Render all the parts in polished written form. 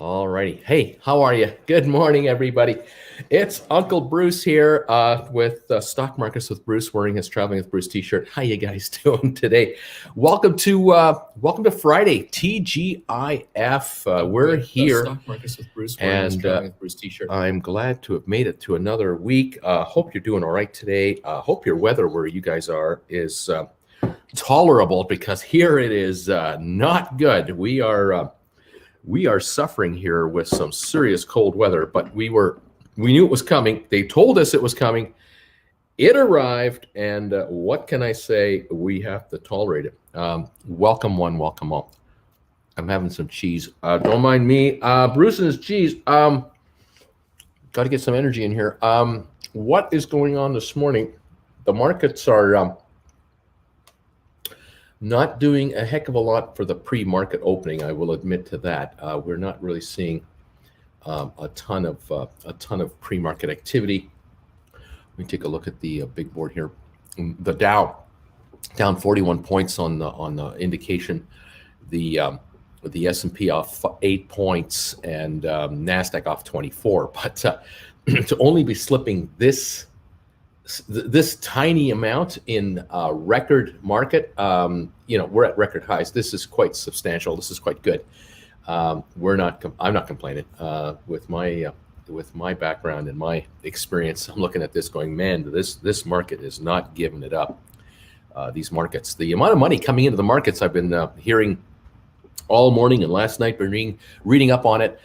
All righty. Hey, how are you? Good morning, everybody. It's Uncle Bruce here with Stock Markets with Bruce, wearing his Traveling with Bruce t-shirt. How you guys doing today? Welcome to Friday, TGIF. We're here, Stock Markets with Bruce, wearing his Traveling with Bruce t-shirt. I'm glad to have made it to another week. Hope you're doing all right today. Hope your weather where you guys are is tolerable, because here it is not good. We are suffering here with some serious cold weather, but we knew it was coming. They told us it was coming. It arrived, and what can I say? We have to tolerate it. Welcome one, welcome all. I'm having some cheese. Don't mind me. Bruce and his cheese. Got to get some energy in here. What is going on this morning? The markets are not doing a heck of a lot for the pre-market opening. I will admit to that. We're not really seeing a ton of pre-market activity. Let me take a look at the big board here. The Dow down 41 points on the indication. The S&P off 8 points, and Nasdaq off 24. But to only be slipping this tiny amount in record market, we're at record highs. This is quite substantial. This is quite good. I'm not complaining. With my background and my experience, I'm looking at this going, man, this market is not giving it up. These markets, the amount of money coming into the markets, I've been hearing all morning and last night, been reading up on it.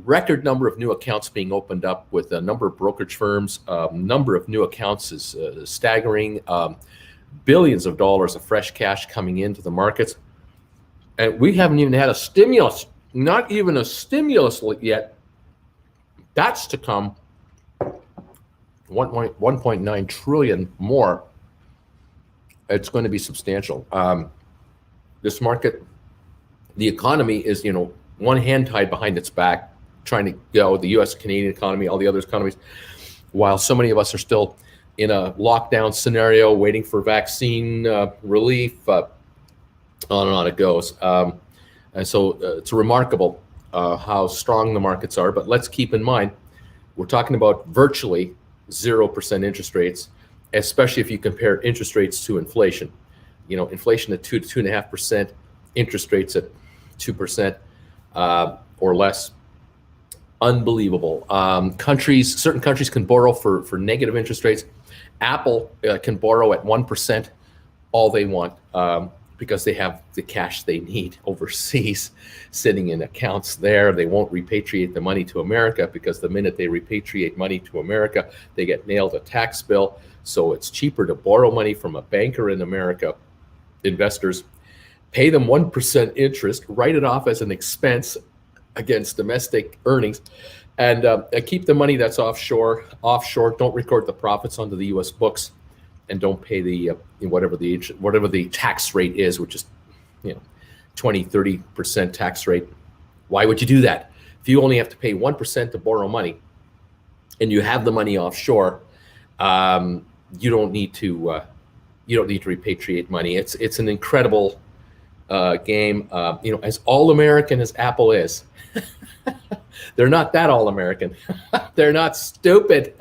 Record number of new accounts being opened up with a number of brokerage firms. Number of new accounts is staggering. Billions of dollars of fresh cash coming into the markets. And we haven't even had a stimulus, not even a stimulus yet. That's to come. 1.9 trillion more. It's going to be substantial. This market, the economy is, one hand tied behind its back, trying to go, the U.S. Canadian economy, all the other economies, while so many of us are still in a lockdown scenario, waiting for vaccine relief. On and on it goes. And so it's remarkable how strong the markets are. But let's keep in mind, we're talking about virtually 0% interest rates, especially if you compare interest rates to inflation. Inflation at 2 to 2.5%, interest rates at 2% or less. Unbelievable. Certain countries can borrow for negative interest rates. Apple can borrow at 1% all they want, because they have the cash they need overseas sitting in accounts there. They won't repatriate the money to America, because the minute they repatriate money to America, they get nailed a tax bill. So it's cheaper to borrow money from a banker in America. Investors pay them 1% interest, write it off as an expense against domestic earnings, and keep the money that's offshore. Don't record the profits onto the U.S. books, and don't pay the whatever the tax rate is, which is 20-30% tax rate. Why would you do that? If you only have to pay 1% to borrow money, and you have the money offshore, you don't need to repatriate money. It's an incredible game. As all American as Apple is, they're not that all American. They're not stupid.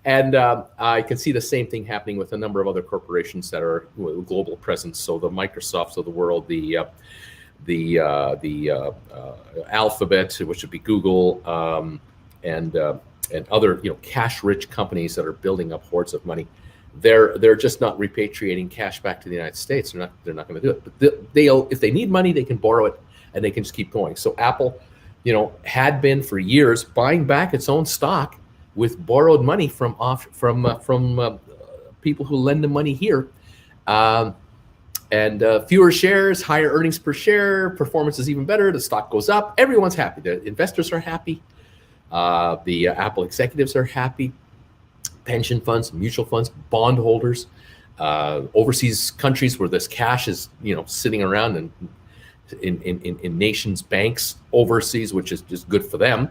And I can see the same thing happening with a number of other corporations that are global presence. So the Microsofts of the world, the Alphabet, which would be Google, and other cash-rich companies that are building up hordes of money. They're just not repatriating cash back to the United States. They're not going to do it. But if they need money, they can borrow it, and they can just keep going. So Apple, had been for years buying back its own stock with borrowed money from people who lend the money here, and fewer shares, higher earnings per share, performance is even better. The stock goes up. Everyone's happy. The investors are happy. The Apple executives are happy. Pension funds, mutual funds, bondholders, overseas countries where this cash is, sitting around and in nations' banks overseas, which is just good for them.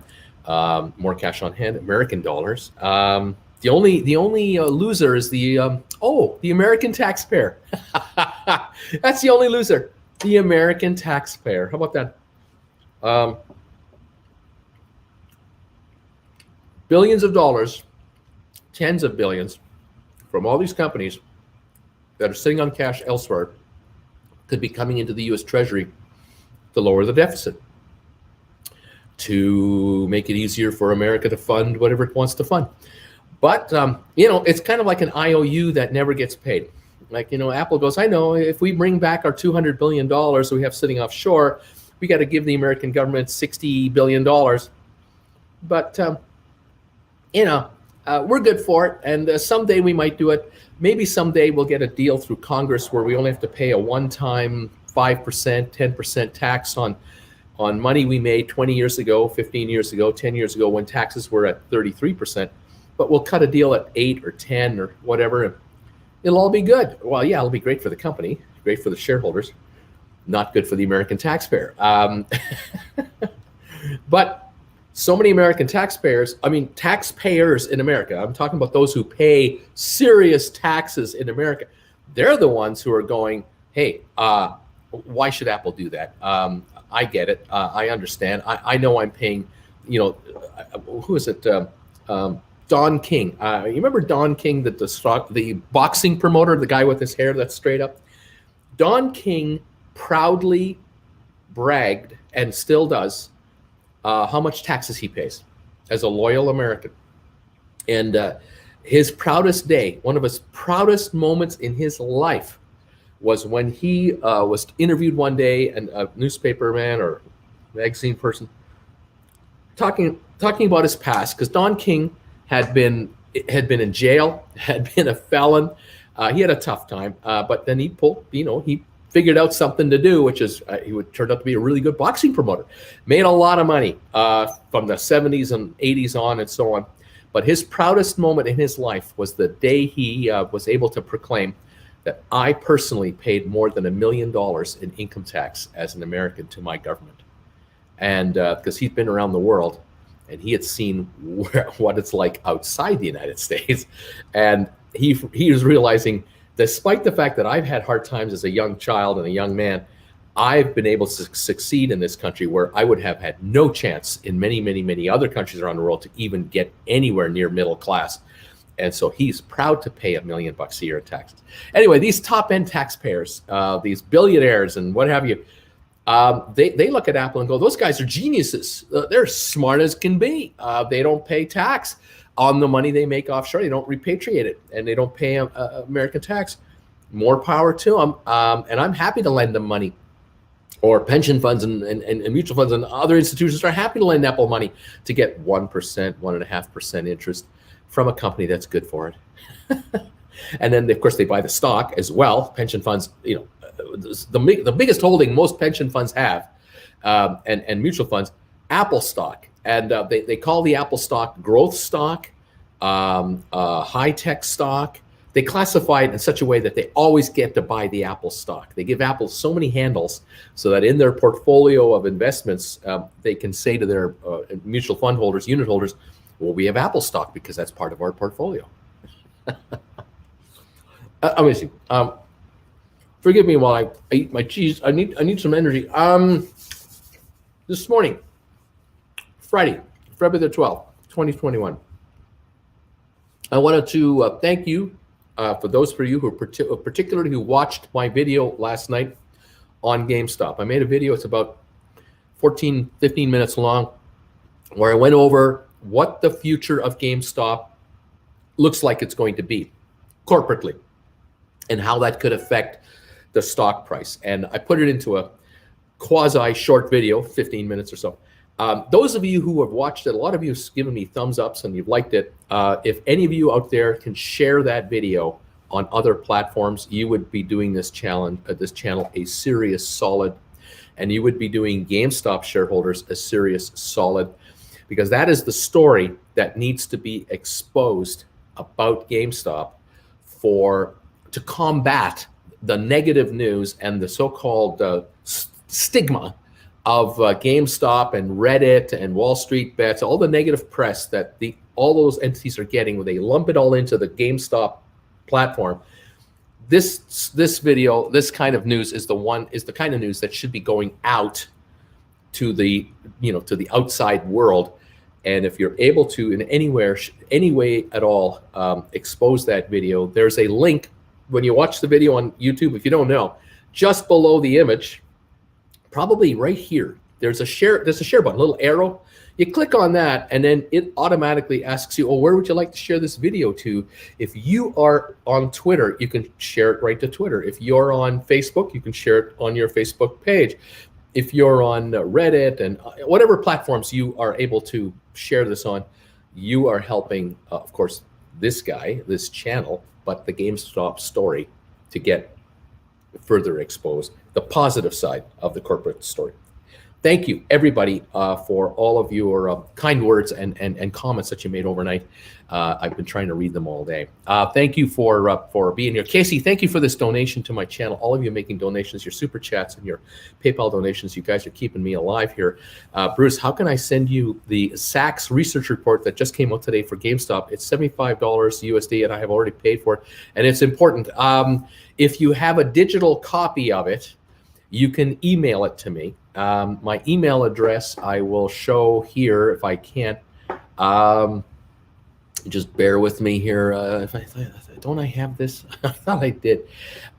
More cash on hand. American dollars. The only loser is the American taxpayer. That's the only loser. The American taxpayer. How about that? billions of dollars, tens of billions, from all these companies that are sitting on cash elsewhere could be coming into the U.S. Treasury to lower the deficit, to make it easier for America to fund whatever it wants to fund. But, it's kind of like an IOU that never gets paid. Like, Apple goes, I know if we bring back our $200 billion we have sitting offshore, we got to give the American government $60 billion. But, we're good for it. And someday we might do it. Maybe someday we'll get a deal through Congress where we only have to pay a one-time 5%, 10% tax on money we made 20 years ago, 15 years ago, 10 years ago, when taxes were at 33%. But we'll cut a deal at 8 or 10 or whatever. And it'll all be good. Well, yeah, it'll be great for the company, great for the shareholders, not good for the American taxpayer. But so many American taxpayers in America, I'm talking about those who pay serious taxes in America, they're the ones who are going, hey, why should Apple do that? I get it. I understand. I know I'm paying, who is it? Don King. You remember Don King, the boxing promoter, the guy with his hair that's straight up? Don King proudly bragged, and still does, how much taxes he pays as a loyal American. And his proudest day, one of his proudest moments in his life, was when he was interviewed one day, and a newspaper man or magazine person talking about his past, because Don King had been in jail, had been a felon. He had a tough time, but then he figured out something to do, which is he would turn out to be a really good boxing promoter. Made a lot of money from the 70s and 80s on and so on. But his proudest moment in his life was the day he was able to proclaim that I personally paid more than $1 million in income tax as an American to my government. And because he'd been around the world and he had seen what it's like outside the United States. And he was realizing, despite the fact that I've had hard times as a young child and a young man, I've been able to succeed in this country where I would have had no chance in many, many, many other countries around the world to even get anywhere near middle class. And so he's proud to pay $1 million a year in taxes. Anyway, these top-end taxpayers, these billionaires and what have you, they look at Apple and go, those guys are geniuses. They're smart as can be. They don't pay tax on the money they make offshore. They don't repatriate it, and they don't pay American tax. More power to them. And I'm happy to lend them money. Or pension funds and mutual funds and other institutions are happy to lend Apple money to get 1%, 1.5% interest from a company that's good for it. And then, of course, they buy the stock as well. Pension funds, the biggest holding most pension funds have, and mutual funds, Apple stock. And they call the Apple stock growth stock, high-tech stock. They classify it in such a way that they always get to buy the Apple stock. They give Apple so many handles so that in their portfolio of investments, they can say to their mutual fund holders, unit holders, well, we have Apple stock because that's part of our portfolio. Amazing. Forgive me while I eat my cheese. I need some energy. This morning, Friday, February the 12th, 2021. I wanted to thank you for those of you who particularly who watched my video last night on GameStop. I made a video, it's about 15 minutes long, where I went over what the future of GameStop looks like it's going to be corporately and how that could affect the stock price. And I put it into a quasi short video, 15 minutes or so. Those of you who have watched it, a lot of you have given me thumbs ups and you've liked it. If any of you out there can share that video on other platforms, you would be doing this channel a serious solid, and you would be doing GameStop shareholders a serious solid, because that is the story that needs to be exposed about GameStop to combat the negative news and the so-called stigma of GameStop and Reddit and Wallstreetbets, all the negative press that all those entities are getting, where they lump it all into the GameStop platform. This video, this kind of news is the kind of news that should be going out to the outside world, And if you're able to in any way at all expose that video, there's a link when you watch the video on YouTube. If you don't know, just below the image, probably right here, there's a share button, a little arrow. You click on that, and then it automatically asks you, oh, where would you like to share this video to? If you are on Twitter, you can share it right to Twitter. If you're on Facebook, you can share it on your Facebook page. If you're on Reddit and whatever platforms you are able to share this on, you are helping, of course, this channel, but the GameStop story to get further exposed, the positive side of the corporate story. Thank you, everybody, for all of your kind words and comments that you made overnight. I've been trying to read them all day. Thank you for being here. Casey, thank you for this donation to my channel. All of you making donations, your super chats and your PayPal donations. You guys are keeping me alive here. Bruce, how can I send you the Sachs research report that just came out today for GameStop? It's $75 USD, and I have already paid for it. And it's important. If you have a digital copy of it, you can email it to me. My email address I will show here if I can't. Just bear with me here. Don't I have this? I thought I did.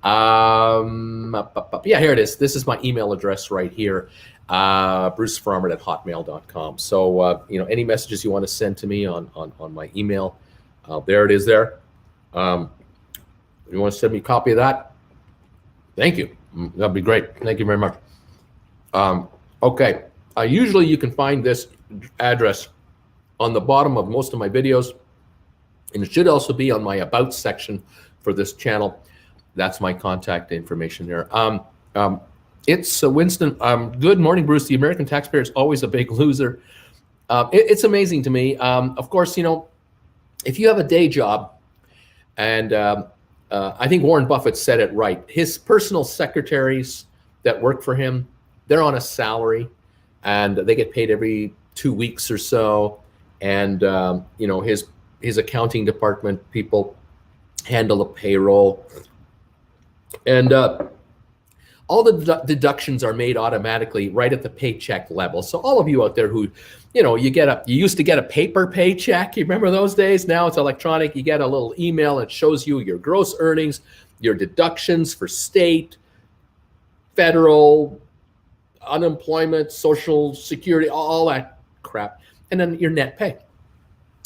Yeah, here it is. This is my email address right here. BruceFrommert@hotmail.com. So any messages you want to send to me on my email, there it is there. You want to send me a copy of that? Thank you. That'd be great. Thank you very much. Okay. Usually you can find this address on the bottom of most of my videos, and it should also be on my About section for this channel. That's my contact information there. It's Winston. Good morning, Bruce. The American taxpayer is always a big loser. It's amazing to me. Of course, if you have a day job, and I think Warren Buffett said it right. His personal secretaries that work for him, they're on a salary, and they get paid every 2 weeks or so. And his accounting department people handle the payroll, and all the deductions are made automatically right at the paycheck level. So all of you out there who, you used to get a paper paycheck. You remember those days? Now it's electronic. You get a little email. It shows you your gross earnings, your deductions for state, federal, unemployment, social security, all that crap, and then your net pay.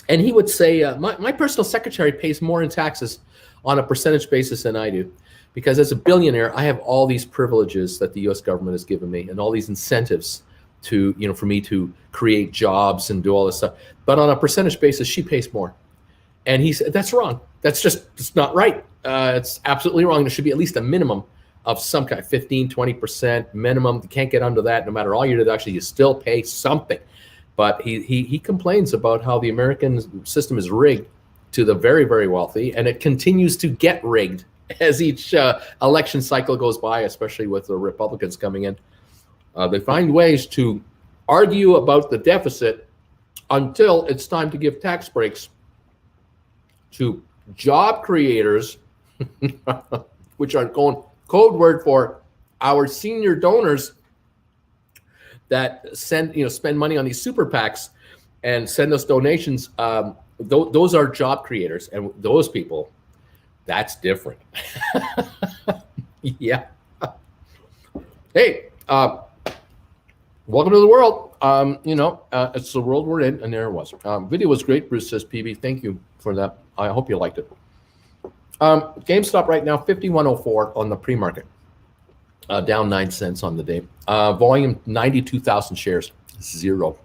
And he would say, my personal secretary pays more in taxes on a percentage basis than I do, because as a billionaire, I have all these privileges that the U.S. government has given me and all these incentives to, for me to create jobs and do all this stuff. But on a percentage basis, she pays more. And he said, that's wrong. It's not right. It's absolutely wrong. There should be at least a minimum of some kind, 15, 20% minimum. You can't get under that. No matter all your deductions, you still pay something. But he complains about how the American system is rigged to the very, very wealthy, and it continues to get rigged as each election cycle goes by, especially with the Republicans coming in. They find ways to argue about the deficit until it's time to give tax breaks to job creators, which are code word for our senior donors that spend money on these super PACs and send us donations. Those are job creators, and those people, that's different. Yeah. Hey, welcome to the world. It's the world we're in, and there it was. Video was great, Bruce says PB. Thank you for that. I hope you liked it. GameStop right now, 5104 on the pre-market. Down 9 cents on the day. Volume, 92,000 shares. Zero.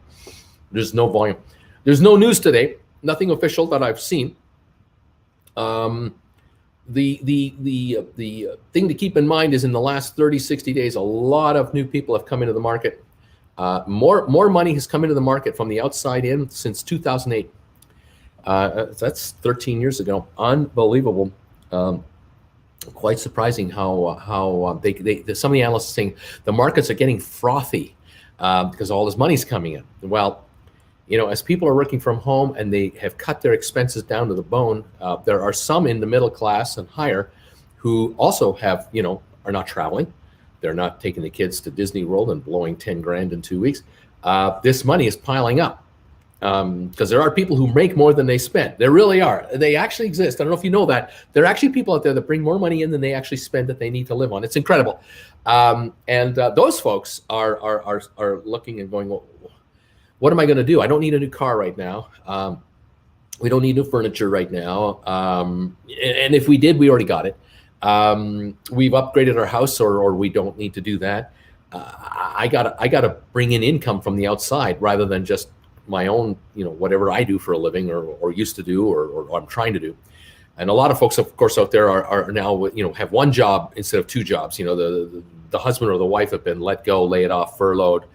There's no volume. There's no news today. Nothing official that I've seen. The thing to keep in mind is in the last 30, 60 days, a lot of new people have come into the market. More money has come into the market from the outside in since 2008. That's 13 years ago. Unbelievable. Quite surprising how some of the analysts are saying the markets are getting frothy because all this money's coming in. Well, as people are working from home and they have cut their expenses down to the bone, there are some in the middle class and higher who also have, are not traveling. They're not taking the kids to Disney World and blowing 10 grand in 2 weeks. This money is piling up. because there are people who make more than they spend. There really are. They actually exist. I don't know if you know that. There are actually people out there that bring more money in than they actually spend that they need to live on. It's incredible. And those folks are looking and going, well, what am I going to do? I don't need a new car right now. We don't need new furniture right now. And if we did, we already got it. We've upgraded our house, or we don't need to do that. I gotta bring in income from the outside rather than just my own, whatever I do for a living or used to do or I'm trying to do. And a lot of folks, of course, out there are now, have one job instead of two jobs. The husband or the wife have been let go, laid off, furloughed,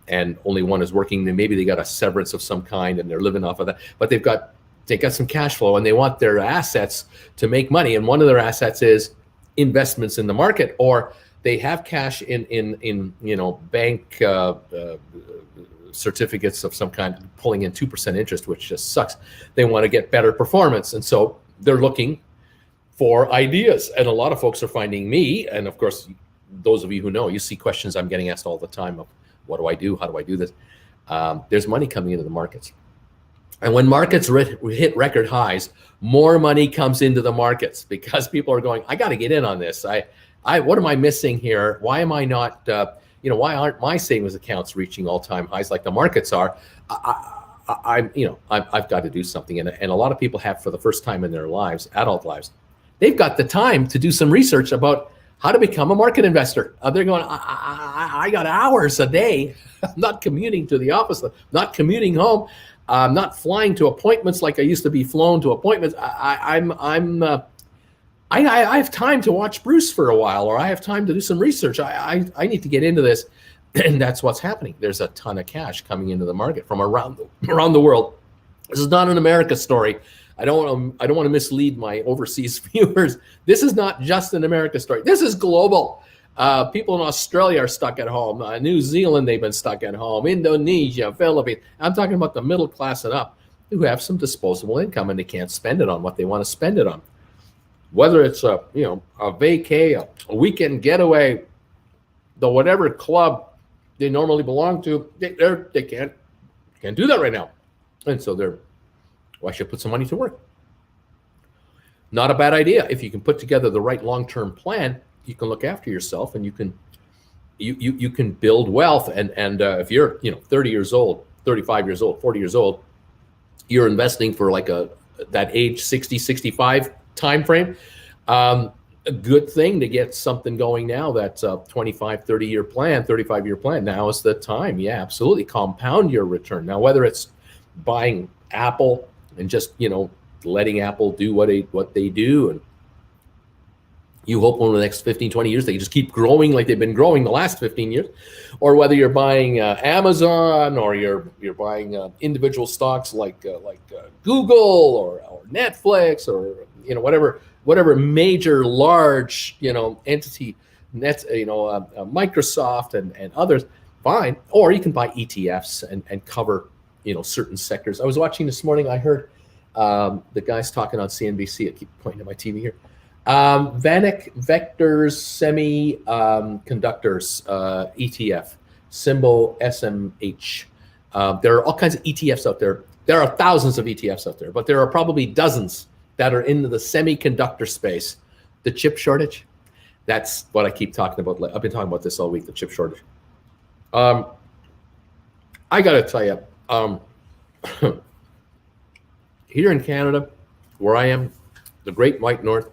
and only one is working. Maybe they got a severance of some kind and they're living off of that. But they got some cash flow and they want their assets to make money. And one of their assets is investments in the market, or they have cash in bank certificates of some kind, pulling in 2% interest, which just sucks. They want to get better performance, and so they're looking for ideas. And a lot of folks are finding me, and of course, those of you who know, you see questions I'm getting asked all the time of, what do I do? How do I do this? There's money coming into the markets, and when markets hit record highs, more money comes into the markets because people are going, I got to get in on this. What am I missing here? Why am I not? Why aren't my savings accounts reaching all-time highs like the markets are? I've got to do something. And a lot of people have, for the first time in their lives, adult lives, they've got the time to do some research about how to become a market investor. They're going, I got hours a day. I'm not commuting to the office, not commuting home. I'm not flying to appointments like I used to be flown to appointments. I have time to watch Bruce for a while, or I have time to do some research. I need to get into this. And that's what's happening. There's a ton of cash coming into the market from around the world. This is not an America story. I don't want to mislead my overseas viewers. This is not just an America story. This is global. People in Australia are stuck at home. New Zealand, they've been stuck at home. Indonesia, Philippines. I'm talking about the middle class and up who have some disposable income and they can't spend it on what they want to spend it on. Whether it's a vacay, a weekend getaway, the whatever club they normally belong to, they can't do that right now. And so I should put some money to work. Not a bad idea. If you can put together the right long-term plan, you can look after yourself and you can build wealth. And if you're 30 years old, 35 years old, 40 years old, you're investing for like that age 60, 65 time frame. A good thing to get something going now. That's a 25, 30-year plan, 35-year plan. Now is the time. Yeah, absolutely. Compound your return. Now, whether it's buying Apple and just, letting Apple do what they do, and you hope over the next 15, 20 years they just keep growing like they've been growing the last 15 years, or whether you're buying Amazon, or you're buying individual stocks like Google or Netflix, or whatever major large entity, Microsoft and others, fine. Or you can buy ETFs and cover certain sectors. I was watching this morning. I heard the guys talking on CNBC. I keep pointing to my TV here. Vanek Vectors Semiconductors ETF, symbol SMH. There are all kinds of ETFs out there. There are thousands of ETFs out there, but there are probably dozens that are into the semiconductor space. The chip shortage, that's what I keep talking about. I've been talking about this all week, the chip shortage. I got to tell you, here in Canada, where I am, the Great White North,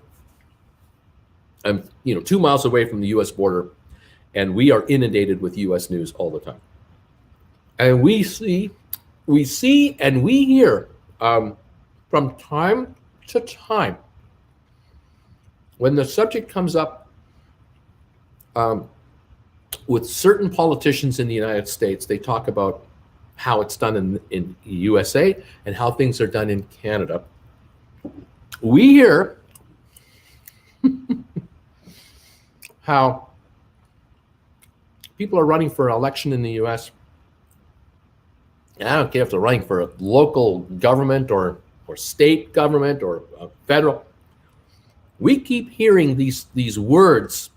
I'm 2 miles away from the U.S. border, and we are inundated with U.S. news all the time. And we see and we hear from time to time, when the subject comes up with certain politicians in the United States, they talk about how it's done in the USA and how things are done in Canada. We hear how people are running for election in the US. And I don't care if they're running for a local government or state government or federal. We keep hearing these words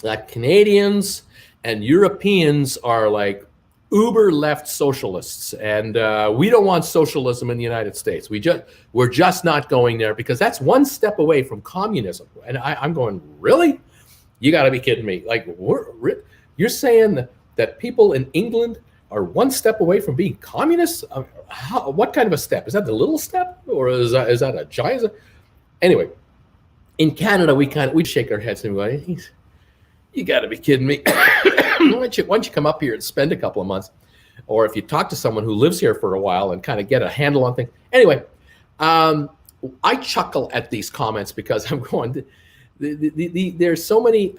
that Canadians and Europeans are like, uber left socialists, and we don't want socialism in the United States. We're just not going there because that's one step away from communism. And I'm going, really? You got to be kidding me! Like, you're saying that people in England are one step away from being communists? What kind of a step? Is that the little step, or is that a giant? Anyway, in Canada, we'd shake our heads and go, you got to be kidding me. Why don't you come up here and spend a couple of months? Or if you talk to someone who lives here for a while and kind of get a handle on things. Anyway, I chuckle at these comments because I'm going, there's so many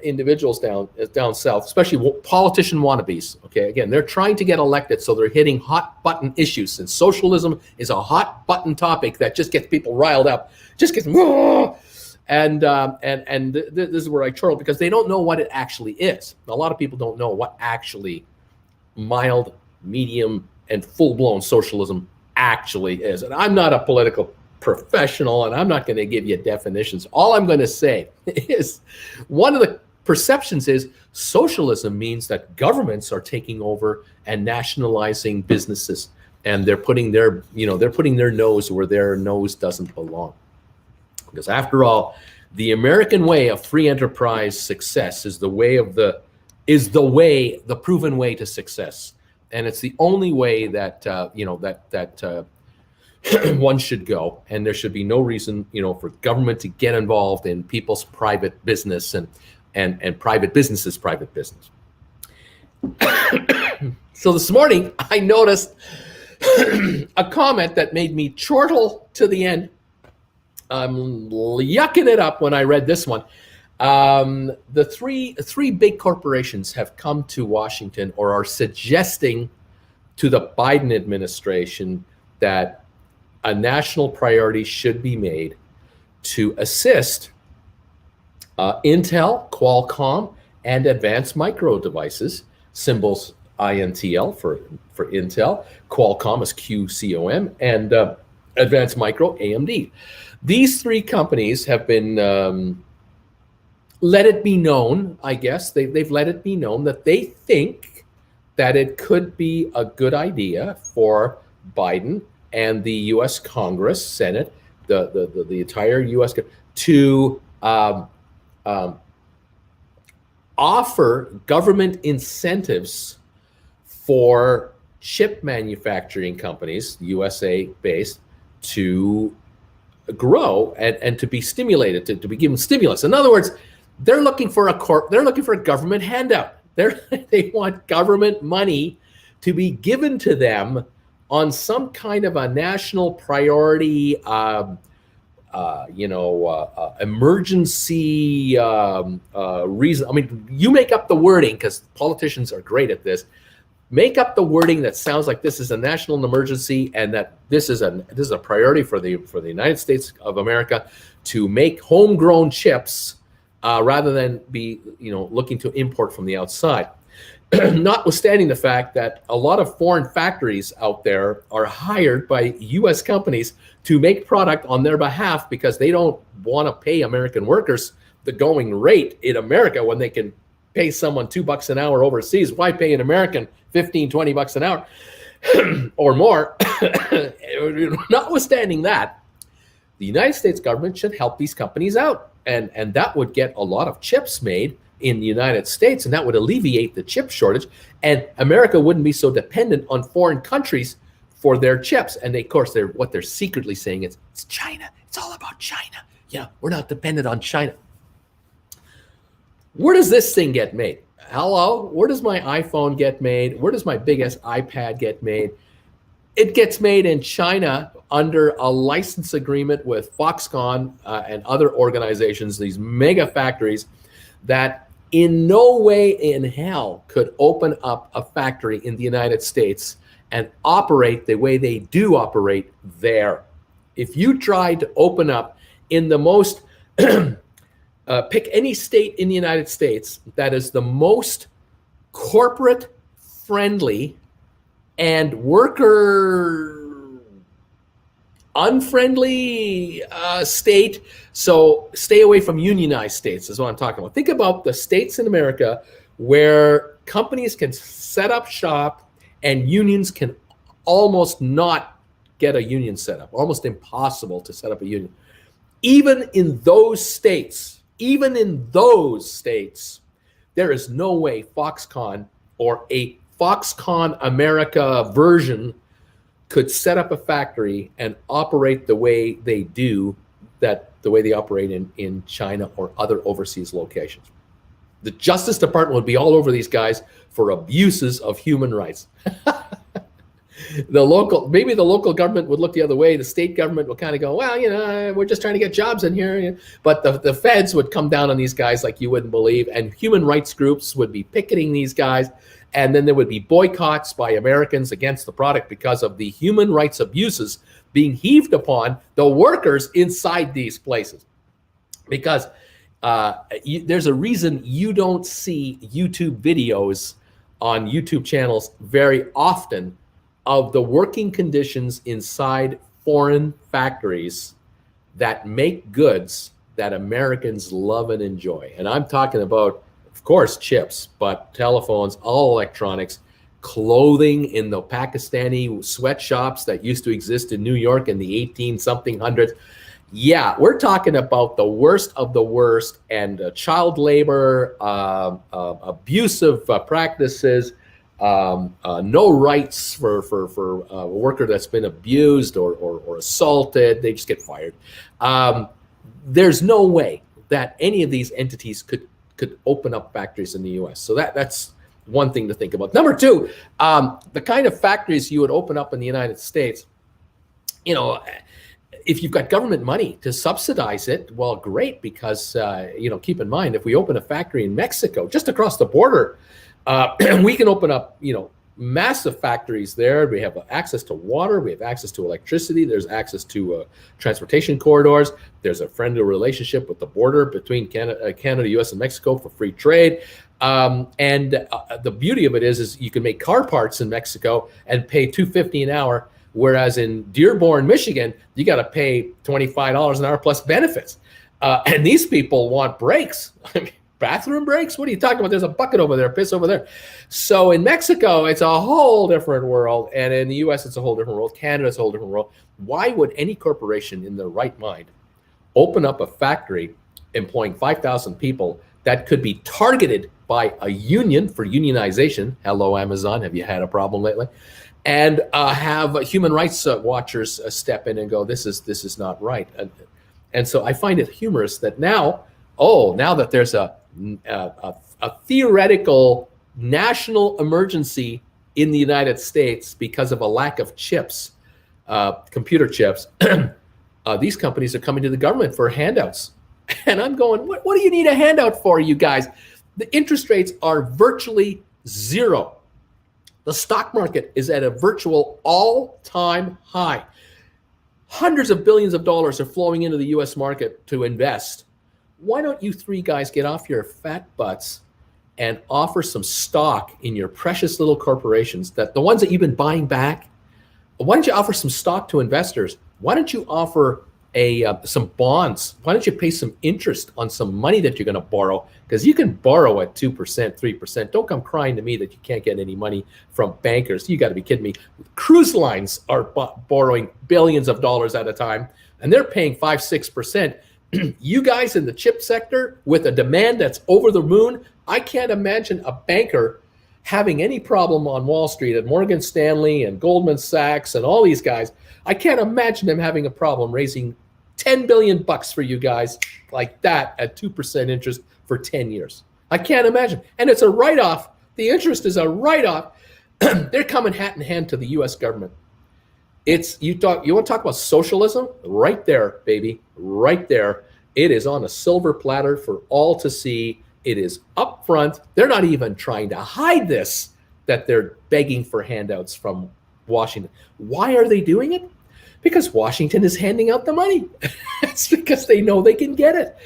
individuals down south, especially politician wannabes. Okay, again, they're trying to get elected, so they're hitting hot button issues. And socialism is a hot button topic that just gets people riled up. Just gets, and this is where I chortle, because they don't know what it actually is. A lot of people don't know what actually mild, medium, and full-blown socialism actually is. And I'm not a political professional, and I'm not going to give you definitions. All I'm going to say is one of the perceptions is socialism means that governments are taking over and nationalizing businesses, and they're putting their nose where their nose doesn't belong. Because after all, the American way of free enterprise success is the proven way to success, and it's the only way that one should go. And there should be no reason, for government to get involved in people's private business and private business. So this morning, I noticed a comment that made me chortle to the end. I'm yucking it up when I read this one. The three big corporations have come to Washington, or are suggesting to the Biden administration that a national priority should be made to assist Intel, Qualcomm, and Advanced Micro Devices, symbols INTL for Intel, Qualcomm is QCOM, and Advanced Micro, AMD. These three companies have been let it be known, I guess, they've let it be known that they think that it could be a good idea for Biden and the U.S. Congress, Senate, the entire U.S. to offer government incentives for chip manufacturing companies, USA-based, to grow and to be stimulated, to be given stimulus. In other words, they're looking for a government handout. They want government money to be given to them on some kind of a national priority, emergency reason. I mean, you make up the wording, because politicians are great at this. Make up the wording that sounds like this is a national emergency and that this is a priority for the United States of America to make homegrown chips rather than be looking to import from the outside. Notwithstanding the fact that a lot of foreign factories out there are hired by U.S. companies to make product on their behalf because they don't want to pay American workers the going rate in America when they can pay someone $2 an hour overseas. Why pay an American $15-20 an hour or more? Notwithstanding that, the United States government should help these companies out, and that would get a lot of chips made in the United States, and that would alleviate the chip shortage, and America wouldn't be so dependent on foreign countries for their chips. And of course, what they're secretly saying is, it's China. It's all about China. Yeah, we're not dependent on China. Where does this thing get made? Hello? Where does my iPhone get made? Where does my biggest iPad get made? It gets made in China under a license agreement with Foxconn and other organizations, these mega factories that in no way in hell could open up a factory in the United States and operate the way they do operate there. If you tried to open up in the most, pick any state in the United States that is the most corporate friendly and worker unfriendly state. So stay away from unionized states is what I'm talking about. Think about the states in America where companies can set up shop and unions can almost not get a union set up, almost impossible to set up a union. Even in those states, there is no way Foxconn or a Foxconn America version could set up a factory and operate the way they do, the way they operate in China or other overseas locations. The Justice Department would be all over these guys for abuses of human rights. Maybe the local government would look the other way. The state government will kind of go, well, we're just trying to get jobs in here. But the feds would come down on these guys like you wouldn't believe. And human rights groups would be picketing these guys. And then there would be boycotts by Americans against the product because of the human rights abuses being heaved upon the workers inside these places. Because there's a reason you don't see YouTube videos on YouTube channels very often of the working conditions inside foreign factories that make goods that Americans love and enjoy. And I'm talking about, of course, chips, but telephones, all electronics, clothing in the Pakistani sweatshops that used to exist in New York in the 18-something hundreds. Yeah, we're talking about the worst of the worst, and child labor, abusive practices, no rights for a worker that's been abused or assaulted. They just get fired. There's no way that any of these entities could open up factories in the U.S. So that's one thing to think about. Number two, the kind of factories you would open up in the United States, if you've got government money to subsidize it, well, great, because, keep in mind, if we open a factory in Mexico, just across the border, we can open up, massive factories there. We have access to water. We have access to electricity. There's access to transportation corridors. There's a friendly relationship with the border between Canada, U.S., and Mexico for free trade. And the beauty of it is you can make car parts in Mexico and pay $2.50 an hour, whereas in Dearborn, Michigan, you got to pay $25 an hour plus benefits. And these people want breaks. Bathroom breaks? What are you talking about? There's a bucket over there, piss over there. So in Mexico, it's a whole different world. And in the US, it's a whole different world. Canada, it's a whole different world. Why would any corporation in their right mind open up a factory employing 5,000 people that could be targeted by a union for unionization? Hello, Amazon. Have you had a problem lately? And have human rights watchers step in and go, this is not right. And so I find it humorous that now that there's a theoretical national emergency in the United States because of a lack of chips, computer chips, these companies are coming to the government for handouts. And I'm going, what do you need a handout for, you guys? The interest rates are virtually zero. The stock market is at a virtual all-time high. Hundreds of billions of dollars are flowing into the U.S. market to invest. Why don't you three guys get off your fat butts and offer some stock in your precious little corporations, that the ones that you've been buying back? Why don't you offer some stock to investors? Why don't you offer some bonds? Why don't you pay some interest on some money that you're going to borrow? Because you can borrow at 2%, 3%. Don't come crying to me that you can't get any money from bankers. You got to be kidding me. Cruise lines are borrowing billions of dollars at a time, and they're paying 5, 6%. You guys in the chip sector with a demand that's over the moon, I can't imagine a banker having any problem on Wall Street at Morgan Stanley and Goldman Sachs and all these guys. I can't imagine them having a problem raising $10 billion for you guys like that at 2% interest for 10 years. I can't imagine. And it's a write-off. The interest is a write-off. They're coming hat in hand to the U.S. government. You want to talk about socialism? Right there, baby, right there. It is on a silver platter for all to see. It is up front. They're not even trying to hide this, that they're begging for handouts from Washington. Why are they doing it? Because Washington is handing out the money. It's because they know they can get it.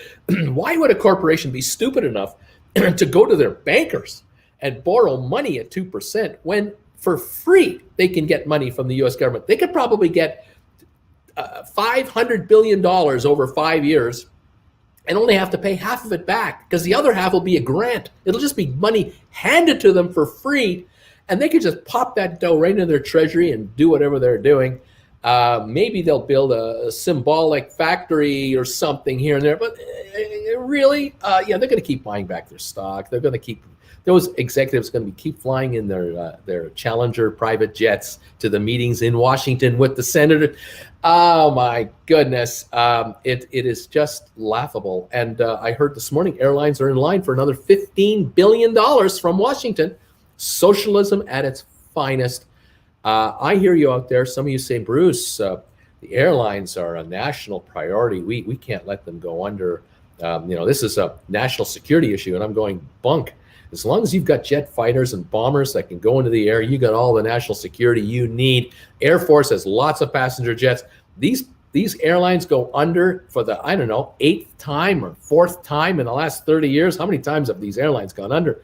Why would a corporation be stupid enough to go to their bankers and borrow money at 2% when for free they can get money from the U.S. government? They could probably get $500 billion over 5 years and only have to pay half of it back because the other half will be a grant. It'll just be money handed to them for free, and they can just pop that dough right into their treasury and do whatever they're doing. Maybe they'll build a symbolic factory or something here and there, but really, they're going to keep buying back their stock. They're going to keep, those executives going to keep flying in their Challenger private jets to the meetings in Washington with the senator. Oh my goodness, it is just laughable. And I heard this morning airlines are in line for another $15 billion from Washington. Socialism at its finest. I hear you out there. Some of you say, Bruce, the airlines are a national priority. We can't let them go under. This is a national security issue. And I'm going, bunk. As long as you've got jet fighters and bombers that can go into the air, you got all the national security you need. Air Force has lots of passenger jets. These airlines go under for the, 8th time or 4th time in the last 30 years. How many times have these airlines gone under?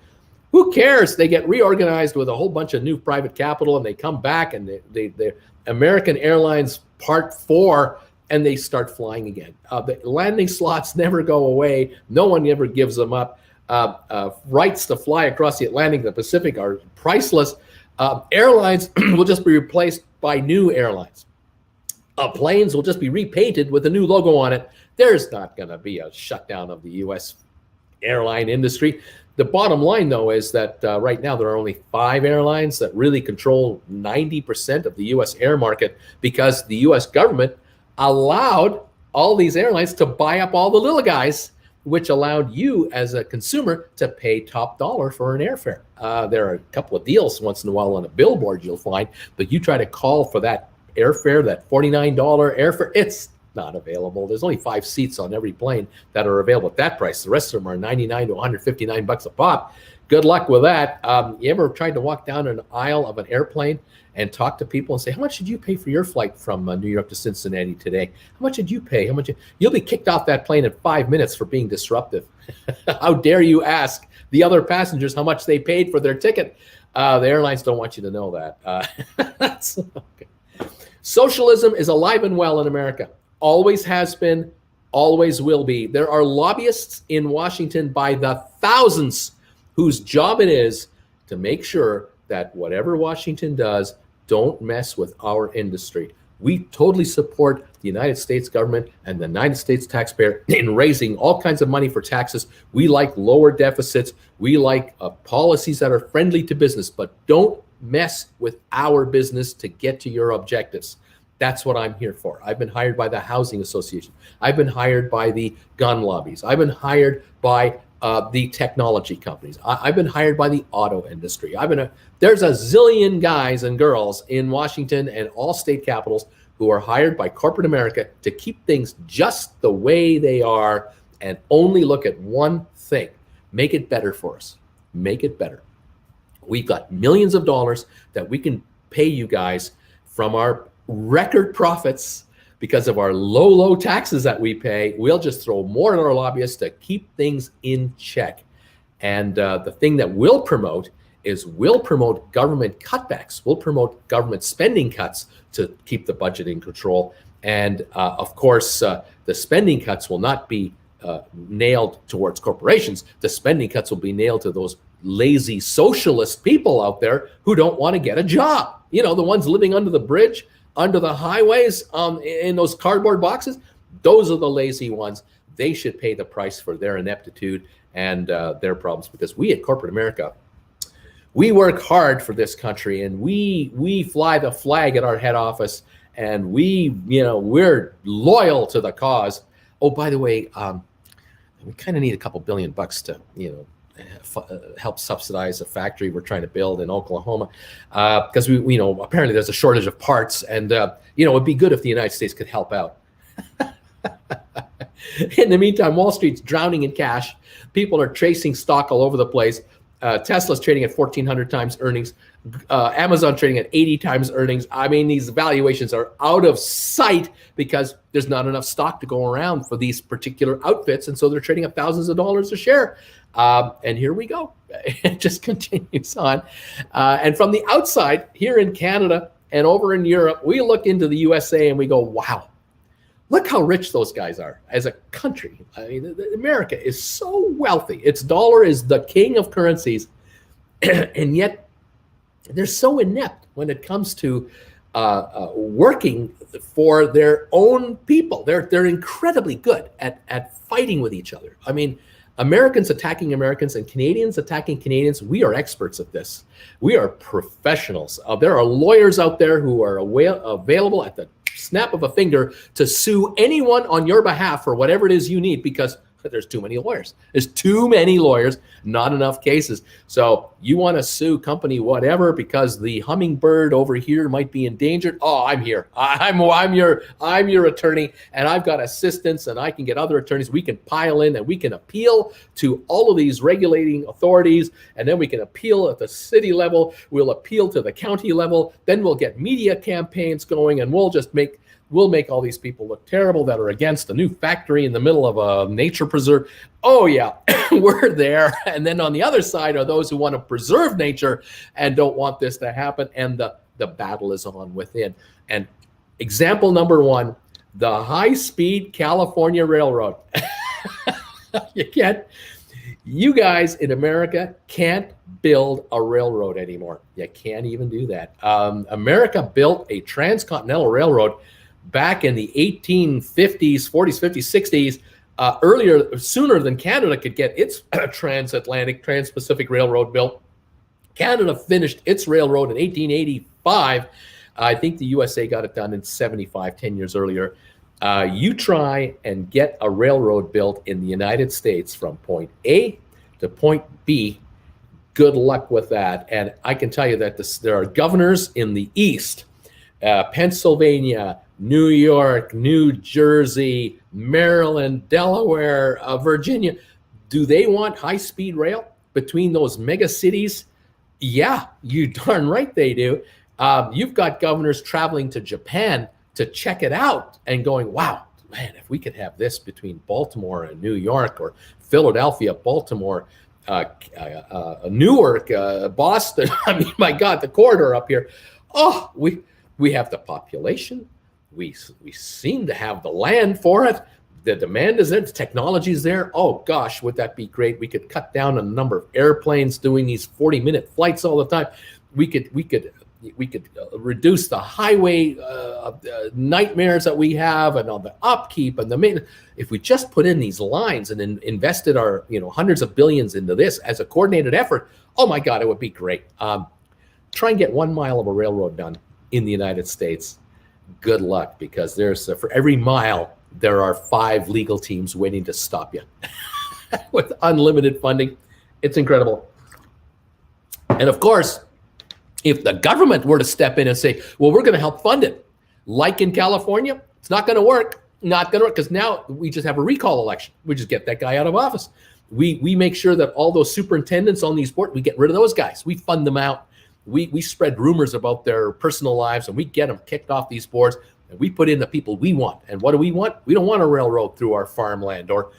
Who cares? They get reorganized with a whole bunch of new private capital, and they come back, and they're American Airlines Part 4, and they start flying again. The landing slots never go away. No one ever gives them up. Rights to fly across the Atlantic and the Pacific are priceless. Airlines will just be replaced by new airlines. Planes will just be repainted with a new logo on it. There's not going to be a shutdown of the U.S. airline industry. The bottom line, though, is that right now there are only 5 airlines that really control 90% of the U.S. air market because the U.S. government allowed all these airlines to buy up all the little guys, which allowed you as a consumer to pay top dollar for an airfare. There are a couple of deals once in a while on a billboard you'll find, but you try to call for that airfare, that $49 airfare, it's not available. There's only 5 seats on every plane that are available at that price. The rest of them are $99 to $159 a pop. Good luck with that. You ever tried to walk down an aisle of an airplane and talk to people and say, how much did you pay for your flight from New York to Cincinnati today? How much did you pay? You'll be kicked off that plane in 5 minutes for being disruptive. How dare you ask the other passengers how much they paid for their ticket? The airlines don't want you to know that. That's okay. Socialism is alive and well in America. Always has been, always will be. There are lobbyists in Washington by the thousands whose job it is to make sure that whatever Washington does, don't mess with our industry. We totally support the United States government and the United States taxpayer in raising all kinds of money for taxes. We like lower deficits. We like policies that are friendly to business, but don't mess with our business to get to your objectives. That's what I'm here for. I've been hired by the Housing Association. I've been hired by the gun lobbies. I've been hired by the technology companies. I've been hired by the auto industry. There's a zillion guys and girls in Washington and all state capitals who are hired by corporate America to keep things just the way they are and only look at one thing: make it better for us. Make it better. We've got millions of dollars that we can pay you guys from our record profits because of our low taxes that we pay. We'll just throw more at our lobbyists to keep things in check. And the thing that we'll promote government cutbacks. We'll promote government spending cuts to keep the budget in control. And of course, the spending cuts will not be nailed towards corporations. The spending cuts will be nailed to those lazy socialist people out there who don't want to get a job. The ones living under the bridge, under the highways, in those cardboard boxes. Those are the lazy ones. They should pay the price for their ineptitude and their problems, because we at corporate America, we work hard for this country, and we fly the flag at our head office, and we're loyal to the cause. Oh, by the way, we kind of need a couple $1 billion to help subsidize a factory we're trying to build in Oklahoma, because we apparently there's a shortage of parts, and it'd be good if the United States could help out. In the meantime, Wall Street's drowning in cash. People are chasing stock all over the place. Tesla's trading at 1,400 times earnings. Amazon trading at 80 times earnings. I mean, these valuations are out of sight because there's not enough stock to go around for these particular outfits, and so they're trading at thousands of dollars a share. And here we go. It just continues on. And from the outside, here in Canada and over in Europe, we look into the USA and we go, wow, Look how rich those guys are as a country. I mean, America is so wealthy. Its dollar is the king of currencies, and yet they're so inept when it comes to working for their own people. They're incredibly good at fighting with each other. I mean, Americans attacking Americans and Canadians attacking Canadians. We are experts at this. We are professionals. There are lawyers out there who are available at the snap of a finger to sue anyone on your behalf for whatever it is you need, because there's too many lawyers. There's too many lawyers, not enough cases. So you want to sue company whatever because the hummingbird over here might be endangered. Oh, I'm here. I'm your attorney, and I've got assistants, and I can get other attorneys. We can pile in, and we can appeal to all of these regulating authorities, and then we can appeal at the city level. We'll appeal to the county level. Then we'll get media campaigns going, and we'll make all these people look terrible that are against a new factory in the middle of a nature preserve. Oh yeah, we're there. And then on the other side are those who want to preserve nature and don't want this to happen. And the battle is on within. And example number one, the high-speed California Railroad. You guys in America can't build a railroad anymore. You can't even do that. America built a transcontinental railroad back in the 1850s, 40s, 50s, 60s, sooner than Canada could get its transatlantic, trans-Pacific Railroad built. Canada finished its railroad in 1885. I think the USA got it done in 75, 10 years earlier. You try and get a railroad built in the United States from point A to point B, good luck with that. And I can tell you that there are governors in the East, Pennsylvania, New York, New Jersey, Maryland, Delaware, Virginia. Do they want high-speed rail between those mega cities? Yeah, you darn right they do. You've got governors traveling to Japan to check it out and going, wow, man, if we could have this between Baltimore and New York, or Philadelphia, Baltimore, Newark, Boston. I mean, my God, the corridor up here. Oh, we have the population. We seem to have the land for it. The demand is there. The technology is there. Oh gosh, would that be great? We could cut down on the number of airplanes doing these 40-minute flights all the time. We could reduce the highway nightmares that we have, and all the upkeep and the maintenance. If we just put in these lines and invested our hundreds of billions into this as a coordinated effort, oh my God, it would be great. Try and get 1 mile of a railroad done in the United States. Good luck, because there's for every mile there are 5 legal teams waiting to stop you with unlimited funding. It's incredible. And of course, if the government were to step in and say, well, we're going to help fund it, like in California, it's not going to work. Not going to work, because now we just have a recall election. We just get that guy out of office. We make sure that all those superintendents on these boards, we get rid of those guys. We fund them out. We spread rumors about their personal lives, and we get them kicked off these boards, and we put in the people we want. And what do we want? We don't want a railroad through our farmland, or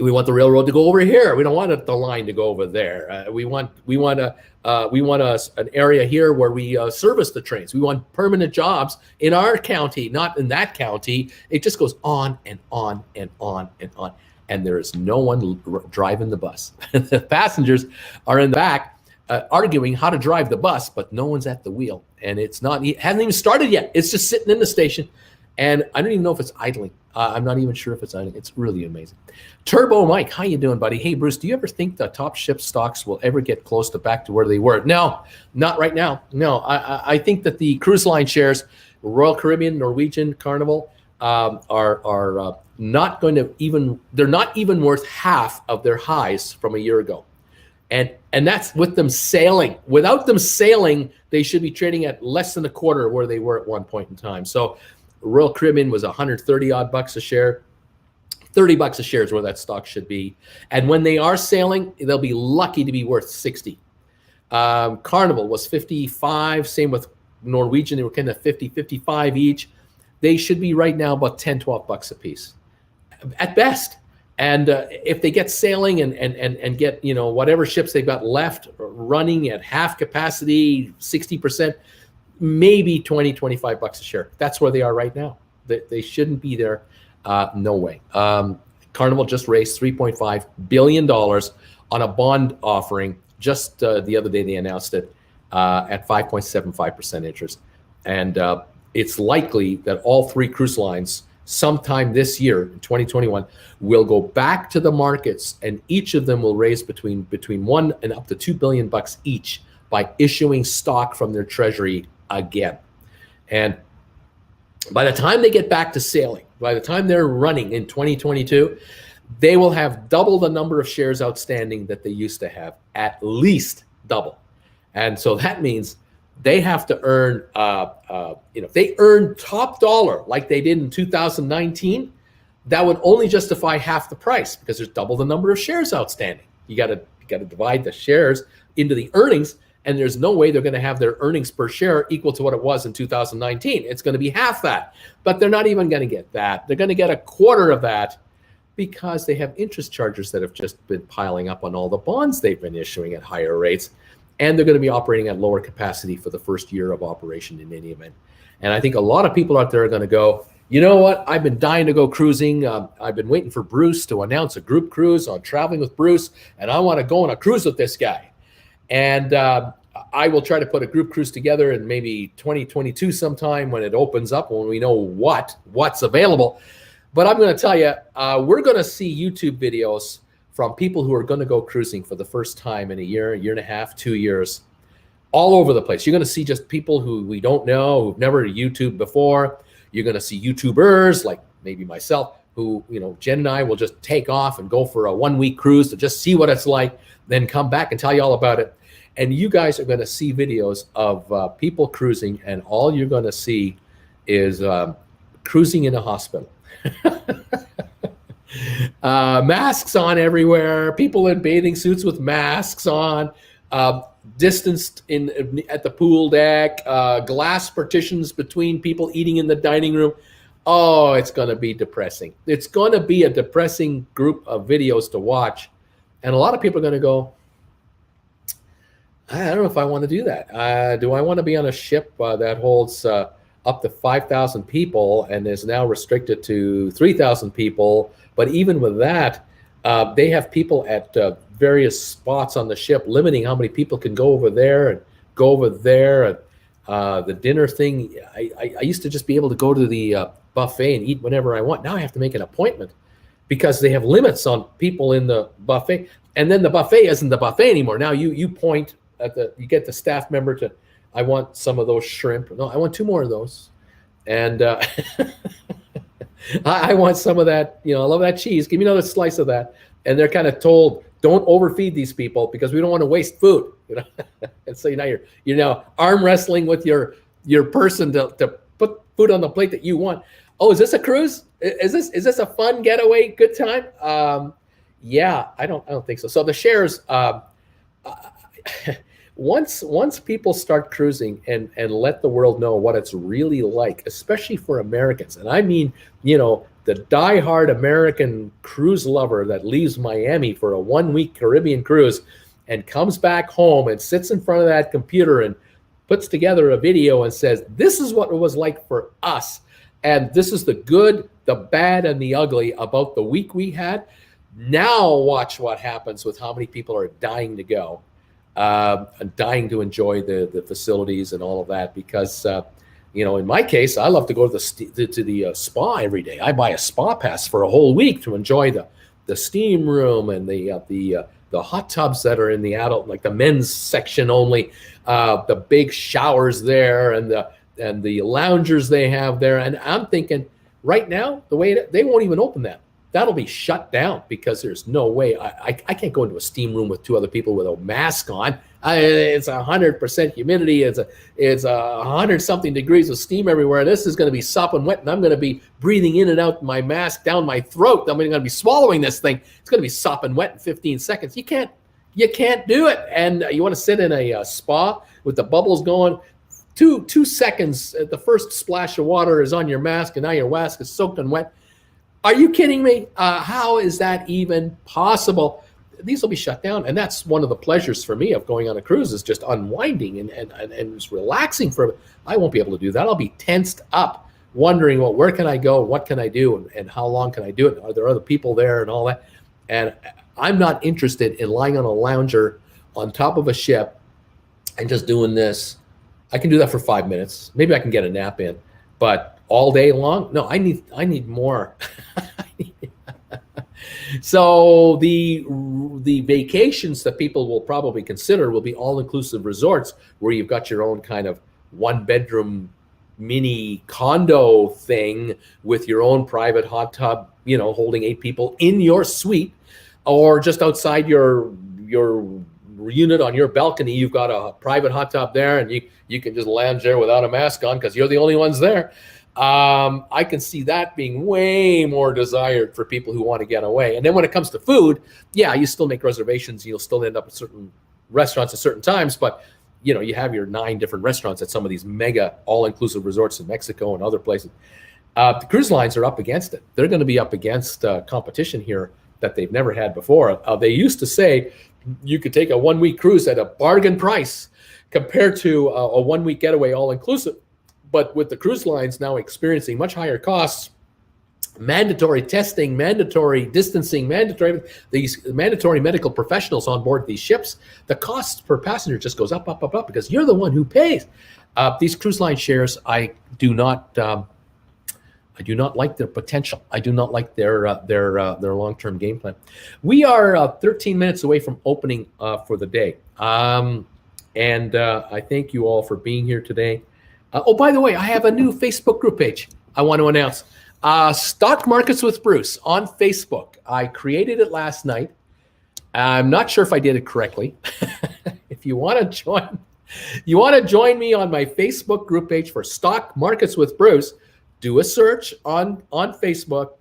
we want the railroad to go over here. We don't want the line to go over there. We want an area here where we service the trains. We want permanent jobs in our county, not in that county. It just goes on and on and on and on. And there is no one driving the bus. The passengers are in the back arguing how to drive the bus, but no one's at the wheel. And it hasn't even started yet. It's just sitting in the station. And I don't even know if it's idling. I'm not even sure if it's idling. It's really amazing. Turbo Mike, how you doing, buddy? Hey, Bruce, do you ever think the top ship stocks will ever get close to back to where they were? No, not right now. No, I think that the cruise line shares, Royal Caribbean, Norwegian, Carnival, are not going to even, they're not even worth half of their highs from a year ago. And that's with them sailing. Without them sailing, they should be trading at less than a quarter where they were at one point in time. So Royal Caribbean was 130 odd bucks a share. 30 bucks a share is where that stock should be. And when they are sailing, they'll be lucky to be worth 60. Carnival was 55. Same with Norwegian. They were kind of 50, 55 each. They should be right now about 10, 12 bucks a piece at best. And if they get sailing and get, whatever ships they've got left running at half capacity, 60%, maybe 20, 25 bucks a share. That's where they are right now. They shouldn't be there. No way. Carnival just raised $3.5 billion on a bond offering. Just the other day they announced it at 5.75% interest. And it's likely that all three cruise lines sometime this year in 2021 will go back to the markets, and each of them will raise between $1 and up to $2 billion each by issuing stock from their treasury again. And by the time they get back to sailing, by the time they're running in 2022, they will have double the number of shares outstanding that they used to have, at least double. And so that means they have to earn, if they earn top dollar like they did in 2019, that would only justify half the price because there's double the number of shares outstanding. You got to divide the shares into the earnings, and there's no way they're going to have their earnings per share equal to what it was in 2019. It's going to be half that, but they're not even going to get that. They're going to get a quarter of that because they have interest charges that have just been piling up on all the bonds they've been issuing at higher rates. And they're going to be operating at lower capacity for the first year of operation in any event. And I think a lot of people out there are going to go, you know what? I've been dying to go cruising. I've been waiting for Bruce to announce a group cruise on Traveling with Bruce, and I want to go on a cruise with this guy. And I will try to put a group cruise together in maybe 2022 sometime when it opens up, when we know what's available. But I'm going to tell you, we're going to see YouTube videos from people who are going to go cruising for the first time in a year and a half, 2 years, all over the place. You're going to see just people who we don't know, who've never YouTubed before. You're going to see YouTubers like maybe myself, who, Jen and I will just take off and go for a 1 week cruise to just see what it's like, then come back and tell you all about it. And you guys are going to see videos of people cruising, and all you're going to see is cruising in a hospital. Masks on everywhere, people in bathing suits with masks on, distanced at the pool deck, glass partitions between people eating in the dining room. Oh, it's going to be depressing. It's going to be a depressing group of videos to watch. And a lot of people are going to go, I don't know if I want to do that. Do I want to be on a ship that holds up to 5,000 people and is now restricted to 3,000 people? But even with that, they have people at various spots on the ship limiting how many people can go over there and go over there. And the dinner thing, I used to just be able to go to the buffet and eat whenever I want. Now I have to make an appointment because they have limits on people in the buffet. And then the buffet isn't the buffet anymore. Now you point at you get the staff member to, I want some of those shrimp. No, I want 2 more of those. And I want some of that, I love that cheese. Give me another slice of that. And they're kind of told, don't overfeed these people because we don't want to waste food. And so now you're arm wrestling with your person to put food on the plate that you want. Oh, is this a cruise? Is this a fun getaway? Good time? Yeah, I don't think so. So the shares, once people start cruising and let the world know what it's really like, especially for Americans, and I mean, the diehard American cruise lover that leaves Miami for a 1 week Caribbean cruise and comes back home and sits in front of that computer and puts together a video and says, this is what it was like for us. And this is the good, the bad, and the ugly about the week we had. Now watch what happens with how many people are dying to go. And dying to enjoy the facilities and all of that, because in my case, I love to go to the spa every day. I buy a spa pass for a whole week to enjoy the steam room and the hot tubs that are in the adult, like the men's section only, the big showers there, and the loungers they have there. And I'm thinking right now, they won't even open that. That'll be shut down because there's no way. I can't go into a steam room with 2 other people with a mask on. It's 100% humidity. It's 100-something degrees of steam everywhere. This is going to be sopping wet, and I'm going to be breathing in and out my mask down my throat. I'm going to be swallowing this thing. It's going to be sopping wet in 15 seconds. You can't do it. And you want to sit in a spa with the bubbles going. 2 seconds, the first splash of water is on your mask, and now your mask is soaked and wet. Are you kidding me? How is that even possible? These will be shut down. And that's one of the pleasures for me of going on a cruise, is just unwinding and just relaxing for a bit. I won't be able to do that. I'll be tensed up wondering, well, where can I go? What can I do? And how long can I do it? Are there other people there and all that? And I'm not interested in lying on a lounger on top of a ship and just doing this. I can do that for 5 minutes. Maybe I can get a nap in, but all day long? No, I need more. So the vacations that people will probably consider will be all-inclusive resorts where you've got your own kind of one-bedroom mini condo thing with your own private hot tub, holding 8 people in your suite, or just outside your unit on your balcony, you've got a private hot tub there, and you can just lounge there without a mask on because you're the only ones there. I can see that being way more desired for people who want to get away. And then when it comes to food, yeah, you still make reservations. You'll still end up at certain restaurants at certain times, but you have your 9 different restaurants at some of these mega all-inclusive resorts in Mexico and other places. The cruise lines are up against it. They're going to be up against competition here that they've never had before. They used to say you could take a 1-week cruise at a bargain price compared to a 1-week getaway all-inclusive. But with the cruise lines now experiencing much higher costs, mandatory testing, mandatory distancing, these mandatory medical professionals on board these ships, the cost per passenger just goes up because you're the one who pays. These cruise line shares, I do not like their potential. I do not like their long-term game plan. We are 13 minutes away from opening for the day, and I thank you all for being here today. Oh, by the way, I have a new Facebook group page I want to announce. Stock Markets with Bruce on Facebook. I created it last night. I'm not sure if I did it correctly. If you want to join me on my Facebook group page for Stock Markets with Bruce, do a search on Facebook.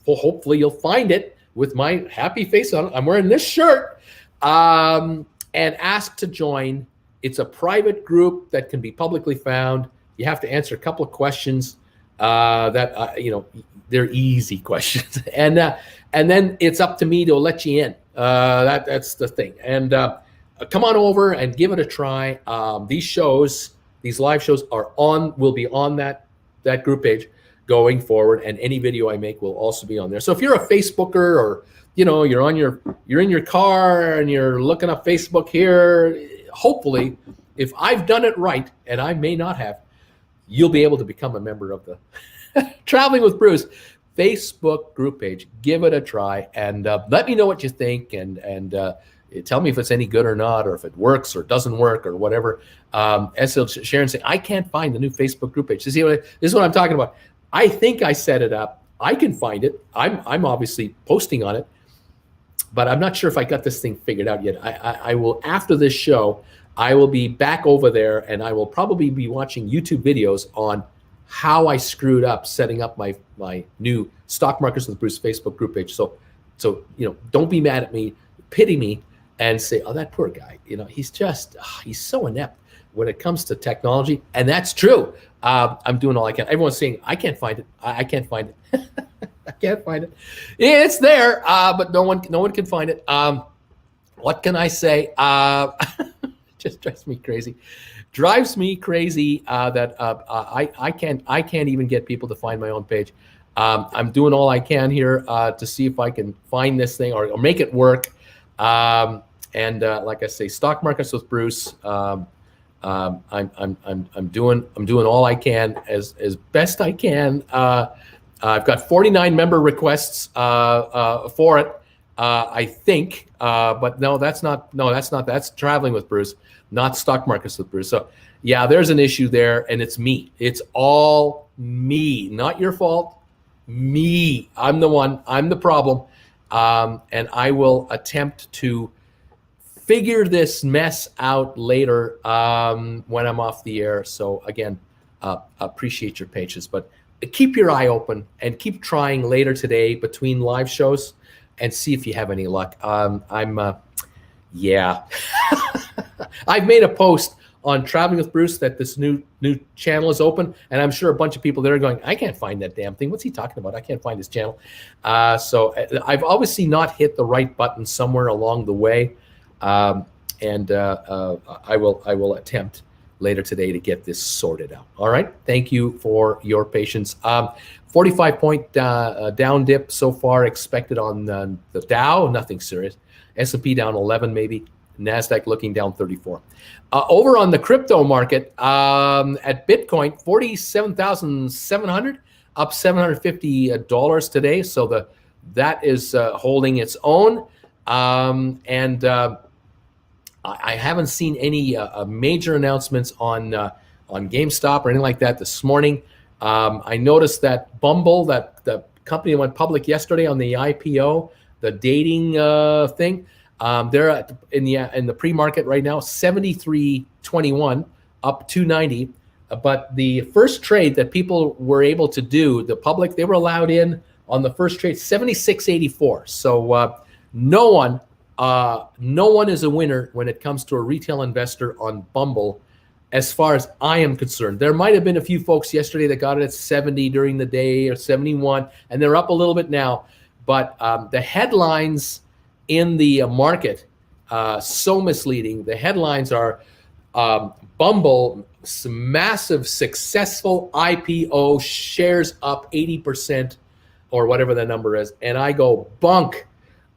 Hopefully you'll find it with my happy face on it. I'm wearing this shirt, and ask to join. It's a private group that can be publicly found. You have to answer a couple of questions they're easy questions, and then it's up to me to let you in. That's the thing. And come on over and give it a try. These live shows will be on that group page going forward, and any video I make will also be on there. So if you're a Facebooker, or you're in your car and you're looking up Facebook here, hopefully, if I've done it right, and I may not have, you'll be able to become a member of the Traveling with Bruce Facebook group page. Give it a try, and let me know what you think, and tell me if it's any good or not, or if it works or doesn't work or whatever. Sharon saying, I can't find the new Facebook group page. This is what I'm talking about. I think I set it up. I can find it. I'm obviously posting on it, but I'm not sure if I got this thing figured out yet. I will, after this show, I will be back over there, and I will probably be watching YouTube videos on how I screwed up setting up my new Stock Markets with Bruce Facebook group page. So don't be mad at me, pity me, and say, oh, that poor guy. He's so inept when it comes to technology, and that's true. I'm doing all I can. Everyone's saying, I can't find it. I can't find it. I can't find it. It's there, but no one can find it. What can I say? Just drives me crazy that I can't even get people to find my own page. I'm doing all I can here to see if I can find this thing or make it work. And like I say, Stock Markets with Bruce. I'm doing all I can as best I can. I've got 49 member requests for it. I think, but no, that's not. That's Traveling with Bruce, not Stock Markets with Bruce. So yeah, there's an issue there, and it's me. It's all me, not your fault. Me, I'm the one. I'm the problem, and I will attempt to figure this mess out later when I'm off the air. So again, appreciate your patience, but keep your eye open and keep trying later today between live shows, and see if you have any luck. Yeah. I've made a post on Traveling with Bruce that this new channel is open, and I'm sure a bunch of people there are going, I can't find that damn thing. What's he talking about? I can't find his channel. So I've obviously not hit the right button somewhere along the way, and I will attempt later today to get this sorted out. All right. Thank you for your patience. 45-point down dip so far expected on the Dow. Nothing serious. S&P down 11 maybe. NASDAQ looking down 34. Over on the crypto market, at Bitcoin, 47,700, up $750 today. So that is holding its own. I haven't seen any major announcements on Gamestop or anything like that this morning. I noticed that Bumble, that the company went public yesterday on the IPO, the dating thing. They're in the pre-market right now, 73.21, up 290. But the first trade that people were able to do, the public, they were allowed in on the first trade, 76.84. So no one is a winner when it comes to a retail investor on Bumble, as far as I am concerned. There might have been a few folks yesterday that got it at 70 during the day or 71, and they're up a little bit now. But the headlines in the market, so misleading. The headlines are Bumble, massive successful IPO, shares up 80% or whatever the number is. And I go, bunk.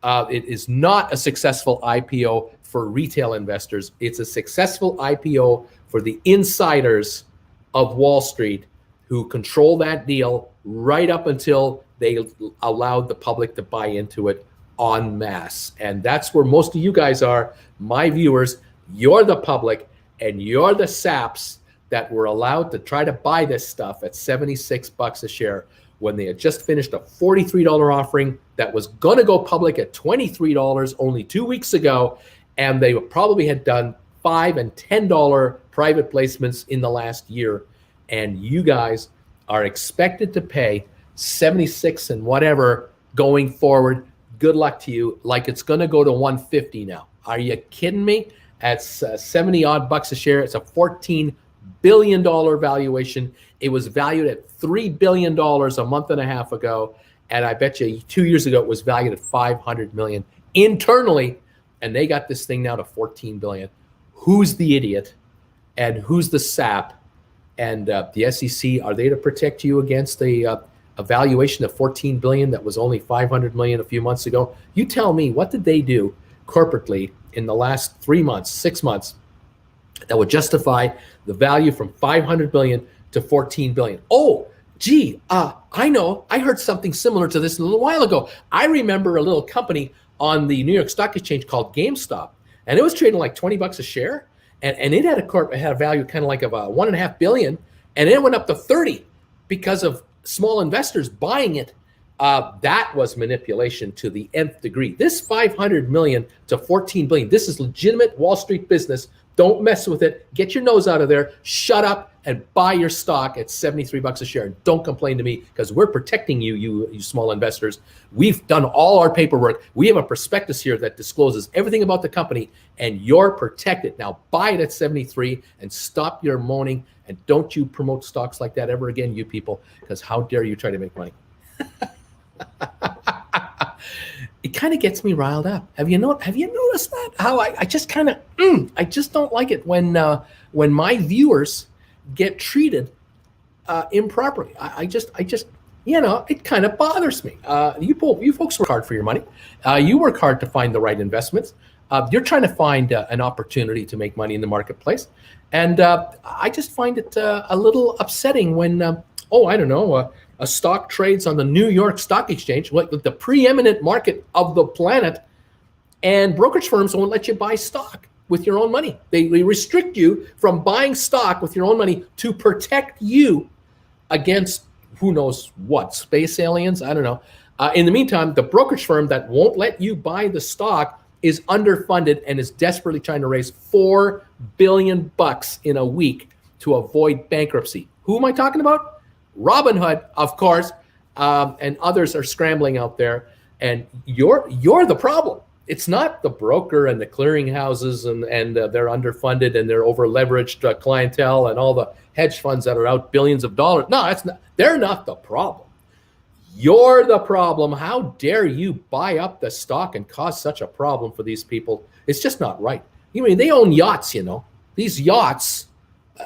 It is not a successful IPO for retail investors. It's a successful IPO for the insiders of Wall Street who control that deal right up until they allowed the public to buy into it en masse. And that's where most of you guys are, my viewers. You're the public, and you're the saps that were allowed to try to buy this stuff at $76 a share when they had just finished a $43 offering that was going to go public at $23 only 2 weeks ago. And they probably had done $5 and $10 private placements in the last year. And you guys are expected to pay 76 and whatever going forward. Good luck to you. Like it's going to go to 150 now. Are you kidding me? At 70 odd bucks a share, it's a $14 billion valuation. It was valued at $3 billion a month and a half ago. And I bet you 2 years ago, it was valued at $500 million internally. And they got this thing now to $14 billion. Who's the idiot? And who's the sap? And the SEC, are they to protect you against a valuation of $14 billion that was only $500 million a few months ago? You tell me, what did they do corporately in the last 3 months, 6 months, that would justify the value from $500 billion to $14 billion? Oh, gee, I know. I heard something similar to this a little while ago. I remember a little company on the New York Stock Exchange called Gamestop, and it was trading like $20 a share, and it had a value kind of like of $1.5 billion, and it went up to 30 because of small investors buying it. That was manipulation to the nth degree. This $500 million to $14 billion, this is legitimate Wall Street business. Don't mess with it. Get your nose out of there. Shut up and buy your stock at $73 a share. And don't complain to me, because we're protecting you, you small investors. We've done all our paperwork. We have a prospectus here that discloses everything about the company, and you're protected. Now buy it at 73 and stop your moaning. And don't you promote stocks like that ever again, you people, because how dare you try to make money? It kind of gets me riled up. Have you noticed that? How I just kind of I just don't like it when my viewers get treated improperly. I just it kind of bothers me. You folks work hard for your money. You work hard to find the right investments. You're trying to find an opportunity to make money in the marketplace, and I just find it a little upsetting when I don't know. A stock trades on the New York Stock Exchange, like the preeminent market of the planet, and brokerage firms won't let you buy stock with your own money. They restrict you from buying stock with your own money to protect you against who knows what, space aliens, I don't know. In the meantime, the brokerage firm that won't let you buy the stock is underfunded and is desperately trying to raise $4 billion in a week to avoid bankruptcy. Who am I talking about? Robinhood, of course, and others are scrambling out there, and you're the problem. It's not the broker and the clearinghouses and they're underfunded and they're over leveraged clientele and all the hedge funds that are out billions of dollars. No, they're not the problem. You're the problem. How dare you buy up the stock and cause such a problem for these people? It's just not right. I mean, they own yachts, These yachts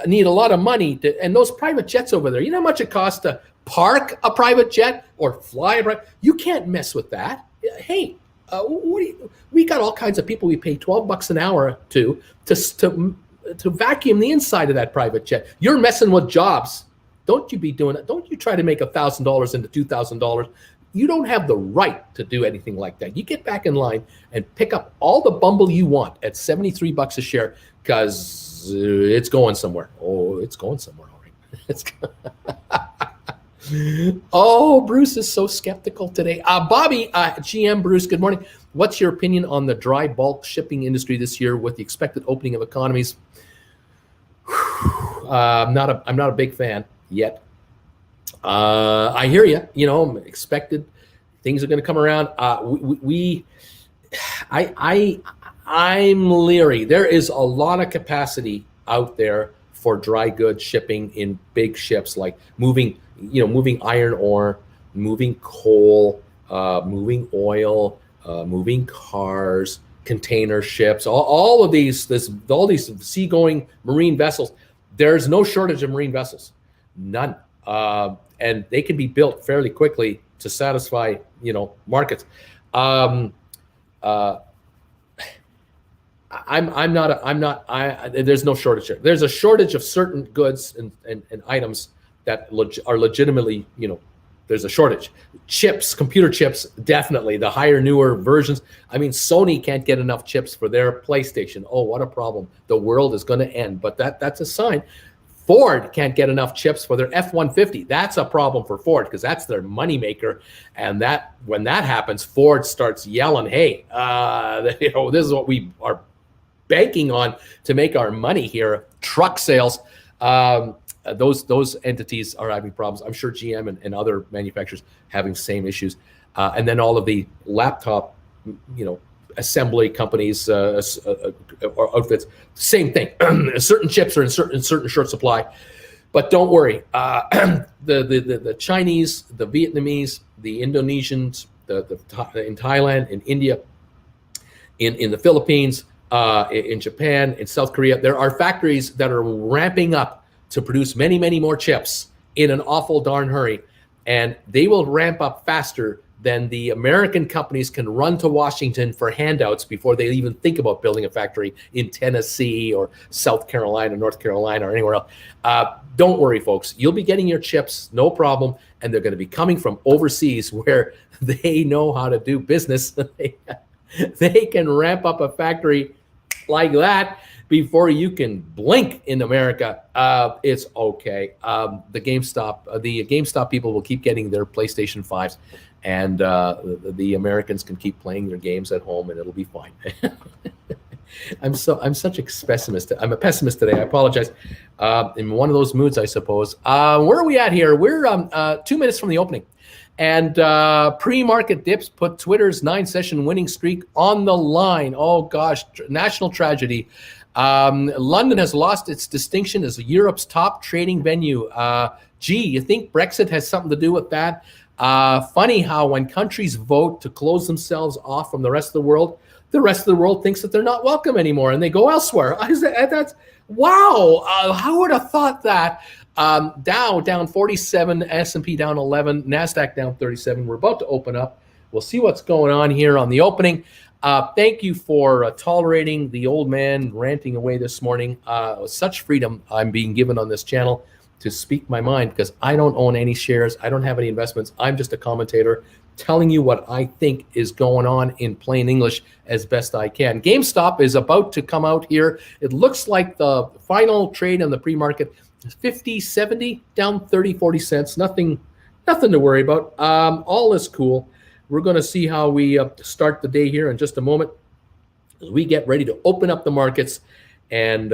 need a lot of money and those private jets over there, you know how much it costs to park a private jet or fly a private? You can't mess with that. Hey, we got all kinds of people we pay $12 an hour to vacuum the inside of that private jet. You're messing with jobs. Don't you be doing it. Don't you try to make $1,000 into $2,000. You don't have the right to do anything like that. You get back in line and pick up all the bumble you want at $73 a share, because it's going somewhere. Oh, it's going somewhere, all right. Oh, Bruce is so skeptical today. Bobby, GM Bruce, good morning. What's your opinion on the dry bulk shipping industry this year with the expected opening of economies? I'm not a big fan yet. I hear you. You know, expected things are going to come around. I'm leery. There is a lot of capacity out there for dry goods shipping in big ships, like moving iron ore, moving coal, moving oil, moving cars, container ships, all these seagoing marine vessels. There's no shortage of marine vessels, none. And they can be built fairly quickly to satisfy, markets. There's no shortage here. There's a shortage of certain goods and items that are legitimately, there's a shortage. Chips, computer chips, definitely. The higher, newer versions. I mean, Sony can't get enough chips for their PlayStation. Oh, what a problem. The world is going to end. But that's a sign. Ford can't get enough chips for their F-150. That's a problem for Ford, because that's their moneymaker. And when that happens, Ford starts yelling, hey, this is what we are banking on to make our money here. Truck sales. Those entities are having problems. I'm sure GM and other manufacturers having same issues. And then all of the laptop, assembly companies, or outfits, same thing. Certain chips are in certain short supply. But don't worry. The Chinese, the Vietnamese, the Indonesians, in Thailand, in India, in the Philippines, in Japan, in South Korea, there are factories that are ramping up to produce many, many more chips in an awful darn hurry. And they will ramp up faster than the American companies can run to Washington for handouts before they even think about building a factory in Tennessee or South Carolina, North Carolina, or anywhere else. Don't worry, folks. You'll be getting your chips, no problem. And they're going to be coming from overseas where they know how to do business. They can ramp up a factory like that before you can blink in America. It's okay. The GameStop people will keep getting their PlayStation 5s, and the Americans can keep playing their games at home, and it'll be fine. I'm such a pessimist. I'm a pessimist today. I apologize. In one of those moods, I suppose. Where are we at here? We're 2 minutes from the opening. And pre-market dips put Twitter's 9-session winning streak on the line. Oh, gosh, national tragedy. London has lost its distinction as Europe's top trading venue. You think Brexit has something to do with that? Funny how when countries vote to close themselves off from the rest of the world thinks that they're not welcome anymore and they go elsewhere. Wow. How would have thought that? Dow down 47, S&P down 11, NASDAQ down 37. We're about to open up. We'll see what's going on here on the opening. Thank you for tolerating the old man ranting away this morning. Such freedom I'm being given on this channel to speak my mind, because I don't own any shares. I don't have any investments. I'm just a commentator telling you what I think is going on in plain English as best I can. GameStop is about to come out here. It looks like the final trade on the pre-market is 50.70, down 30-40 cents. Nothing to worry about. All is cool. We're going to see how we start the day here in just a moment as we get ready to open up the markets and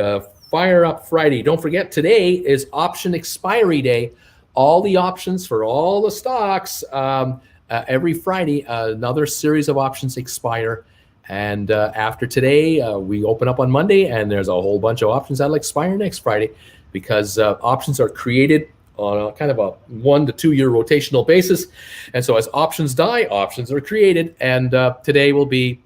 fire up Friday. Don't forget, today is option expiry day. All the options for all the stocks, every Friday, another series of options expire. And after today, we open up on Monday, and there's a whole bunch of options that'll expire next Friday, because options are created on a kind of a 1 to 2 year rotational basis. And so as options die, options are created. And today will be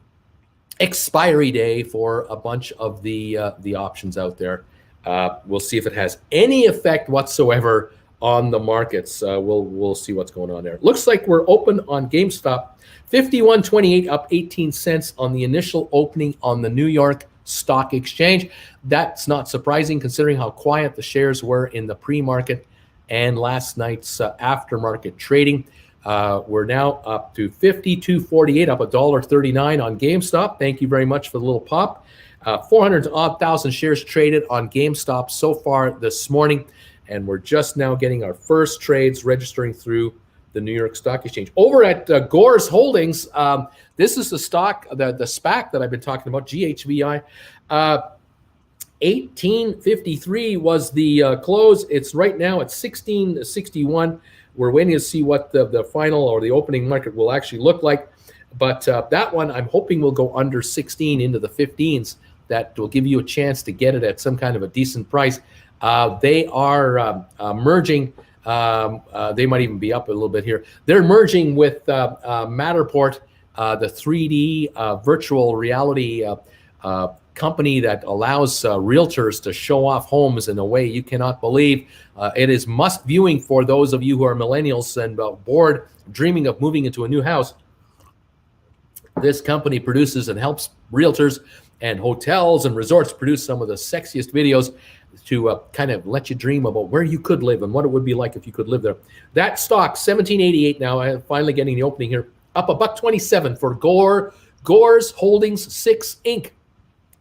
expiry day for a bunch of the options out there. We'll see if it has any effect whatsoever on the markets. We'll see what's going on there. Looks like we're open on GameStop, 51.28, up 18 cents on the initial opening on the New York Stock Exchange. That's not surprising considering how quiet the shares were in the pre-market and last night's aftermarket trading. We're now up to 52.48, up $1.39 on GameStop. Thank you very much for the little pop. 400,000 shares traded on GameStop so far this morning, and we're just now getting our first trades registering through the New York Stock Exchange. Over at Gore's Holdings, this is the stock, the SPAC that I've been talking about, GHVI. 1853 was the close. It's right now at 1661. We're waiting to see what the final or the opening market will actually look like. But that one, I'm hoping will go under 16 into the 15s. That will give you a chance to get it at some kind of a decent price. They are merging. They might even be up a little bit here. They're merging with Matterport, the 3D virtual reality company that allows realtors to show off homes in a way you cannot believe. It is must viewing for those of you who are millennials and bored, dreaming of moving into a new house. This company produces and helps realtors and hotels and resorts produce some of the sexiest videos to kind of let you dream about where you could live and what it would be like if you could live there. That stock, 1788 now, I'm finally getting the opening here, up $1.27 for Gore's Holdings 6 Inc.,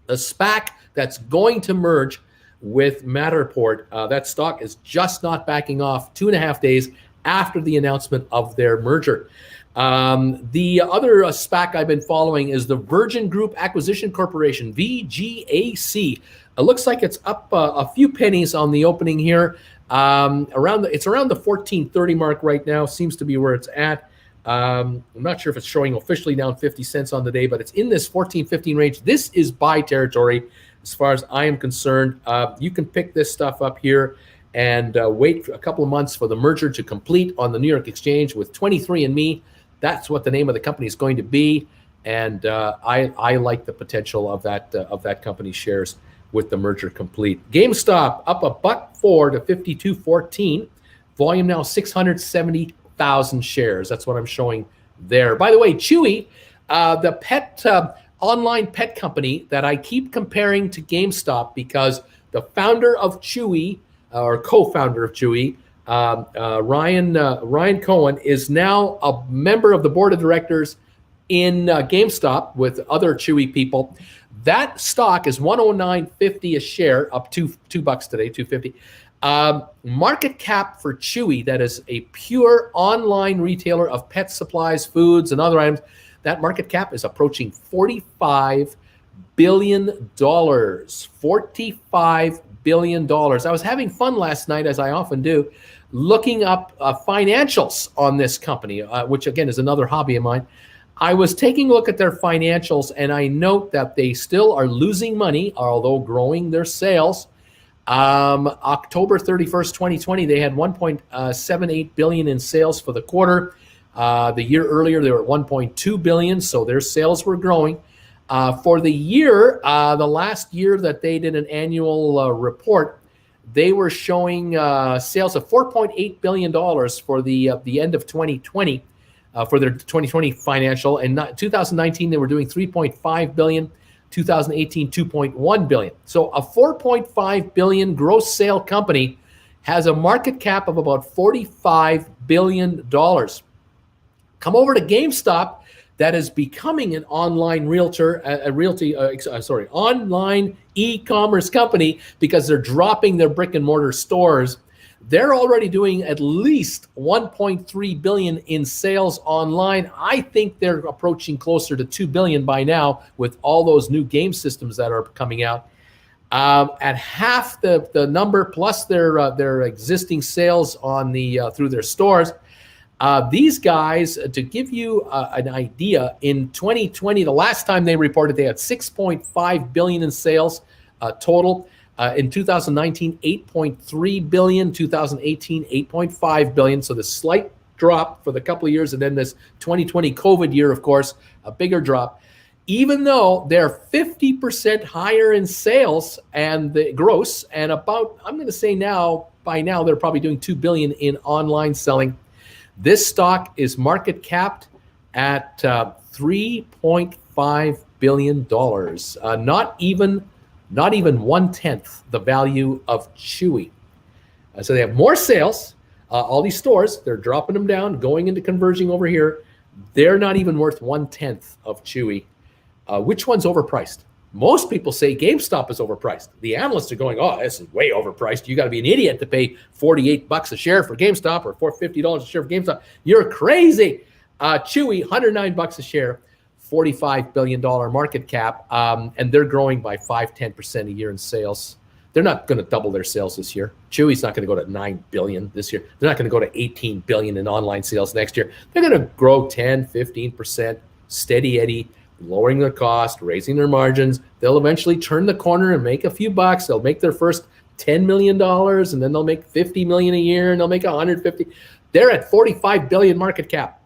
a SPAC that's going to merge with Matterport. That stock is just not backing off 2.5 days after the announcement of their merger. The other SPAC I've been following is the Virgin Group Acquisition Corporation, VGAC. It looks like it's up a few pennies on the opening here. It's around the 14.30 mark right now. Seems to be where it's at. I'm not sure if it's showing officially down 50 cents on the day, but it's in this 14-15 range. This is buy territory as far as I am concerned. You can pick this stuff up here and wait for a couple of months for the merger to complete on the New York Exchange with 23andMe. That's what the name of the company is going to be, and I like the potential of that company's shares with the merger complete. GameStop up $1.04 to 52.14. Volume now 670,000 shares. That's what I'm showing there. By the way, Chewy, the pet online pet company that I keep comparing to GameStop because the founder of Chewy or co-founder of Chewy, Ryan Cohen, is now a member of the board of directors in GameStop with other Chewy people. That stock is $109.50 a share, up $2 today, $2.50. Market cap for Chewy, that is a pure online retailer of pet supplies, foods, and other items. That market cap is approaching $45 billion. $45 billion. I was having fun last night, as I often do, looking up financials on this company, which again is another hobby of mine. I was taking a look at their financials, and I note that they still are losing money, although growing their sales. October 31st, 2020, they had $1.78 billion in sales for the quarter. The year earlier, they were at $1.2 billion, so their sales were growing. For the year, the last year that they did an annual report, they were showing sales of $4.8 billion for the end of 2020, for their 2020 financial. And 2019, they were doing $3.5 billion. 2018, $2.1 billion. So a $4.5 billion gross sale company has a market cap of about $45 billion. Come over to GameStop, that is becoming an online online e-commerce company because they're dropping their brick and mortar stores. They're already doing at least $1.3 billion in sales online. I think they're approaching closer to $2 billion by now with all those new game systems that are coming out. At half the number plus their existing sales on through their stores. These guys, to give you an idea, in 2020, the last time they reported, they had $6.5 billion in sales total. In 2019, $8.3 billion. 2018, $8.5 billion. So the slight drop for the couple of years, and then this 2020 COVID year, of course, a bigger drop. even though they're 50% higher in sales and the gross, and about, I'm going to say now, by now, they're probably doing $2 billion in online selling. This stock is market capped at $3.5 billion. Not even 1/10 the value of Chewy. So they have more sales. All these stores, they're dropping them down, going into converging over here. They're not even worth 1/10 of Chewy. Which one's overpriced? Most people say GameStop is overpriced. The analysts are going, oh, this is way overpriced. You got to be an idiot to pay $48 a share for GameStop or $450 a share for GameStop. You're crazy. Chewy, $109 a share, $45 billion market cap, and they're growing by 5-10% a year in sales. They're not going to double their sales this year. Chewy's not going to go to $9 billion this year. They're not going to go to $18 billion in online sales next year. They're going to grow 10-15%, steady Eddie, lowering their cost, raising their margins. They'll eventually turn the corner and make a few bucks. They'll make their first $10 million, and then they'll make $50 million a year, and they'll make $150. They're at $45 billion market cap.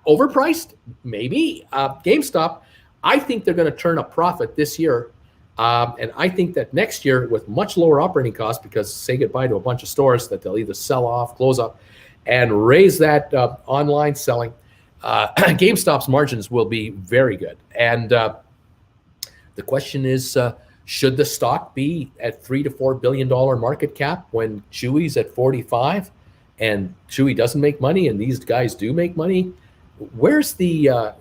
Overpriced? Maybe. GameStop, I think they're going to turn a profit this year. And I think that next year, with much lower operating costs, because say goodbye to a bunch of stores that they'll either sell off, close up, and raise that online selling, GameStop's margins will be very good. And the question is, should the stock be at $3 to $4 billion market cap when Chewy's at 45 and Chewy doesn't make money and these guys do make money? Where's the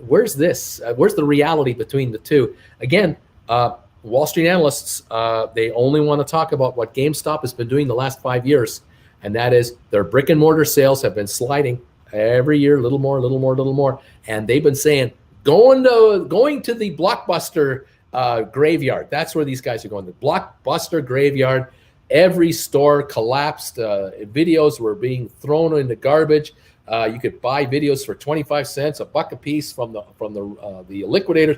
reality between the two? Again, Wall Street analysts, they only want to talk about what GameStop has been doing the last 5 years, and that is their brick and mortar sales have been sliding every year, a little more. And they've been saying, going to the Blockbuster graveyard. That's where these guys are going. The Blockbuster graveyard. Every store collapsed. Videos were being thrown in the garbage. You could buy videos for 25 cents, $1 a piece from the liquidators.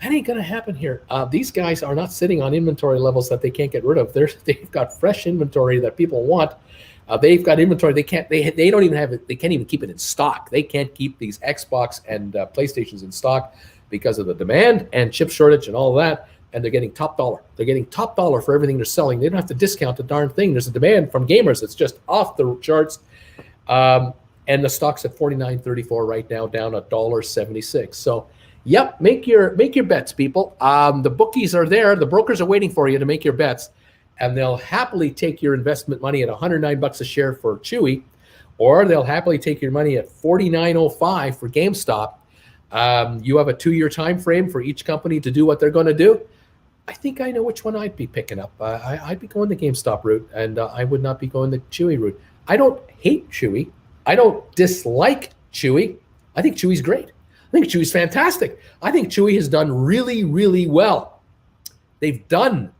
That ain't going to happen here. These guys are not sitting on inventory levels that they can't get rid of. They've got fresh inventory that people want. They've got inventory. They don't even have it. They can't even keep it in stock. They can't keep these Xbox and PlayStations in stock because of the demand and chip shortage and all of that. And they're getting top dollar. They're getting top dollar for everything they're selling. They don't have to discount a darn thing. There's a demand from gamers that's just off the charts. And the stock's at $49.34 right now, down $1.76. So, yep, make your bets, people. The bookies are there. The brokers are waiting for you to make your bets. And they'll happily take your investment money at $109 a share for Chewy, or they'll happily take your money at $49.05 for GameStop. You have a 2-year time frame for each company to do what they're going to do. I think I know which one I'd be picking up. I'd be going the GameStop route, and I would not be going the Chewy route. I don't hate Chewy. I don't dislike Chewy. I think Chewy's great. I think Chewy's fantastic. I think Chewy has done really, really well. They've done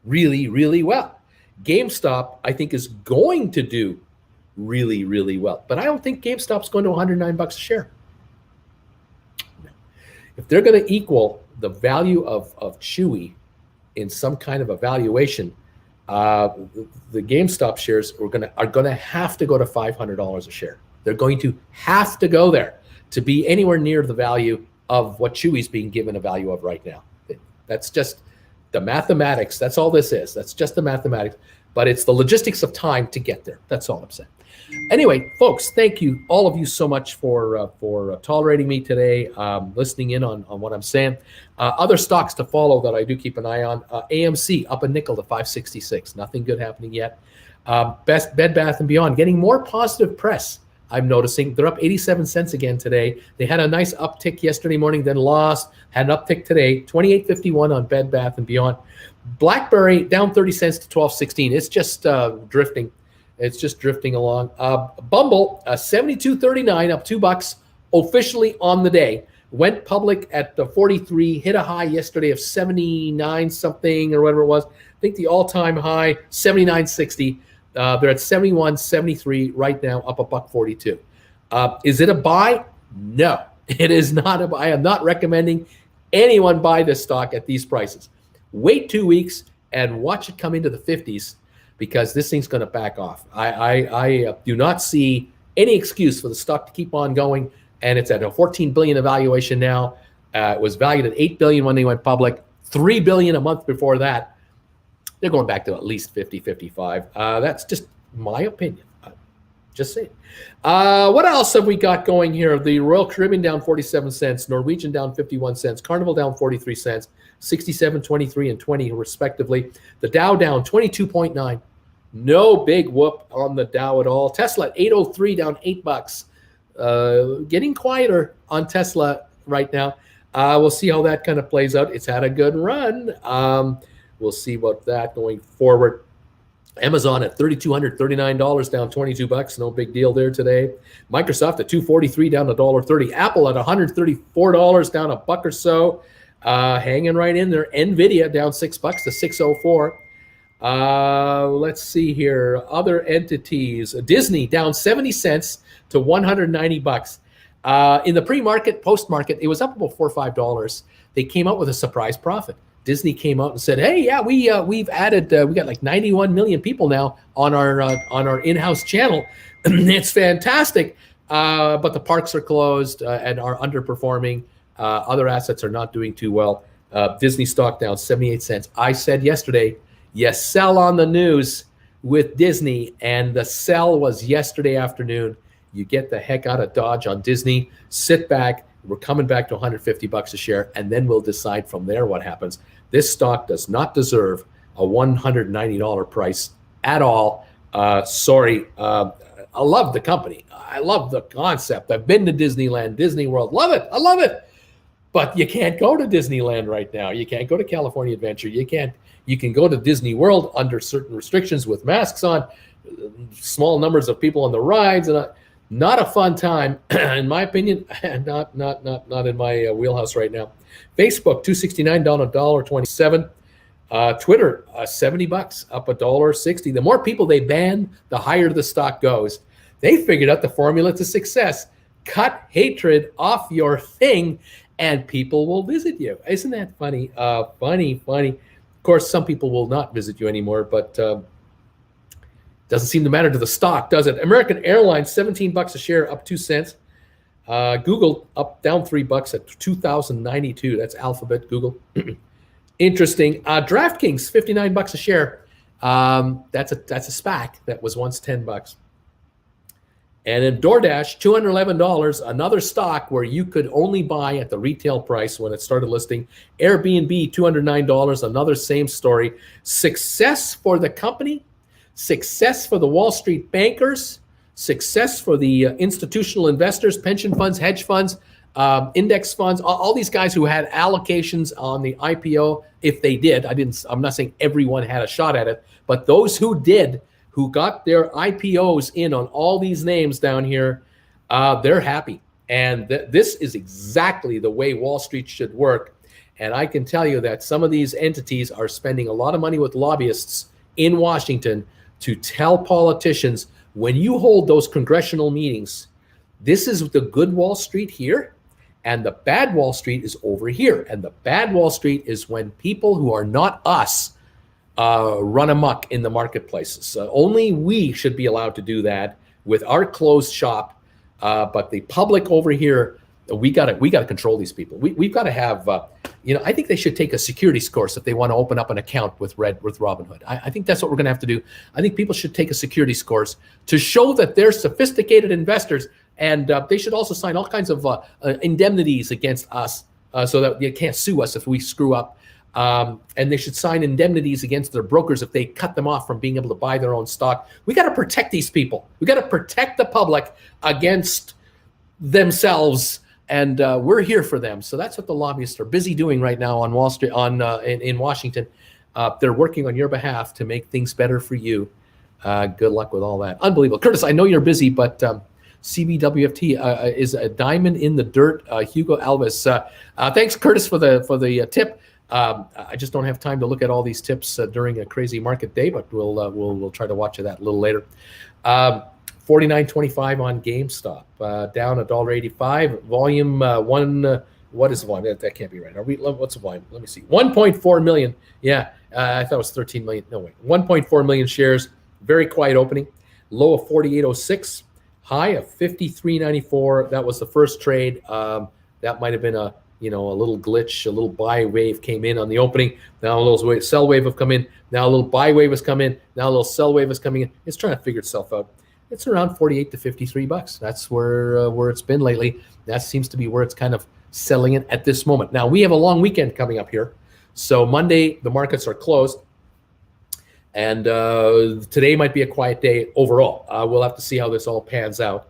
really, really well. GameStop, I think, is going to do really, really well. But I don't think GameStop's going to $109 a share. If they're going to equal the value of Chewy in some kind of a valuation, the GameStop shares are going to have to go to $500 a share. They're going to have to go there to be anywhere near the value of what Chewy's being given a value of right now. That's just the mathematics. That's all this is. That's just the mathematics. But it's the logistics of time to get there. That's all I'm saying. Anyway, folks, thank you, all of you, so much for tolerating me today, listening in on what I'm saying. Other stocks to follow that I do keep an eye on. AMC up a nickel to 566. Nothing good happening yet. Bed Bath & Beyond getting more positive press. I'm noticing they're up 87 cents again today. They had a nice uptick yesterday morning, then lost. Had an uptick today, 28.51 on Bed Bath & Beyond. Blackberry down 30 cents to 12.16. It's just drifting. It's just drifting along. Bumble, 72.39, up $2 officially on the day. Went public at the 43, hit a high yesterday of 79 something or whatever it was. I think the all-time high, 79.60. They're at 71.73 right now, up $1.42. Is it a buy? No, it is not a buy. I am not recommending anyone buy this stock at these prices. Wait 2 weeks and watch it come into the 50s because this thing's going to back off. I do not see any excuse for the stock to keep on going. and it's at a $14 billion evaluation now. It was valued at $8 billion when they went public, $3 billion a month before that. They're going back to at least 50, 55. That's just my opinion. Just saying. What else have we got going here? The Royal Caribbean down 47 cents, Norwegian down 51 cents, Carnival down 43 cents, 67, 23, and 20 respectively. The Dow down 22.9. No big whoop on the Dow at all. Tesla at 803 down $8. Getting quieter on Tesla right now. We'll see how that kind of plays out. It's had a good run. We'll see about that going forward. Amazon at $3,239 down $22. No big deal there today. Microsoft at $243 down $1.30. Apple at $134 down $1 or so. Hanging right in there. Nvidia down $6 to $604. Let's see here. Other entities. Disney down 70 cents to $190. In the pre-market, post-market, it was up about $4 or $5. They came out with a surprise profit. Disney came out and said, "Hey, yeah, we've added, we got like 91 million people now on our in-house channel. It's fantastic, but the parks are closed and are underperforming. Other assets are not doing too well. Disney stock down 78 cents. I said yesterday, you sell on the news with Disney, and the sell was yesterday afternoon. You get the heck out of Dodge on Disney. Sit back. We're coming back to $150 a share, and then we'll decide from there what happens. This stock does not deserve a $190 price at all. Sorry. I love the company. I love the concept. I've been to Disneyland, Disney World. Love it. I love it. But you can't go to Disneyland right now. You can't go to California Adventure. You can go to Disney World under certain restrictions with masks on, small numbers of people on the rides, and not a fun time, in my opinion. Not in my wheelhouse right now. Facebook $269 down $1.27. Twitter $70 up $1.60. The more people they ban, the higher the stock goes. They figured out the formula to success. Cut hatred off your thing, and people will visit you. Isn't that funny? Funny. Of course, some people will not visit you anymore, but doesn't seem to matter to the stock, does it? American Airlines, $17 a share, up 2 cents. Google down $3 at $2,092. That's Alphabet, Google. Interesting. DraftKings, $59 a share. That's a SPAC that was once $10. And then DoorDash, $211, another stock where you could only buy at the retail price when it started listing. Airbnb, $209, another same story. Success for the company. Success for the Wall Street bankers, success for the institutional investors, pension funds, hedge funds, index funds, all these guys who had allocations on the IPO. If they did, I'm not saying everyone had a shot at it, but those who did, who got their IPOs in on all these names down here, they're happy. And this is exactly the way Wall Street should work. And I can tell you that some of these entities are spending a lot of money with lobbyists in Washington to tell politicians, when you hold those congressional meetings, this is the good Wall Street here, and the bad Wall Street is over here. And the bad Wall Street is when people who are not us run amok in the marketplaces. So only we should be allowed to do that with our closed shop. But the public over here, we got to control these people. We've got to have, I think they should take a securities course if they want to open up an account with Robinhood. I think that's what we're going to have to do. I think people should take a securities course to show that they're sophisticated investors, and they should also sign all kinds of indemnities against us so that they can't sue us if we screw up. And they should sign indemnities against their brokers if they cut them off from being able to buy their own stock. We got to protect these people. We got to protect the public against themselves. And we're here for them. So that's what the lobbyists are busy doing right now on Wall Street, in Washington. They're working on your behalf to make things better for you. Good luck with all that. Unbelievable. Curtis, I know you're busy, but CBWFT is a diamond in the dirt. Hugo Alves. Thanks, Curtis, for the tip. I just don't have time to look at all these tips during a crazy market day, but we'll try to watch that a little later. $49.25 on GameStop, down $1.85. Volume one. What is the volume? That can't be right. What's the volume? Let me see. 1.4 million. Yeah, I thought it was 13 million. No, wait. 1.4 million shares. Very quiet opening. Low of 48.06. high of 53.94. That was the first trade. That might have been a little glitch, a little buy wave came in on the opening. Now a little sell wave have come in. Now a little buy wave has come in. Now a little sell wave is coming in. It's trying to figure itself out. It's around 48 to 53 bucks. That's where it's been lately. That seems to be where it's kind of selling in at this moment. Now we have a long weekend coming up here. So Monday, the markets are closed. And today might be a quiet day overall. We'll have to see how this all pans out.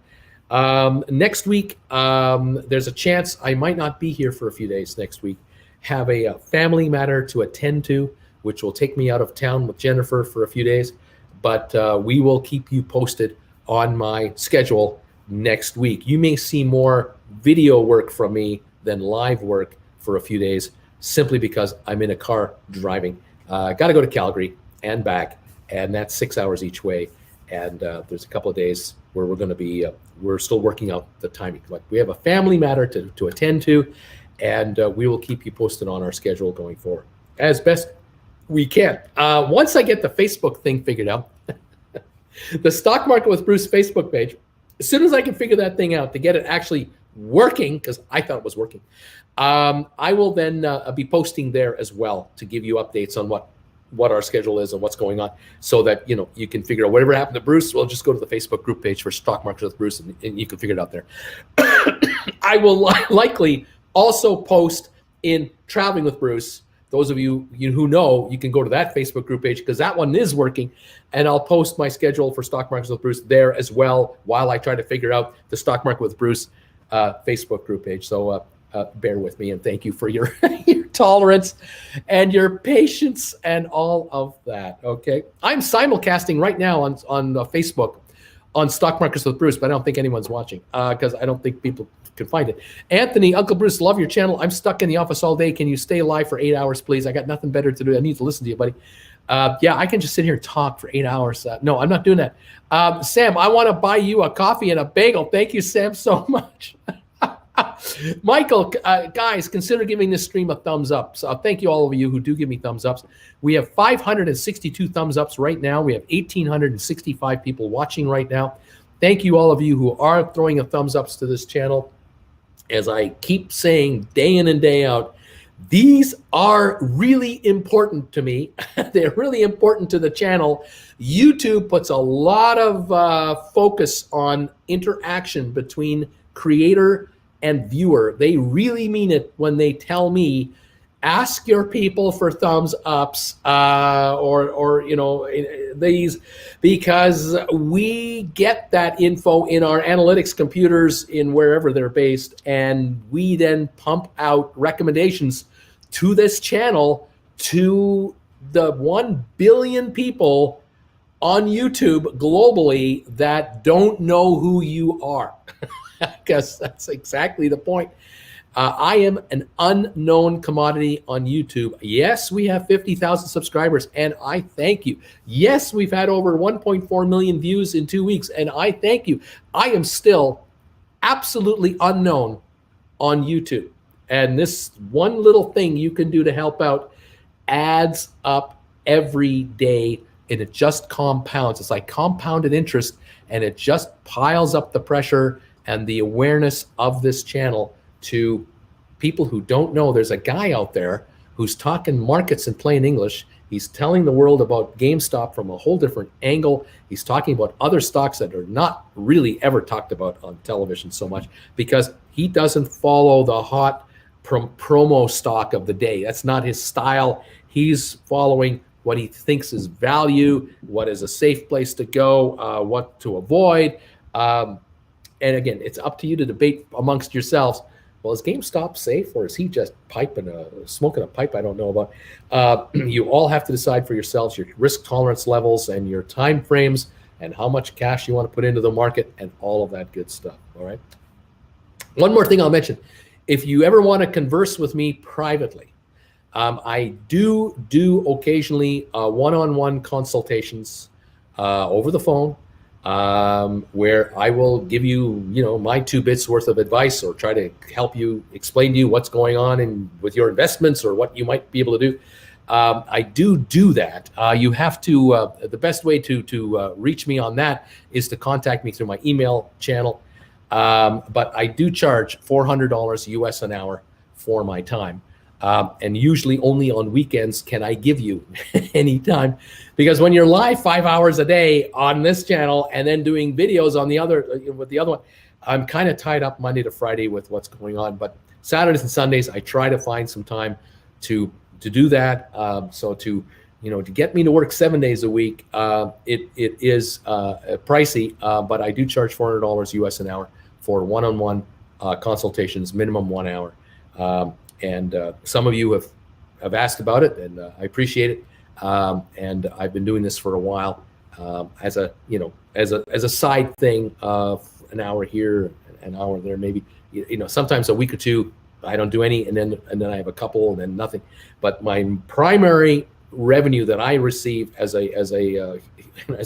Next week, there's a chance I might not be here for a few days next week. Have a family matter to attend to, which will take me out of town with Jennifer for a few days. But we will keep you posted on my schedule next week. You may see more video work from me than live work for a few days, simply because I'm in a car driving. Got to go to Calgary and back, and that's 6 hours each way. And there's a couple of days where we're going to be, we're still working out the timing. Like, we have a family matter to attend to, and we will keep you posted on our schedule going forward as best we can. Once I get the Facebook thing figured out, the Stock Market with Bruce Facebook page, as soon as I can figure that thing out to get it actually working, because I thought it was working, I will then be posting there as well to give you updates on what our schedule is and what's going on, so that you can figure out whatever happened to Bruce. Well, just go to the Facebook group page for Stock Market with Bruce, and you can figure it out there. I will likely also post in Traveling with Bruce. Those of you who know, you can go to that Facebook group page, because that one is working, and I'll post my schedule for Stock Markets with Bruce there as well, while I try to figure out the Stock Market with Bruce Facebook group page. So bear with me, and thank you for your tolerance and your patience and all of that. Okay, I'm simulcasting right now on Facebook on Stock Markets with Bruce, but I don't think anyone's watching because I don't think people can find it. Anthony, Uncle Bruce, love your channel. I'm stuck in the office all day. Can you stay live for 8 hours, please? I got nothing better to do. I need to listen to you, buddy. Yeah, I can just sit here and talk for 8 hours. No, I'm not doing that. Sam, I want to buy you a coffee and a bagel. Thank you, Sam, so much. Michael, guys, consider giving this stream a thumbs up. So thank you all of you who do give me thumbs ups. We have 562 thumbs ups right now. We have 1,865 people watching right now. Thank you all of you who are throwing a thumbs ups to this channel. As I keep saying day in and day out, these are really important to me. They're really important to the channel. YouTube puts a lot of focus on interaction between creator and viewer. They really mean it when they tell me, ask your people for thumbs ups or these, because we get that info in our analytics computers in wherever they're based, and we then pump out recommendations to this channel to the 1 billion people on YouTube globally that don't know who you are. Because that's exactly the point. I am an unknown commodity on YouTube. Yes, we have 50,000 subscribers, and I thank you. Yes, we've had over 1.4 million views in 2 weeks, and I thank you. I am still absolutely unknown on YouTube. And this one little thing you can do to help out adds up every day, and it just compounds. It's like compounded interest, and it just piles up the pressure and the awareness of this channel to people who don't know. There's a guy out there who's talking markets in plain English. He's telling the world about GameStop from a whole different angle. He's talking about other stocks that are not really ever talked about on television so much, because he doesn't follow the hot promo stock of the day. That's not his style. He's following what he thinks is value, what is a safe place to go, what to avoid. And again, it's up to you to debate amongst yourselves. Well, is GameStop safe, or is he just smoking a pipe I don't know about? You all have to decide for yourselves your risk tolerance levels and your time frames and how much cash you want to put into the market and all of that good stuff. All right. One more thing I'll mention. If you ever want to converse with me privately, I do occasionally one-on-one consultations over the phone, where I will give you, my 2 bits worth of advice, or try to help you, explain to you what's going on with your investments or what you might be able to do. I do that. You have to, the best way to reach me on that is to contact me through my email channel. But I do charge $400 US an hour for my time. And usually only on weekends can I give you any time, because when you're live 5 hours a day on this channel and then doing videos on the other, with the other one, I'm kind of tied up Monday to Friday with what's going on. But Saturdays and Sundays, I try to find some time to do that. So to get me to work 7 days a week, it is pricey, but I do charge $400 US an hour for one-on-one consultations, minimum 1 hour. And some of you have asked about it, and I appreciate it. And I've been doing this for a while as a side thing of an hour here, an hour there, maybe. Sometimes a week or two I don't do any, and then I have a couple, and then nothing. But my primary revenue that I receive as a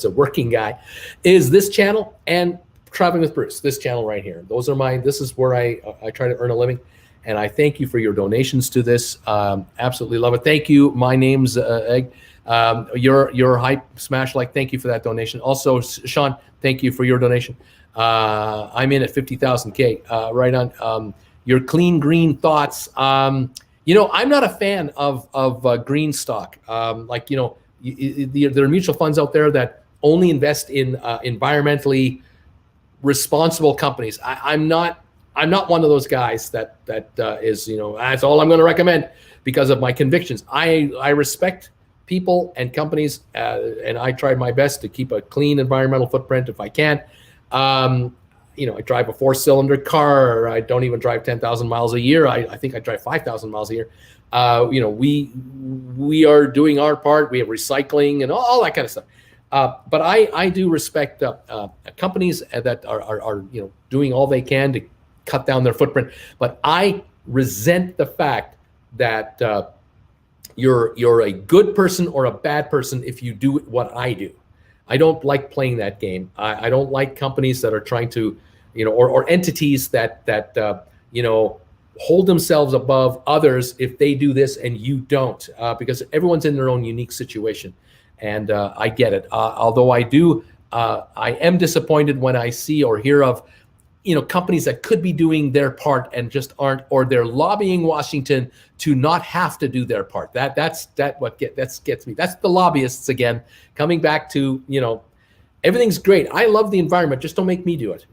working guy is this channel and Traveling with Bruce, this channel right here. Those are mine. This is where I try to earn a living. And I thank you for your donations to this. Absolutely love it. Thank you. My name's Egg. Your hype smash like. Thank you for that donation. Also, Sean, thank you for your donation. I'm in at 50,000K. Right on. Your clean green thoughts. I'm not a fan of green stock. There are mutual funds out there that only invest in environmentally responsible companies. I'm not one of those guys that is, that's all I'm going to recommend because of my convictions. I respect people and companies, and I try my best to keep a clean environmental footprint if I can. I drive a 4-cylinder car. I don't even drive 10,000 miles a year. I think I drive 5,000 miles a year. We are doing our part. We have recycling and all that kind of stuff. But I do respect companies that are doing all they can to cut down their footprint. But I resent the fact that you're a good person or a bad person if you do what I do. I don't like playing that game. I don't like companies that are trying to, or entities that hold themselves above others if they do this and you don't, because everyone's in their own unique situation. And I get it. Although I am disappointed when I see or hear of, companies that could be doing their part and just aren't, or they're lobbying Washington to not have to do their part. That gets me. That's the lobbyists again, coming back to, everything's great. I love the environment. Just don't make me do it.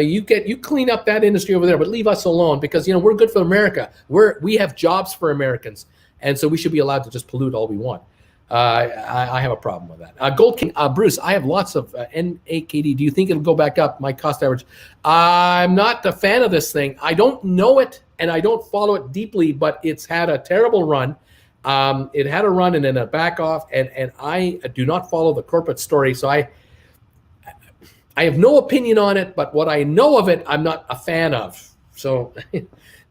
You clean up that industry over there, but leave us alone because, we're good for America. We have jobs for Americans. And so we should be allowed to just pollute all we want. I have a problem with that. Gold King, Bruce, I have lots of NAKD. Do you think it'll go back up, my cost average? I'm not a fan of this thing. I don't know it, and I don't follow it deeply, but it's had a terrible run. It had a run and then a back off, and I do not follow the corporate story, so I have no opinion on it, but what I know of it, I'm not a fan of. So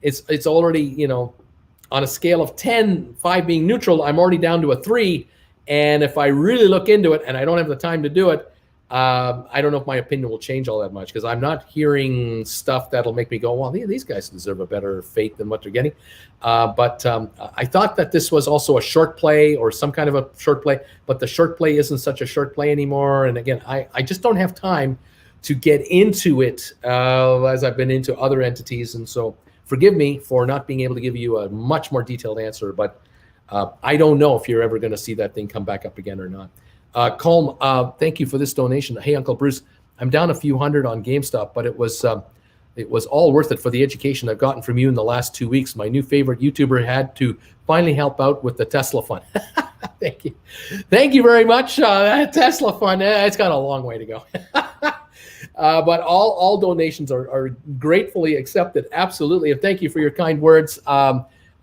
it's already, on a scale of 10, 5 being neutral, I'm already down to a 3. And if I really look into it and I don't have the time to do it, I don't know if my opinion will change all that much because I'm not hearing stuff that'll make me go, well, these guys deserve a better fate than what they're getting. But I thought that this was also a short play or some kind of a short play, but the short play isn't such a short play anymore. And again, I just don't have time to get into it as I've been into other entities. And so forgive me for not being able to give you a much more detailed answer, but I don't know if you're ever going to see that thing come back up again or not. Colm, thank you for this donation. Hey, Uncle Bruce, I'm down a few hundred on GameStop, but it was all worth it for the education I've gotten from you in the last 2 weeks. My new favorite YouTuber had to finally help out with the Tesla fund. Thank you. Thank you very much. That Tesla fund, it's got a long way to go. But all donations are gratefully accepted. Absolutely. And thank you for your kind words.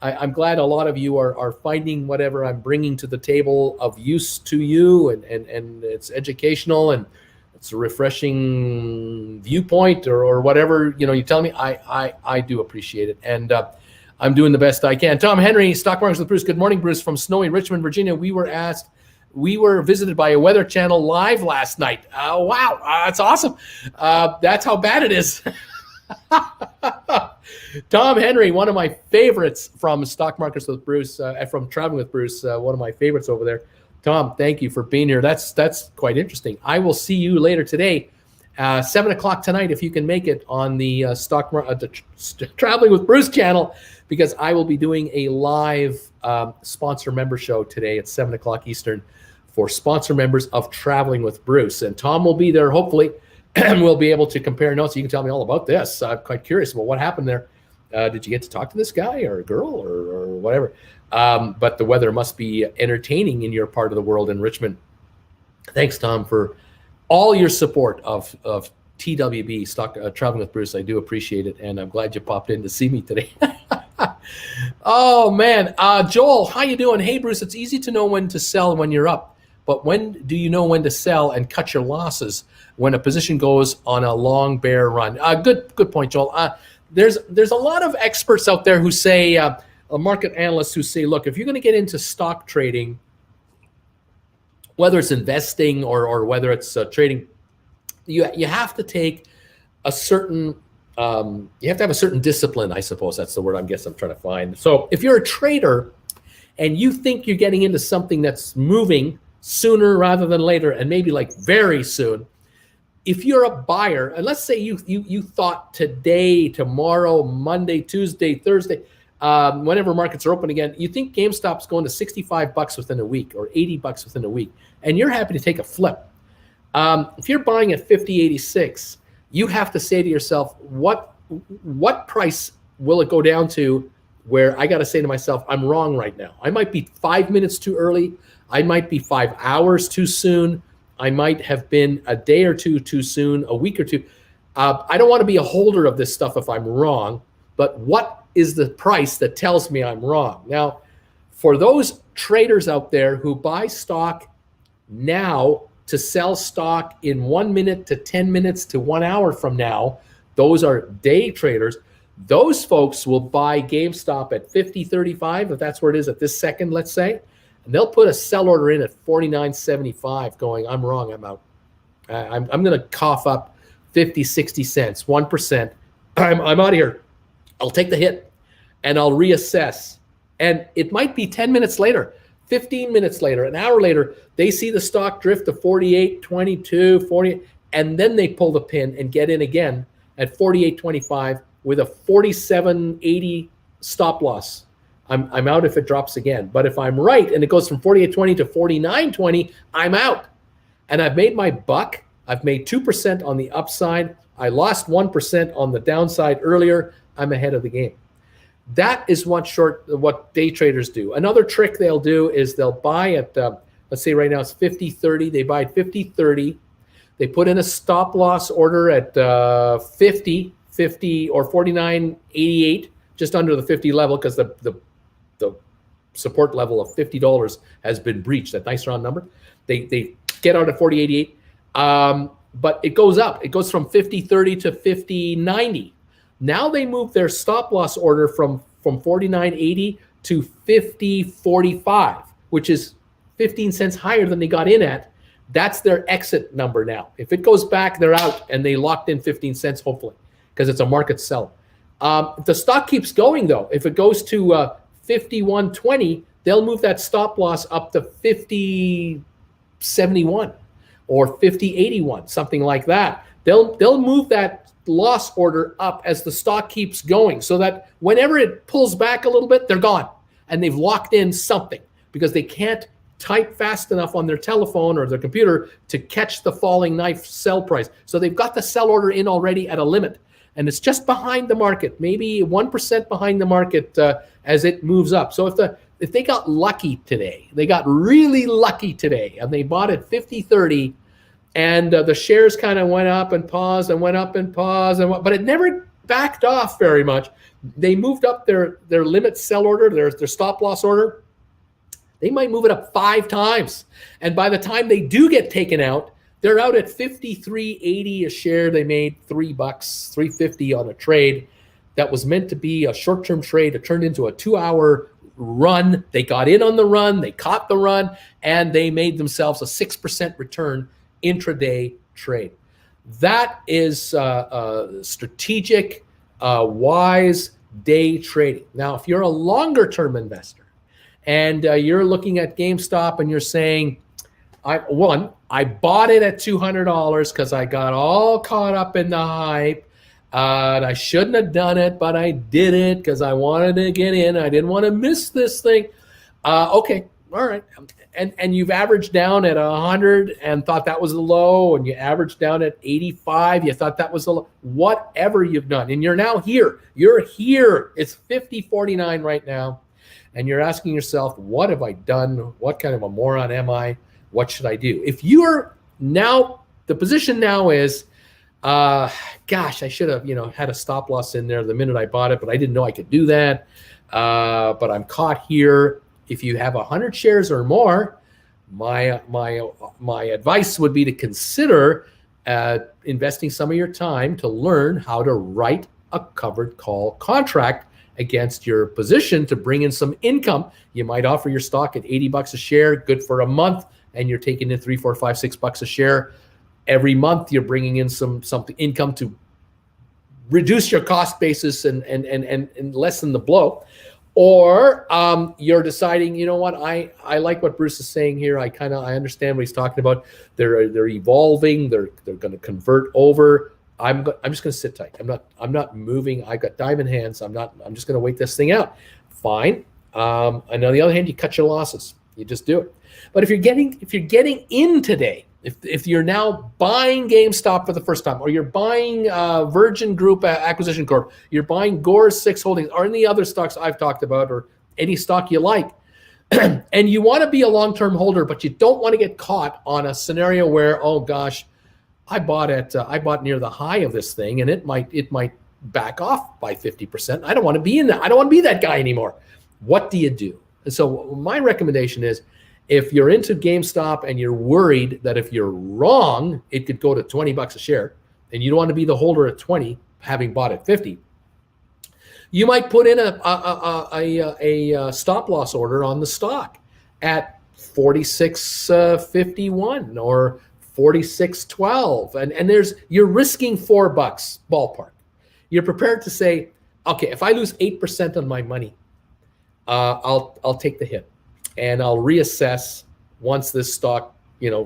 I'm glad a lot of you are finding whatever I'm bringing to the table of use to you, and it's educational and it's a refreshing viewpoint or whatever, you tell me. I do appreciate it. And I'm doing the best I can. Tom Henry, Stock Markets with Bruce. Good morning, Bruce, from snowy Richmond, Virginia. We were visited by a Weather Channel live last night. Wow, that's awesome. That's how bad it is. Tom Henry, one of my favorites from Stock Markets with Bruce, from Traveling with Bruce, one of my favorites over there. Tom, thank you for being here. That's quite interesting. I will see you later today, 7 o'clock tonight, if you can make it on the Traveling with Bruce channel, because I will be doing a live sponsor member show today at 7 o'clock Eastern for sponsor members of Traveling with Bruce. And Tom will be there, hopefully, and we'll be able to compare notes. You can tell me all about this. I'm quite curious about what happened there. Did you get to talk to this guy or a girl or whatever? But the weather must be entertaining in your part of the world in Richmond. Thanks, Tom, for all your support of TWB, Traveling with Bruce. I do appreciate it, and I'm glad you popped in to see me today. Oh, man. Joel, how you doing? Hey, Bruce, it's easy to know when to sell when you're up, but when do you know when to sell and cut your losses when a position goes on a long bear run? Good point, Joel. There's a lot of experts out there who say, market analysts who say, look, if you're going to get into stock trading, whether it's investing or whether it's trading, you have to take a certain you have to have a certain discipline, I suppose. That's the word I'm trying to find. So if you're a trader and you think you're getting into something that's moving sooner rather than later, and maybe like very soon, if you're a buyer, and let's say you thought today, tomorrow, Monday, Tuesday, Thursday, whenever markets are open again, you think GameStop's going to $65 within a week or $80 within a week, and you're happy to take a flip. If you're buying at 50.86, you have to say to yourself, what price will it go down to where I got to say to myself, I'm wrong right now. I might be 5 minutes too early. I might be 5 hours too soon. I might have been a day or two too soon, a week or two. I don't want to be a holder of this stuff if I'm wrong, but what is the price that tells me I'm wrong? Now, for those traders out there who buy stock now to sell stock in 1 minute to 10 minutes to 1 hour from now, those are day traders. Those folks will buy GameStop at 50.35, if that's where it is at this second, let's say, and they'll put a sell order in at 49.75 going, I'm wrong, I'm out. I'm going to cough up 50, 60 cents, 1%. I'm out of here. I'll take the hit and I'll reassess. And it might be 10 minutes later, 15 minutes later, an hour later, they see the stock drift to 48, 22, 40, and then they pull the pin and get in again at 48.25 with a 47.80 stop loss. I'm out if it drops again. But if I'm right and it goes from 48.20 to 49.20, I'm out. And I've made my buck. I've made 2% on the upside. I lost 1% on the downside earlier. I'm ahead of the game. That is what day traders do. Another trick they'll do is they'll buy at, let's say right now it's 50.30. They buy at 50.30. They put in a stop loss order at 50 or 49.88, just under the 50 level, because the support level of $50 has been breached. That nice round number. They get out at 40.88, but it goes up. It goes from 50.30 to 50.90. Now they move their stop loss order from 49.80 to 50.45, which is 15 cents higher than they got in at. That's their exit number now. If it goes back, they're out, and they locked in 15 cents, hopefully, because it's a market sell. If the stock keeps going, though, if it goes to 51.20, they'll move that stop loss up to 50.71 or 50.81, something like that. They'll move that loss order up as the stock keeps going, so that whenever it pulls back a little bit, they're gone, and they've locked in something because they can't type fast enough on their telephone or their computer to catch the falling knife sell price. So they've got the sell order in already at a limit, and it's just behind the market, maybe 1% behind the market as it moves up. So if they got lucky today, they got really lucky today, and they bought at 50.30, and the shares kind of went up and paused and went up and paused, but it never backed off very much. They moved up their limit sell order, their stop loss order. They might move it up 5 times. And by the time they do get taken out, they're out at 53.80 a share. They made $3, $3.50 on a trade that was meant to be a short-term trade. It turned into a 2-hour run. They got in on the run, they caught the run, and they made themselves a 6% return intraday trade. That is strategic wise day trading. Now, if you're a longer term investor and you're looking at GameStop and you're saying, I bought it at $200 because I got all caught up in the hype. And I shouldn't have done it, but I did it because I wanted to get in. I didn't want to miss this thing. Okay, all right. And you've averaged down at 100 and thought that was the low, and you averaged down at 85. You thought that was the low. Whatever you've done, and you're now here. You're here. It's 50.49 right now, and you're asking yourself, what have I done? What kind of a moron am I? What should I do? If you are now, the position now is, gosh, I should have, had a stop loss in there the minute I bought it, but I didn't know I could do that. But I'm caught here. If you have 100 shares or more, my advice would be to consider investing some of your time to learn how to write a covered call contract against your position to bring in some income. You might offer your stock at $80 a share, good for a month, and you're taking in $3, $4, $5, $6 a share. Every month you're bringing in something income to reduce your cost basis and lessen the blow. Or you're deciding, you know what, I like what Bruce is saying here. I understand what he's talking about. They're evolving. They're going to convert over. I'm just going to sit tight. I'm not moving. I got diamond hands. I'm just going to wait this thing out. Fine. And on the other hand, you cut your losses. You just do it. But if you're getting in today, if you're now buying GameStop for the first time, or you're buying Virgin Group Acquisition Corp, you're buying Gore's 6 Holdings, or any other stocks I've talked about, or any stock you like, and you want to be a long-term holder, but you don't want to get caught on a scenario where, oh gosh, I bought near the high of this thing, and it might back off by 50%. I don't want to be in that. I don't want to be that guy anymore. What do you do? And so my recommendation is, if you're into GameStop and you're worried that if you're wrong, it could go to $20 a share, and you don't want to be the holder at 20, having bought at 50, you might put in a stop loss order on the stock at 46.51 or 46.12, and you're risking $4 ballpark. You're prepared to say, okay, if I lose 8% on my money, I'll take the hit. And I'll reassess once this stock,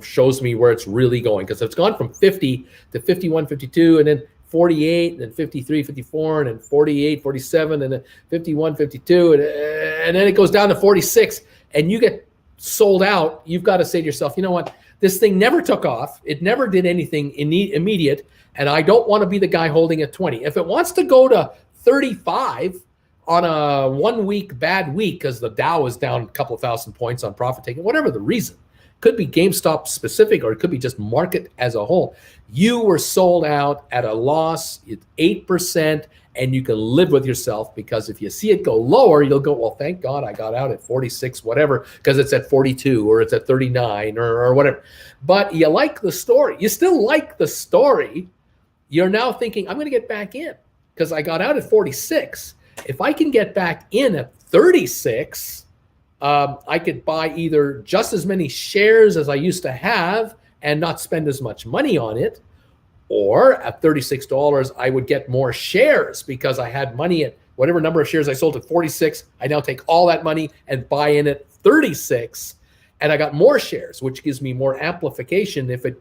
shows me where it's really going. Because it's gone from 50 to 51, 52, and then 48, and then 53, 54, and then 48, 47, and then 51, 52, and then it goes down to 46, and you get sold out. You've got to say to yourself, you know what? This thing never took off. It never did anything immediate, and I don't want to be the guy holding at 20. If it wants to go to 35, on a 1 week bad week because the Dow is down a couple of thousand points on profit taking, whatever the reason, could be GameStop specific, or it could be just market as a whole. You were sold out at a loss, it's 8%, and you can live with yourself, because if you see it go lower, you'll go, well, thank God I got out at 46, whatever, because it's at 42 or it's at 39 or whatever. But you like the story. You still like the story. You're now thinking, I'm going to get back in because I got out at 46. If I can get back in at 36, I could buy either just as many shares as I used to have and not spend as much money on it, or at $36, I would get more shares because I had money at whatever number of shares I sold at 46. I now take all that money and buy in at 36, and I got more shares, which gives me more amplification. If it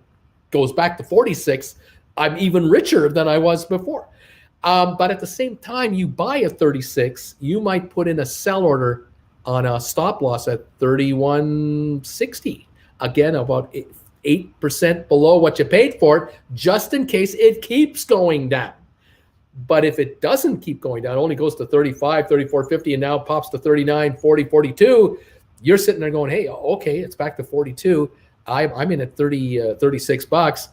goes back to 46, I'm even richer than I was before. But at the same time, you buy at 36, you might put in a sell order on a stop loss at 31.60. Again, about 8% below what you paid for it, just in case it keeps going down. But if it doesn't keep going down, it only goes to 35, 34.50, and now pops to 39, 40, 42, you're sitting there going, hey, okay, it's back to 42. I'm in at 36 bucks.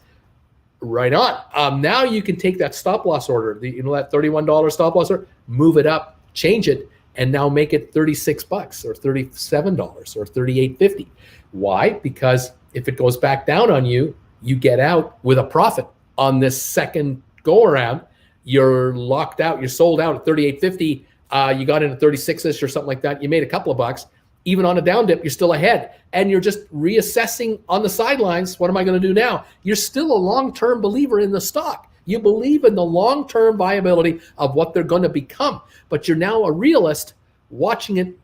Right on. Now you can take that stop loss order, that $31 stop loss order, move it up, change it, and now make it 36 bucks or $37 or $38.50. Why? Because if it goes back down on you, you get out with a profit on this second go around. You're locked out. You're sold out at $38.50. You got in at 36ish or something like that. You made a couple of bucks. Even on a down dip, you're still ahead, and you're just reassessing on the sidelines. What am I going to do now? You're still a long-term believer in the stock. You believe in the long-term viability of what they're going to become, but you're now a realist watching it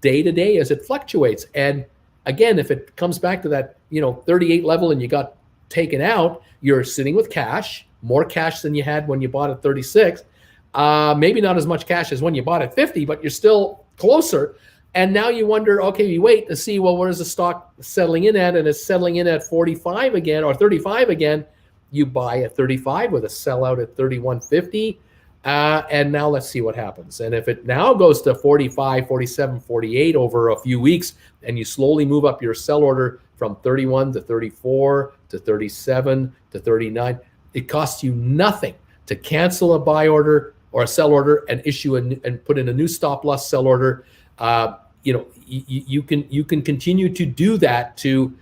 day to day as it fluctuates. And again, if it comes back to that, 38 level and you got taken out, you're sitting with cash, more cash than you had when you bought at 36. Maybe not as much cash as when you bought at 50, but you're still closer. And now you wonder, okay, you wait to see, well, where's the stock settling in at? And it's settling in at 45 again or 35 again. You buy at 35 with a sellout at 31.50. And now let's see what happens. And if it now goes to 45, 47, 48 over a few weeks, and you slowly move up your sell order from 31 to 34 to 37 to 39, it costs you nothing to cancel a buy order or a sell order and issue and put in a new stop loss sell order. You can continue to do that to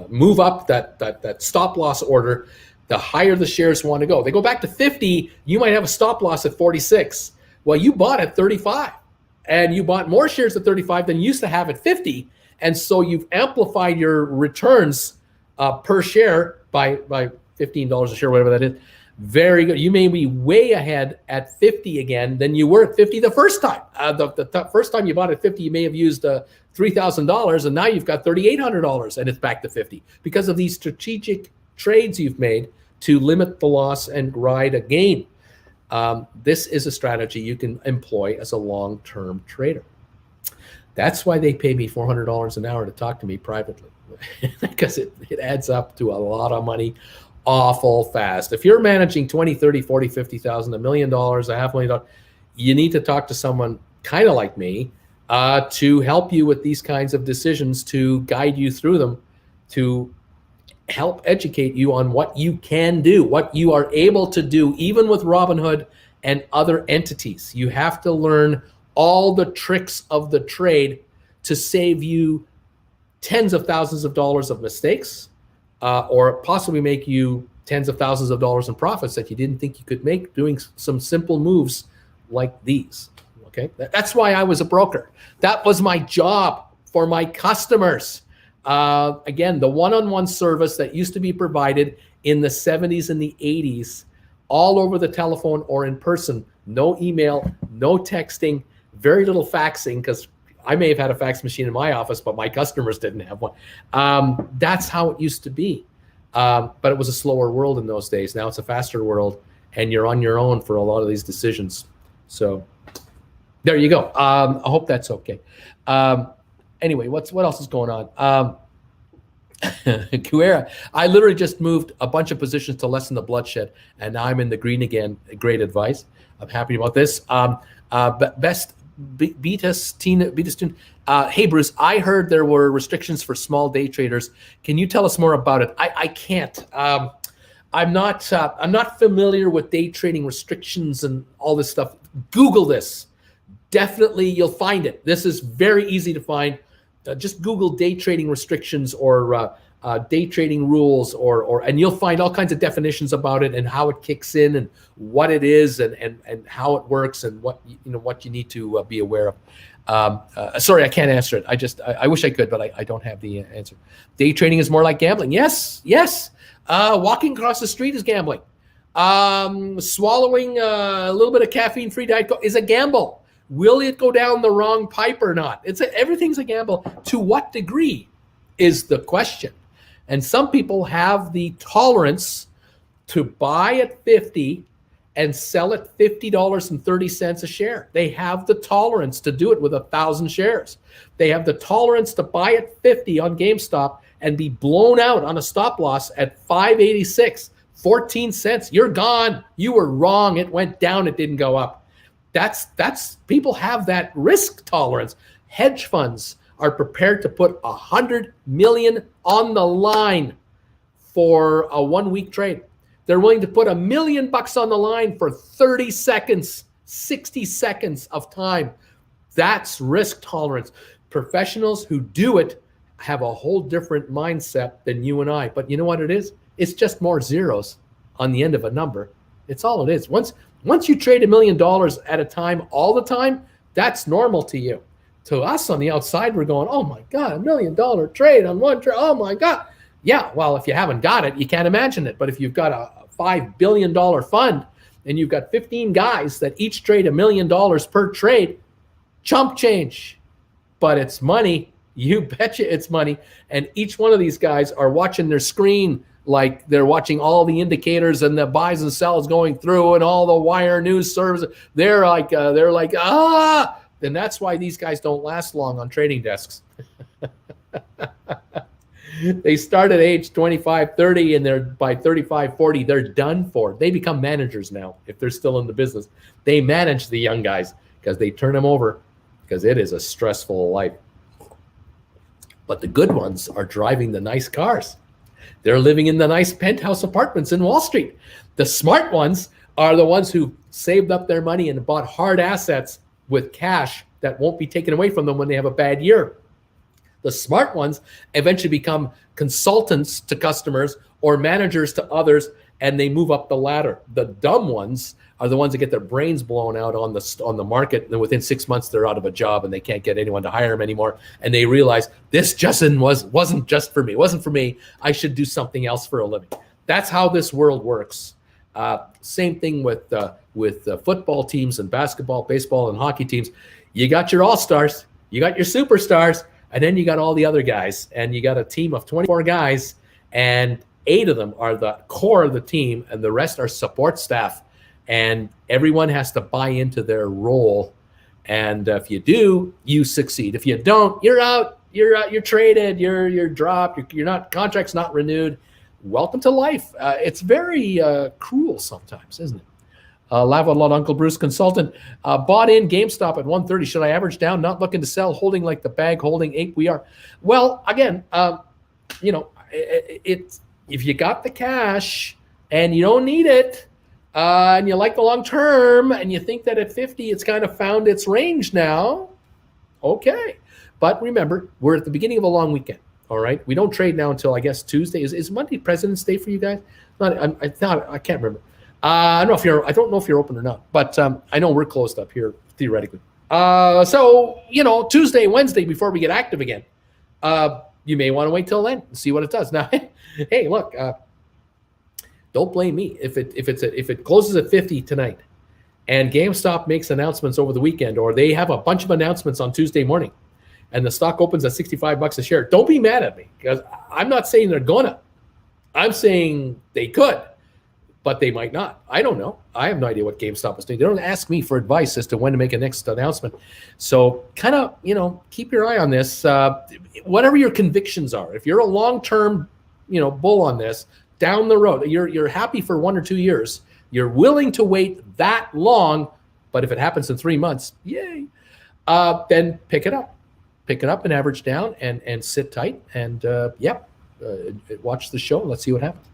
move up that stop loss order. The higher the shares want to go. They go back to 50, you might have a stop loss at 46. Well, you bought at 35 and you bought more shares at 35 than you used to have at 50. And so you've amplified your returns per share by $15 a share, whatever that is. Very good. You may be way ahead at 50 again than you were at 50 the first time. The first time you bought at 50, you may have used $3,000, and now you've got $3,800, and it's back to 50 because of these strategic trades you've made to limit the loss and ride a gain. This is a strategy you can employ as a long-term trader. That's why they pay me $400 an hour to talk to me privately, because it adds up to a lot of money awful fast. If you're managing 20, 30, 40, 50,000, $1 million, $500,000, you need to talk to someone kind of like me to help you with these kinds of decisions, to guide you through them, to help educate you on what you can do, what you are able to do, even with Robinhood and other entities. You have to learn all the tricks of the trade to save you tens of thousands of dollars of mistakes, or possibly make you tens of thousands of dollars in profits that you didn't think you could make doing some simple moves like these. Okay, that's why I was a broker. That was my job for my customers. Again, the one-on-one service that used to be provided in the 70s and the 80s, all over the telephone or in person. No email, no texting, very little faxing, because I may have had a fax machine in my office, but my customers didn't have one. That's how it used to be. But it was a slower world in those days. Now it's a faster world, and you're on your own for a lot of these decisions. So there you go. I hope that's okay. Anyway, what else is going on? Guerra, I literally just moved a bunch of positions to lessen the bloodshed, and now I'm in the green again. Great advice. I'm happy about this. Best Beatus Tina. Hey Bruce, I heard there were restrictions for small day traders. Can you tell us more about it? I can't. I'm not familiar with day trading restrictions and all this stuff. Google this. Definitely, you'll find it. This is very easy to find. Just Google day trading restrictions or day trading rules, and you'll find all kinds of definitions about it and how it kicks in and what it is and how it works and what you need to be aware of. Sorry, I can't answer it. I wish I could, but I don't have the answer. Day trading is more like gambling. Yes. Walking across the street is gambling. Swallowing a little bit of caffeine-free Diet Coke is a gamble. Will it go down the wrong pipe or not? Everything's a gamble. To what degree is the question. And some people have the tolerance to buy at 50 and sell at $50.30 a share. They have the tolerance to do it with 1,000 shares. They have the tolerance to buy at 50 on GameStop and be blown out on a stop loss at 586, 14 cents. You're gone. You were wrong. It went down. It didn't go up. That's people have that risk tolerance. Hedge funds are prepared to put $100 million on the line for a 1-week trade. They're willing to put $1 million on the line for 30 seconds, 60 seconds of time. That's risk tolerance. Professionals who do it have a whole different mindset than you and I. But you know what it is? It's just more zeros on the end of a number. It's all it is. Once you trade $1 million at a time, all the time, that's normal to you. To us on the outside, we're going, oh my God, $1 million trade on one trade. Oh my God. Yeah, well, if you haven't got it, you can't imagine it. But if you've got a $5 billion fund and you've got 15 guys that each trade $1 million per trade, chump change. But it's money. You betcha it's money. And each one of these guys are watching their screen like they're watching all the indicators and the buys and sells going through and all the wire news services. They're like, ah. And that's why these guys don't last long on trading desks. They start at age 25, 30, and they're by 35, 40, they're done for. They become managers now if they're still in the business. They manage the young guys because they turn them over because it is a stressful life. But the good ones are driving the nice cars. They're living in the nice penthouse apartments in Wall Street. The smart ones are the ones who saved up their money and bought hard assets with cash that won't be taken away from them when they have a bad year. The smart ones eventually become consultants to customers or managers to others, and they move up the ladder. The dumb ones are the ones that get their brains blown out on the market, and then within 6 months they're out of a job and they can't get anyone to hire them anymore. And they realize this wasn't just for me. It wasn't for me. I should do something else for a living. That's how this world works. Same thing with football teams and basketball, baseball, and hockey teams. You got your all-stars, you got your superstars, and then you got all the other guys, and you got a team of 24 guys, and 8 of them are the core of the team, and the rest are support staff. And everyone has to buy into their role. And if you do, you succeed. If you don't, you're out. You're traded. You're dropped. You're not. Contract's not renewed. Welcome to life. It's very cruel sometimes, isn't it? Laugh a lot, Uncle Bruce consultant. Bought in GameStop at 130. Should I average down? Not looking to sell. Holding like the bag holding ape we are. Well, again, it's if you got the cash and you don't need it, and you like the long term, and you think that at 50 it's kind of found its range now, okay. But remember, we're at the beginning of a long weekend. All right, we don't trade now until I guess Tuesday. Is Monday President's Day for you guys? I can't remember. I don't know if you're open or not, but I know we're closed up here theoretically. So Tuesday, Wednesday before we get active again. You may want to wait till then and see what it does. Now, hey, look, don't blame me if it closes at 50 tonight, and GameStop makes announcements over the weekend, or they have a bunch of announcements on Tuesday morning, and the stock opens at $65 a share. Don't be mad at me because I'm not saying they're gonna. I'm saying they could. But they might not. I don't know. I have no idea what GameStop is doing. They don't ask me for advice as to when to make a next announcement. So kind of, keep your eye on this. Whatever your convictions are, if you're a long-term, bull on this, down the road, you're happy for 1 or 2 years, you're willing to wait that long, but if it happens in 3 months, yay, then pick it up. Pick it up and average down and sit tight and, watch the show. Let's see what happens.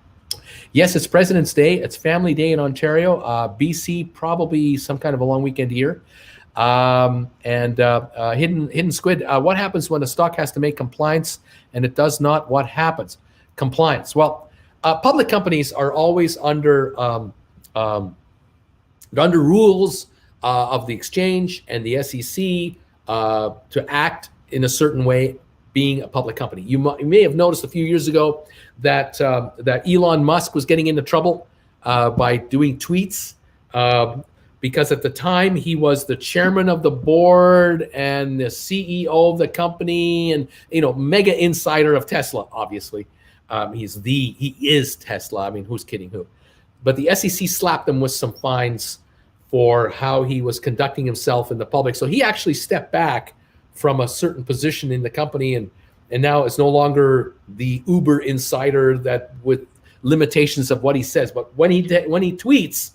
Yes, it's President's Day. It's Family Day in Ontario. BC, probably some kind of a long weekend here. Hidden Squid, what happens when a stock has to make compliance and it does not? What happens? Compliance. Well, public companies are always under rules of the exchange and the SEC to act in a certain way, being a public company. You may have noticed a few years ago that Elon Musk was getting into trouble by doing tweets because at the time he was the chairman of the board and the CEO of the company and mega insider of Tesla. Obviously, he is Tesla. I mean, who's kidding who? But the SEC slapped him with some fines for how he was conducting himself in the public. So he actually stepped back from a certain position in the company and now it's no longer the Uber insider that with limitations of what he says. But when he tweets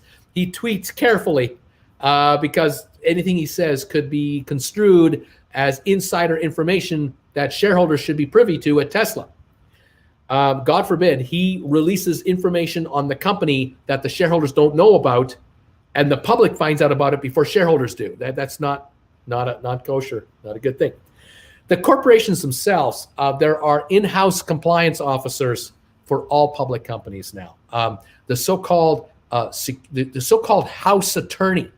carefully because anything he says could be construed as insider information that shareholders should be privy to at Tesla. God forbid he releases information on the company that the shareholders don't know about, and the public finds out about it before shareholders do. That's not kosher, not a good thing. The corporations themselves, there are in-house compliance officers for all public companies now. The so-called house attorney.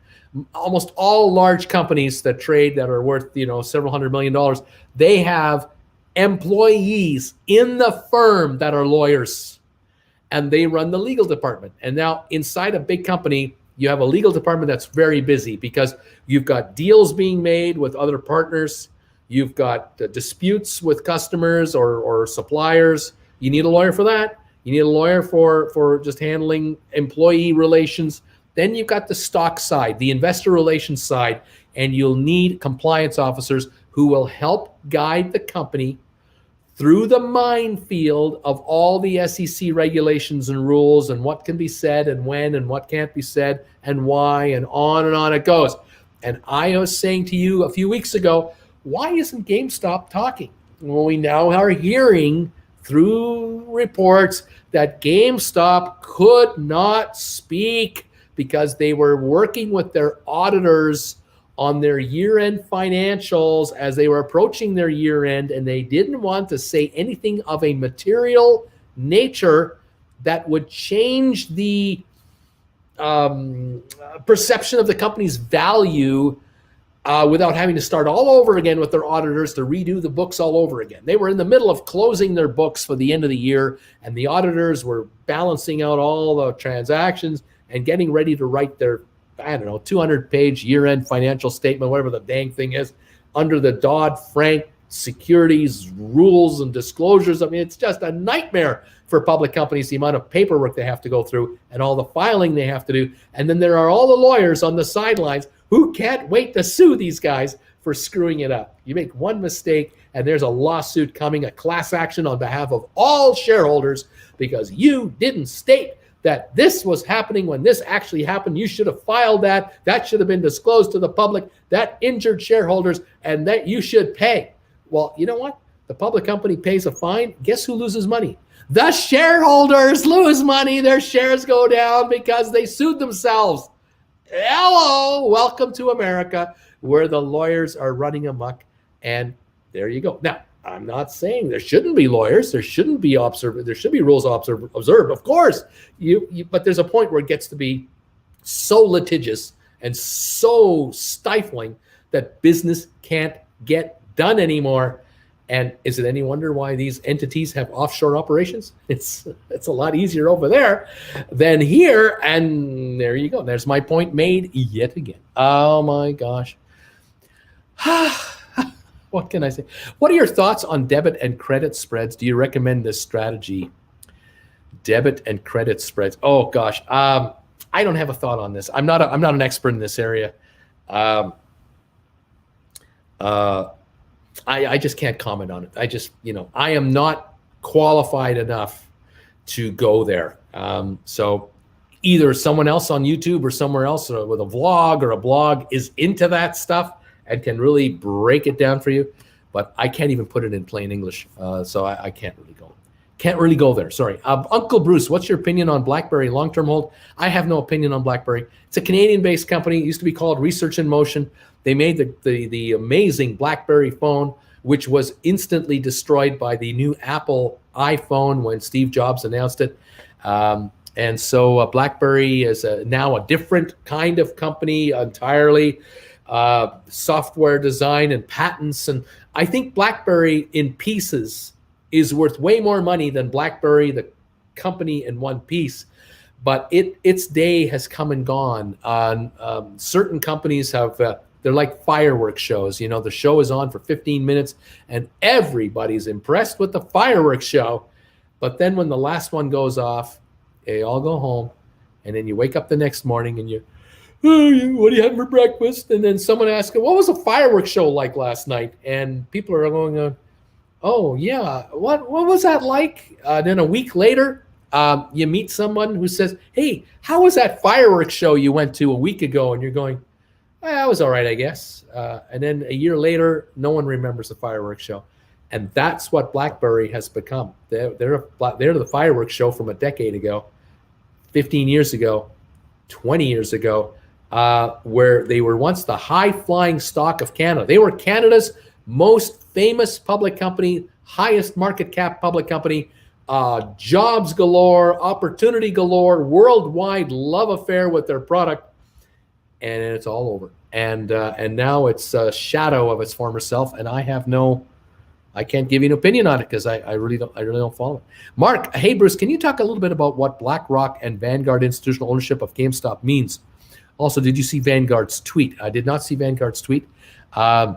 Almost all large companies that trade that are worth several $100 million, they have employees in the firm that are lawyers, and they run the legal department. And now inside a big company, you have a legal department that's very busy because you've got deals being made with other partners. You've got disputes with customers or suppliers. You need a lawyer for that. You need a lawyer for just handling employee relations. Then you've got the stock side, the investor relations side, and you'll need compliance officers who will help guide the company through the minefield of all the SEC regulations and rules and what can be said and when and what can't be said and why, and on it goes. And I was saying to you a few weeks ago, why isn't GameStop talking? Well, we now are hearing through reports that GameStop could not speak because they were working with their auditors on their year-end financials as they were approaching their year-end, and they didn't want to say anything of a material nature that would change the perception of the company's value without having to start all over again with their auditors to redo the books all over again. They were in the middle of closing their books for the end of the year, and the auditors were balancing out all the transactions and getting ready to write their 200-page year-end financial statement, whatever the dang thing is, under the Dodd-Frank securities rules and disclosures. I mean, it's just a nightmare for public companies, the amount of paperwork they have to go through and all the filing they have to do. And then there are all the lawyers on the sidelines who can't wait to sue these guys for screwing it up. You make one mistake and there's a lawsuit coming, a class action on behalf of all shareholders because you didn't state that this was happening when this actually happened. You should have filed that. That should have been disclosed to the public. That injured shareholders, and that you should pay. Well, you know what? The public company pays a fine. Guess who loses money? The shareholders lose money. Their shares go down because they sued themselves. Hello, welcome to America, where the lawyers are running amok. And there you go. Now, I'm not saying there shouldn't be lawyers. There shouldn't be there should be rules observed, of course. But there's a point where it gets to be so litigious and so stifling that business can't get done anymore. And is it any wonder why these entities have offshore operations? It's a lot easier over there than here. And there you go. There's my point made yet again. Oh my gosh. What can I say? What are your thoughts on debit and credit spreads? Do you recommend this strategy? Debit and credit spreads. Oh gosh, I don't have a thought on this. I'm not an expert in this area. I just can't comment on it. I am not qualified enough to go there. So either someone else on YouTube or somewhere else with a vlog or a blog is into that stuff and can really break it down for you, but I can't even put it in plain English, so I can't really go there. Sorry. Uncle Bruce, what's your opinion on Blackberry long-term hold? I have no opinion on Blackberry. It's a Canadian-based company. It used to be called Research in Motion. They made the amazing Blackberry phone, which was instantly destroyed by the new Apple iPhone when Steve Jobs announced it. And so Blackberry is now a different kind of company entirely. Software design and patents, and I think Blackberry in pieces is worth way more money than Blackberry the company in one piece, but its day has come and gone. Certain companies have they're like fireworks shows. The show is on for 15 minutes and everybody's impressed with the fireworks show, but then when the last one goes off, they all go home, and then you wake up the next morning and what do you have for breakfast? And then someone asks, what was a fireworks show like last night? And people are going, oh, yeah, what was that like? Then a week later, you meet someone who says, hey, how was that fireworks show you went to a week ago? And you're going, that was all right, I guess. And then a year later, no one remembers the fireworks show. And that's what Blackberry has become. They're the fireworks show from a decade ago, 15 years ago, 20 years ago. Where they were once the high-flying stock of Canada. They were Canada's most famous public company, highest market cap public company, jobs galore, opportunity galore, worldwide love affair with their product, and it's all over. And now it's a shadow of its former self, and I have no I can't give you an opinion on it because I really don't follow it. Mark, hey Bruce, can you talk a little bit about what BlackRock and Vanguard institutional ownership of GameStop means? Also, did you see Vanguard's tweet? I did not see Vanguard's tweet. It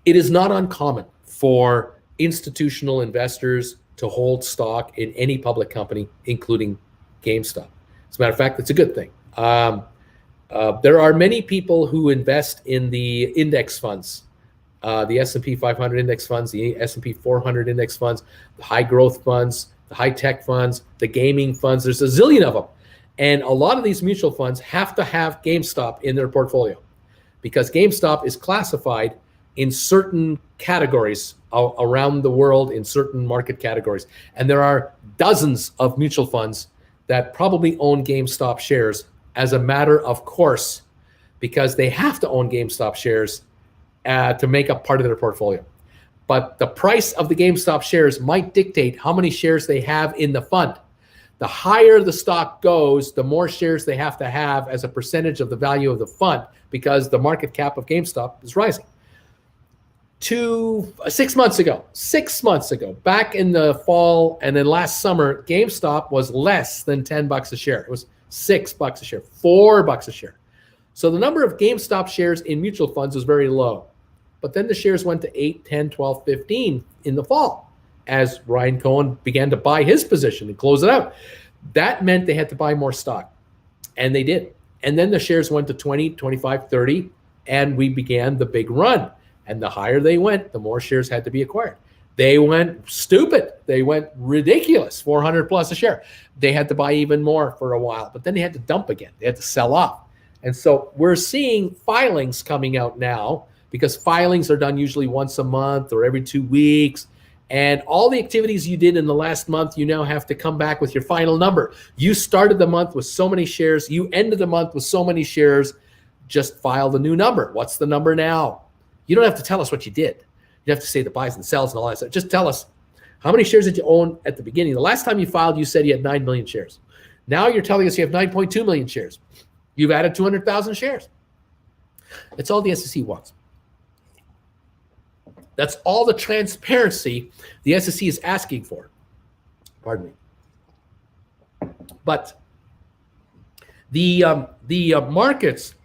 is not uncommon for institutional investors to hold stock in any public company, including GameStop. As a matter of fact, it's a good thing. There are many people who invest in the index funds, the S&P 500 index funds, the S&P 400 index funds, the high growth funds, the high tech funds, the gaming funds. There's a zillion of them. And a lot of these mutual funds have to have GameStop in their portfolio because GameStop is classified in certain categories around the world, in certain market categories. And there are dozens of mutual funds that probably own GameStop shares as a matter of course, because they have to own GameStop shares to make up part of their portfolio. But the price of the GameStop shares might dictate how many shares they have in the fund. The higher the stock goes, the more shares they have to have as a percentage of the value of the fund because the market cap of GameStop is rising. 6 months ago, back in the fall and then last summer, GameStop was less than $10 a share. It was $6 a share, $4 a share. So the number of GameStop shares in mutual funds was very low. But then the shares went to 8, 10, 12, 15 in the fall as Ryan Cohen began to buy his position and close it out. That meant they had to buy more stock. And they did. And then the shares went to 20, 25, 30, and we began the big run. And the higher they went, the more shares had to be acquired. They went stupid. They went ridiculous, 400 plus a share. They had to buy even more for a while, but then they had to dump again. They had to sell off. And so we're seeing filings coming out now because filings are done usually once a month or every 2 weeks. And all the activities you did in the last month, you now have to come back with your final number. You started the month with so many shares. You ended the month with so many shares. Just file the new number. What's the number now? You don't have to tell us what you did. You have to say the buys and sells and all that stuff. Just tell us how many shares did you own at the beginning. The last time you filed, you said you had 9 million shares. Now you're telling us you have 9.2 million shares. You've added 200,000 shares. It's all the SEC wants. That's all the transparency the SEC is asking for. Pardon me. But the markets,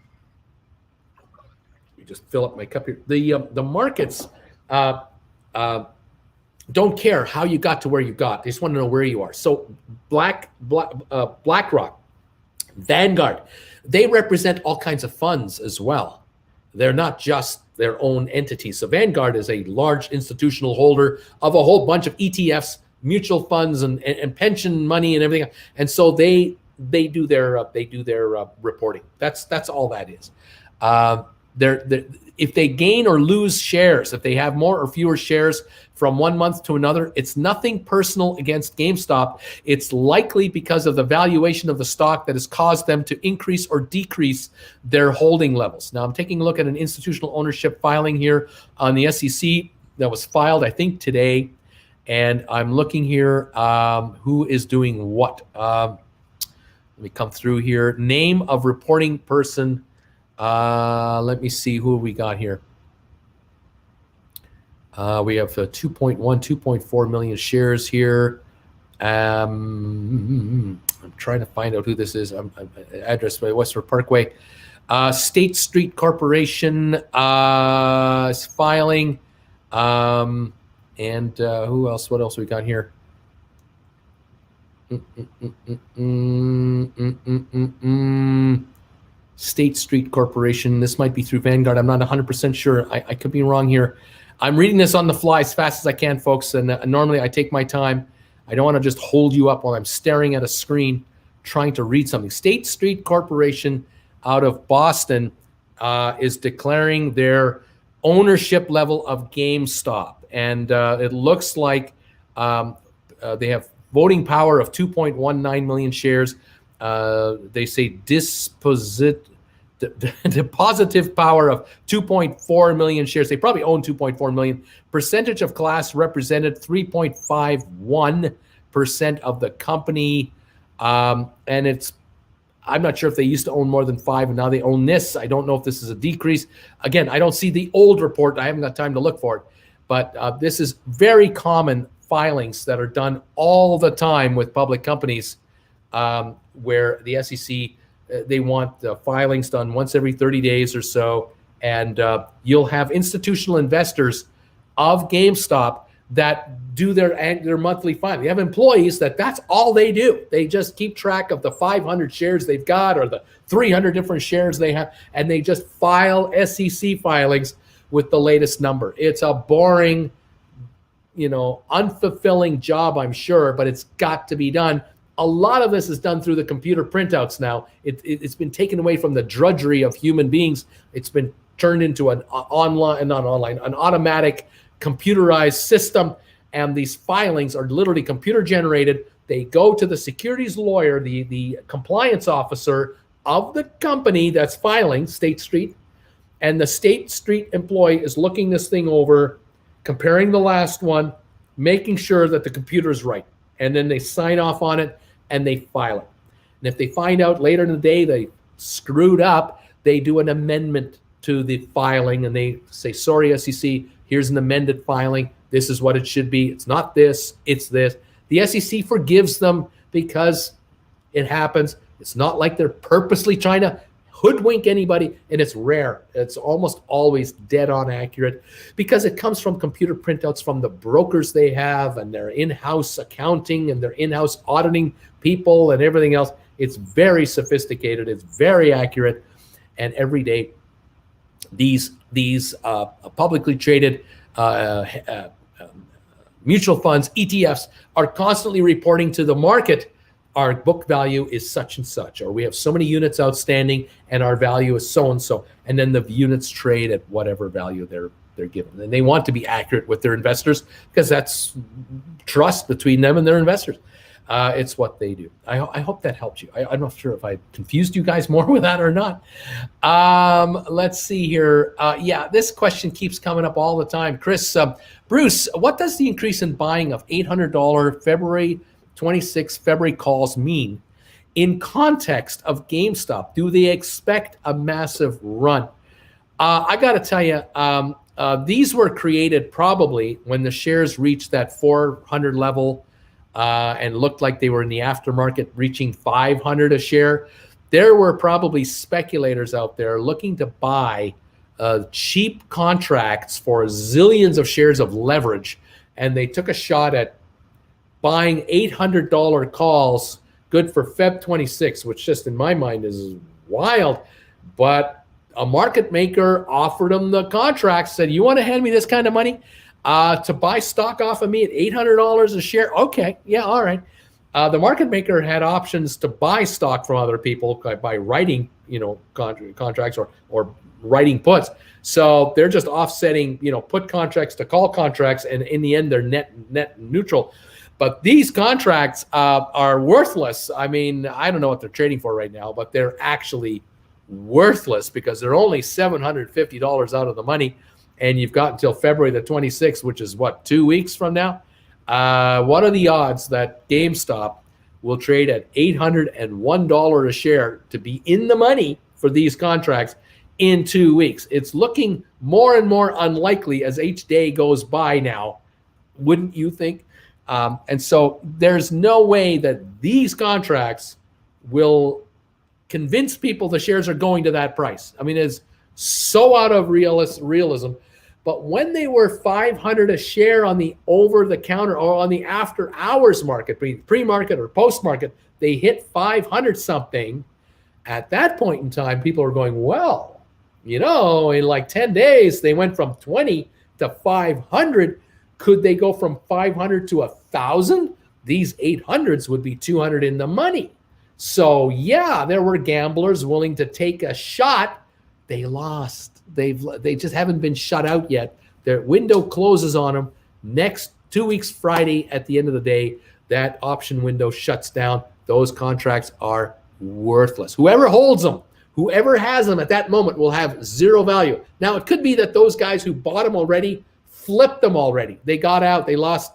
let me just fill up my cup here. The markets don't care how you got to where you got. They just want to know where you are. So BlackRock, Vanguard, they represent all kinds of funds as well. They're not just their own entities. So Vanguard is a large institutional holder of a whole bunch of ETFs, mutual funds, and pension money and everything. And so they do their reporting. That's all that is. If they gain or lose shares, if they have more or fewer shares from one month to another, it's nothing personal against GameStop. It's likely because of the valuation of the stock that has caused them to increase or decrease their holding levels. Now, I'm taking a look at an institutional ownership filing here on the SEC that was filed, I think, today. And I'm looking here who is doing what. Let me come through here. Name of reporting person. Let me see who we got here. We have 2.1, 2.4 million shares here. I'm trying to find out who this is. Address by Western Parkway. State Street Corporation is filing. And who else? What else we got here? State Street Corporation. This might be through Vanguard. I'm not 100% sure. I could be wrong here. I'm reading this on the fly as fast as I can, folks. And normally I take my time. I don't want to just hold you up while I'm staring at a screen trying to read something. State Street Corporation out of Boston is declaring their ownership level of GameStop. And it looks like they have voting power of 2.19 million shares. They say depositive power of 2.4 million shares. They probably own 2.4 million. Percentage of class represented 3.51% of the company. And I'm not sure if they used to own more than 5 and now they own this. I don't know if this is a decrease. Again, I don't see the old report. I haven't got time to look for it. But this is very common filings that are done all the time with public companies, where the SEC, they want the filings done once every 30 days or so. And you'll have institutional investors of GameStop that do their monthly filing. You have employees that's all they do. They just keep track of the 500 shares they've got or the 300 different shares they have, and they just file SEC filings with the latest number. It's a boring, unfulfilling job, I'm sure, but it's got to be done. A lot of this is done through the computer printouts now. It's been taken away from the drudgery of human beings. It's been turned into an automatic computerized system, and these filings are literally computer generated. They go to the securities lawyer, the compliance officer of the company that's filing, State Street, and the State Street employee is looking this thing over, comparing the last one, making sure that the computer is right, and then they sign off on it and they file it. And if they find out later in the day they screwed up, they do an amendment to the filing and they say, sorry, SEC, here's an amended filing. This is what it should be. It's not this, it's this. The SEC forgives them because it happens. It's not like they're purposely trying to hoodwink anybody, and it's rare. It's almost always dead on accurate because it comes from computer printouts from the brokers they have and their in-house accounting and their in-house auditing people and everything else. It's very sophisticated. It's very accurate. And every day, these publicly traded mutual funds, ETFs, are constantly reporting to the market, our book value is such and such, or we have so many units outstanding and our value is so and so. And then the units trade at whatever value they're given. And they want to be accurate with their investors because that's trust between them and their investors. It's what they do. I hope that helped you. I'm not sure if I confused you guys more with that or not. Let's see here. Yeah, this question keeps coming up all the time. Chris, Bruce, what does the increase in buying of $800 February 26 February calls mean in context of GameStop? Do they expect a massive run? I got to tell you, these were created probably when the shares reached that 400 level and looked like they were in the aftermarket reaching 500 a share. There were probably speculators out there looking to buy cheap contracts for zillions of shares of leverage, and they took a shot at buying $800 calls good for Feb 26, which just in my mind is wild. But a market maker offered them the contracts, said, you want to hand me this kind of money to buy stock off of me at $800 a share? Okay, yeah, all right. The market maker had options to buy stock from other people by writing, contracts or writing puts. So they're just offsetting, put contracts to call contracts, and in the end, they're net neutral. But these contracts are worthless. I mean, I don't know what they're trading for right now, but they're actually worthless because they're only $750 out of the money, and you've got until February the 26th, which is what, 2 weeks from now? What are the odds that GameStop will trade at $801 a share to be in the money for these contracts in 2 weeks? It's looking more and more unlikely as each day goes by now, wouldn't you think? And so there's no way that these contracts will convince people the shares are going to that price. I mean, it's so out of realism. But when they were 500 a share on the over-the-counter or on the after-hours market, pre-market or post-market, they hit 500 something. At that point in time, people are going, well, in like 10 days, they went from 20 to 500. Could they go from 500 to 1,000? These 800s would be 200 in the money. So yeah, there were gamblers willing to take a shot. They lost. They just haven't been shut out yet. Their window closes on them next 2 weeks Friday at the end of the day. That option window shuts down. Those contracts are worthless. Whoever holds them, whoever has them at that moment will have zero value. Now it could be that those guys who bought them already flipped them already. They got out. They lost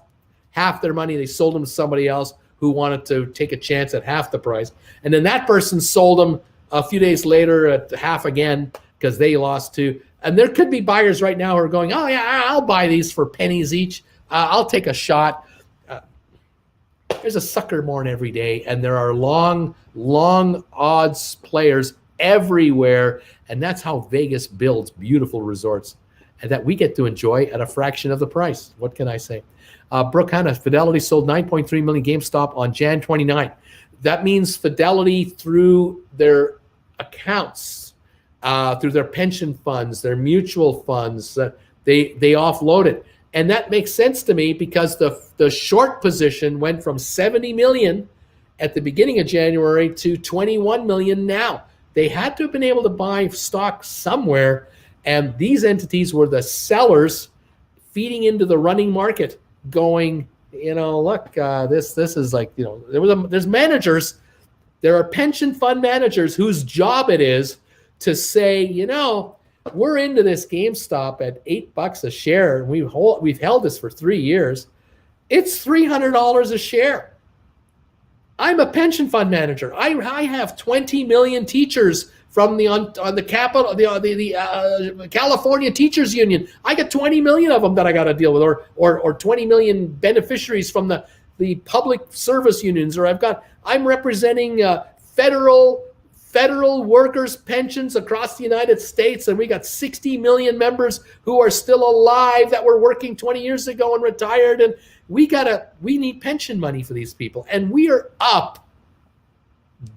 half their money. They sold them to somebody else who wanted to take a chance at half the price. And then that person sold them a few days later at half again because they lost too. And there could be buyers right now who are going, oh, yeah, I'll buy these for pennies each. I'll take a shot. There's a sucker born every day, and there are long odds players everywhere, and that's how Vegas builds beautiful resorts and that we get to enjoy at a fraction of the price. What can I say? Brooke Hanna, Fidelity sold 9.3 million GameStop on Jan 29. That means Fidelity through their accounts, through their pension funds, their mutual funds, they offloaded. And that makes sense to me because the short position went from 70 million at the beginning of January to 21 million now. They had to have been able to buy stock somewhere, and these entities were the sellers feeding into the running market, going, look, this is like, there's managers, there are pension fund managers whose job it is to say, we're into this GameStop at $8 a share, and we've held this for 3 years. It's $300 a share. I'm a pension fund manager. I have 20 million teachers from the California Teachers Union. I got 20 million of them that I got to deal with, or 20 million beneficiaries from the public service unions, or I'm representing federal workers' pensions across the United States, and we got 60 million members who are still alive that were working 20 years ago and retired, and we need pension money for these people, and we are up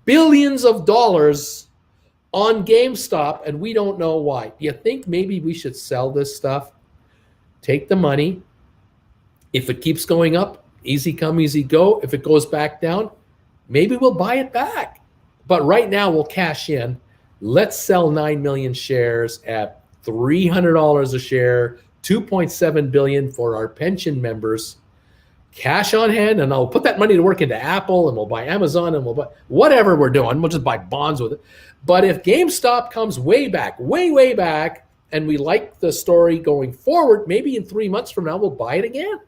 billions of dollars on GameStop, and we don't know why. Do you think maybe we should sell this stuff, take the money? If it keeps going up, easy come, easy go. If it goes back down, maybe we'll buy it back. But right now, we'll cash in. Let's sell 9 million shares at $300 a share, $2.7 billion for our pension members. Cash on hand, and I'll put that money to work into Apple, and we'll buy Amazon, and we'll buy whatever we're doing. We'll just buy bonds with it. But if GameStop comes way back, way back, and we like the story going forward, maybe in 3 months from now, we'll buy it again.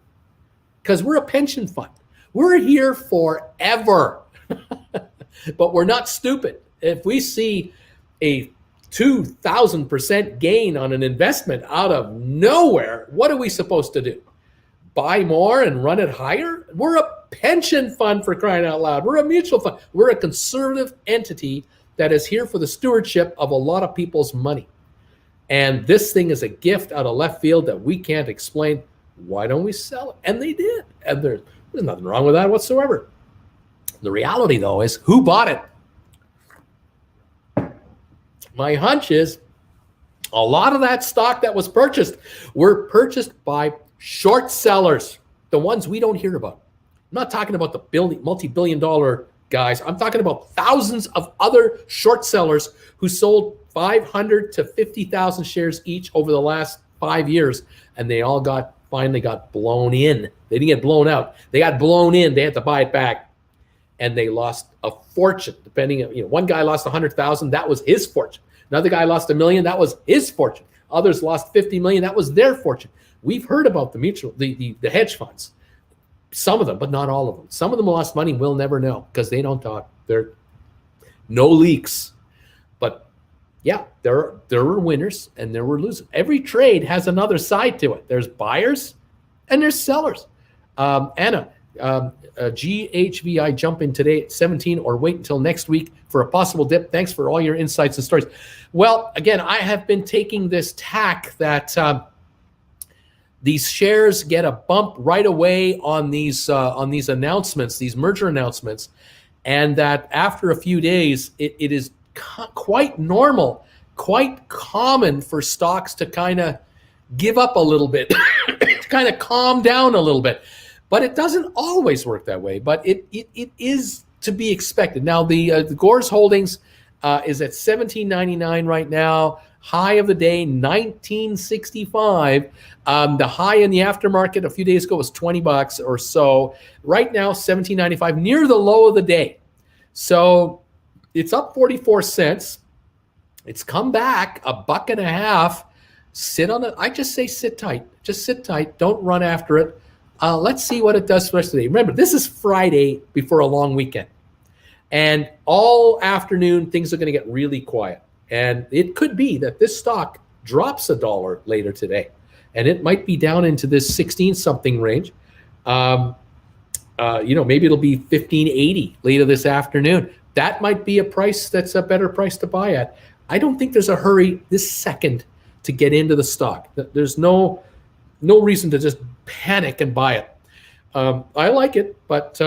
Because we're a pension fund. We're here forever. But we're not stupid. If we see a 2,000% gain on an investment out of nowhere, what are we supposed to do? Buy more and run it higher? We're a pension fund, for crying out loud. We're a mutual fund. We're a conservative entity that is here for the stewardship of a lot of people's money. And this thing is a gift out of left field that we can't explain. Why don't we sell it? And they did. And there's nothing wrong with that whatsoever. The reality, though, is who bought it? My hunch is a lot of that stock that was purchased were purchased by short sellers, the ones we don't hear about. I'm not talking about the multi-billion-dollar guys. I'm talking about thousands of other short sellers who sold 500 to 50,000 shares each over the last 5 years, and they all finally got blown in. They didn't get blown out. They got blown in. They had to buy it back. And they lost a fortune, depending on, one guy lost 100,000, that was his fortune. Another guy lost $1 million, that was his fortune. Others lost 50 million, that was their fortune. We've heard about the hedge funds, some of them, but not all of them. Some of them lost money, we'll never know because they don't talk. There no leaks. But yeah, there were winners and there were losers. Every trade has another side to it. There's buyers and there's sellers. Anna, GHVI jump in today at 17 or wait until next week for a possible dip. Thanks for all your insights and stories. Well, again, I have been taking this tack that these shares get a bump right away on these announcements, these merger announcements, and that after a few days, it is quite normal, quite common for stocks to kind of give up a little bit, to kind of calm down a little bit. But it doesn't always work that way, but it is to be expected. Now, the Gores Holdings is at $17.99 right now. High of the day, $19.65. The high in the aftermarket a few days ago was $20 or so. Right now, $17.95, near the low of the day. So it's up 44 cents. It's come back $1.50. Sit on it. I just say sit tight. Just sit tight. Don't run after it. Let's see what it does for the rest of the day. Remember, this is Friday before a long weekend. And all afternoon, things are going to get really quiet. And it could be that this stock drops $1 later today, and it might be down into this 16 something range. Maybe it'll be 15.80 later this afternoon. That might be a price that's a better price to buy at. I don't think there's a hurry this second to get into the stock. There's no reason to just panic and buy it. I like it, but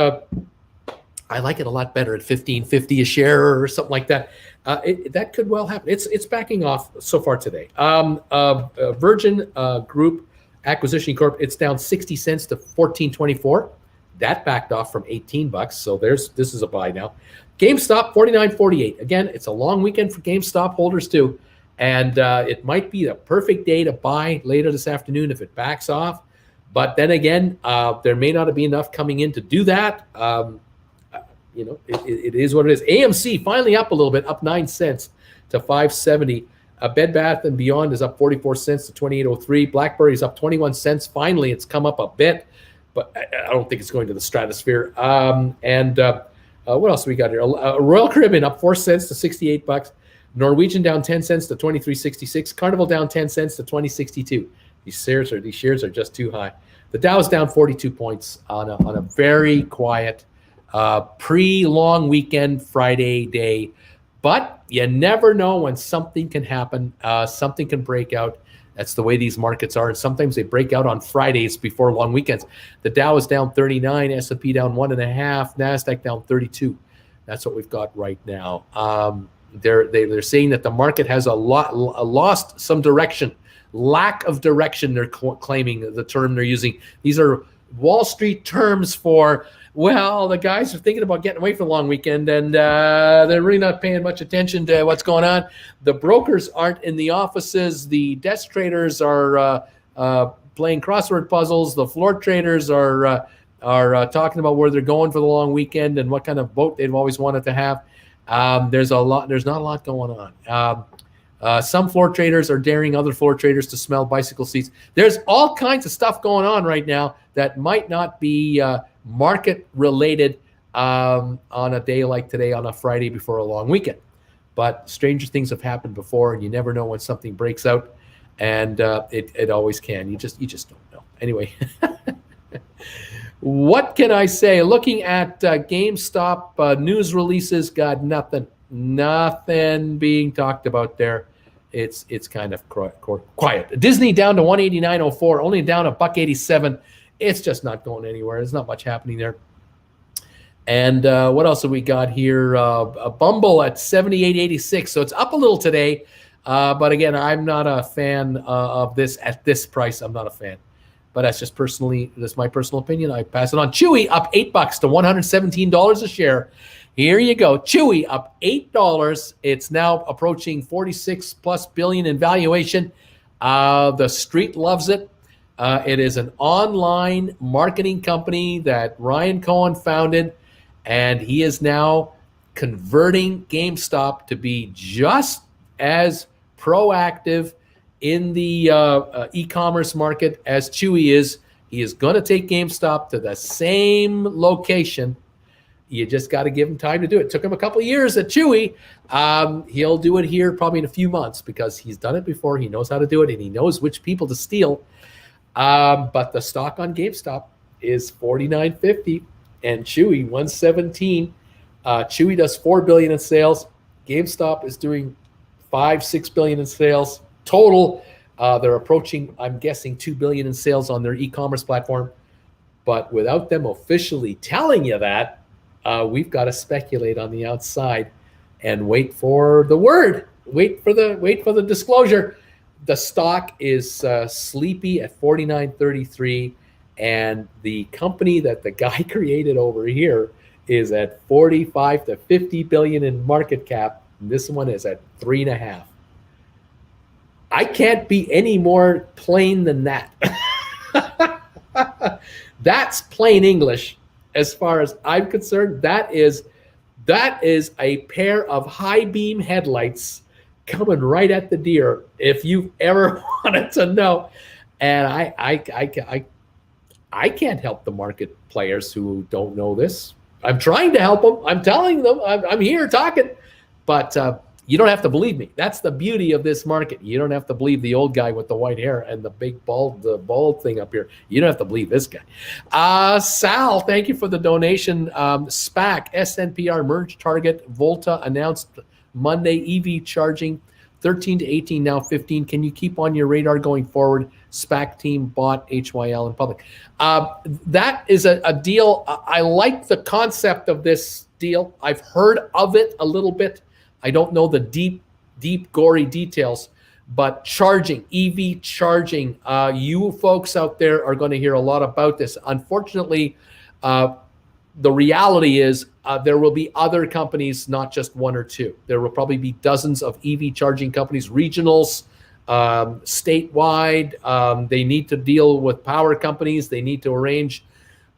I like it a lot better at $15.50 a share or something like that. That could well happen. It's backing off so far today. Virgin Group Acquisition Corp. It's down 60 cents to $14.24. That backed off from $18. So this is a buy now. GameStop $49.48. Again, it's a long weekend for GameStop holders too, and it might be the perfect day to buy later this afternoon if it backs off. But then again, there may not be enough coming in to do that. It is what it is. AMC finally up a little bit, up 9 cents to $5.70. Bed Bath & Beyond is up 44 cents to $28.03. Blackberry is up 21 cents. Finally, it's come up a bit, but I don't think it's going to the stratosphere. What else we got here? Royal Caribbean up 4 cents to $68. Norwegian down 10 cents to $23.66. Carnival down 10 cents to $20.62. These shares are just too high. The Dow is down 42 points on a very quiet pre-long weekend Friday day. But you never know when something can happen. Something can break out. That's the way these markets are. And sometimes they break out on Fridays before long weekends. The Dow is down 39, S&P down 1.5, NASDAQ down 32. That's what we've got right now. They're saying that the market has lost some direction. Lack of direction, they're claiming the term they're using. These are Wall Street terms for, well, the guys are thinking about getting away for the long weekend, and they're really not paying much attention to what's going on. The brokers aren't in the offices. The desk traders are playing crossword puzzles. The floor traders are talking about where they're going for the long weekend and what kind of boat they've always wanted to have. There's not a lot going on. Some floor traders are daring other floor traders to smell bicycle seats. There's all kinds of stuff going on right now that might not be market related on a day like today, on a Friday before a long weekend. But stranger things have happened before, and you never know when something breaks out, and it always can. You just don't know. Anyway, what can I say? Looking at GameStop news releases, got nothing being talked about there. It's kind of quiet. Disney down to $189.04, only down $1.87. It's just not going anywhere. There's not much happening there. And what else have we got here? A Bumble at $78.86. So it's up a little today. But again, I'm not a fan of this at this price. I'm not a fan. But that's my personal opinion. I pass it on. Chewy up $8 to $117 a share. Here you go. Chewy up $8. It's now approaching 46+ billion in valuation. The street loves it. It is an online marketing company that Ryan Cohen founded, and he is now converting GameStop to be just as proactive in the e-commerce market as Chewy is. He is going to take GameStop to the same location. You just got to give him time to do it. Took him a couple of years at Chewy. He'll do it here probably in a few months because he's done it before. He knows how to do it, and he knows which people to steal. But the stock on GameStop is $49.50 and Chewy $117. Chewy does $4 billion in sales. GameStop is doing $5-6 billion in sales total. They're approaching, I'm guessing, $2 billion in sales on their e-commerce platform. But without them officially telling you that, we've got to speculate on the outside and wait for the word. Wait for the disclosure. The stock is sleepy at $49.33, and the company that the guy created over here is at 45 to 50 billion in market cap. And this one is at 3.5. I can't be any more plain than that. That's plain English as far as I'm concerned. That is a pair of high beam headlights coming right at the deer, if you've ever wanted to know. And I can't help the market players who don't know this. I'm trying to help them. I'm telling them. I'm here talking, but You don't have to believe me. That's the beauty of this market. You don't have to believe the old guy with the white hair and the big bald thing up here. You don't have to believe this guy. Sal, thank you for the donation. SPAC, SNPR merge target. Volta announced Monday EV charging 13 to 18, now 15. Can you keep on your radar going forward? SPAC team bought HYL in public. That is a deal. I like the concept of this deal. I've heard of it a little bit. I don't know the deep, gory details, but charging, EV charging, you folks out there are going to hear a lot about this. Unfortunately, the reality is there will be other companies, not just one or two. There will probably be dozens of EV charging companies, regionals, statewide. They need to deal with power companies. They need to arrange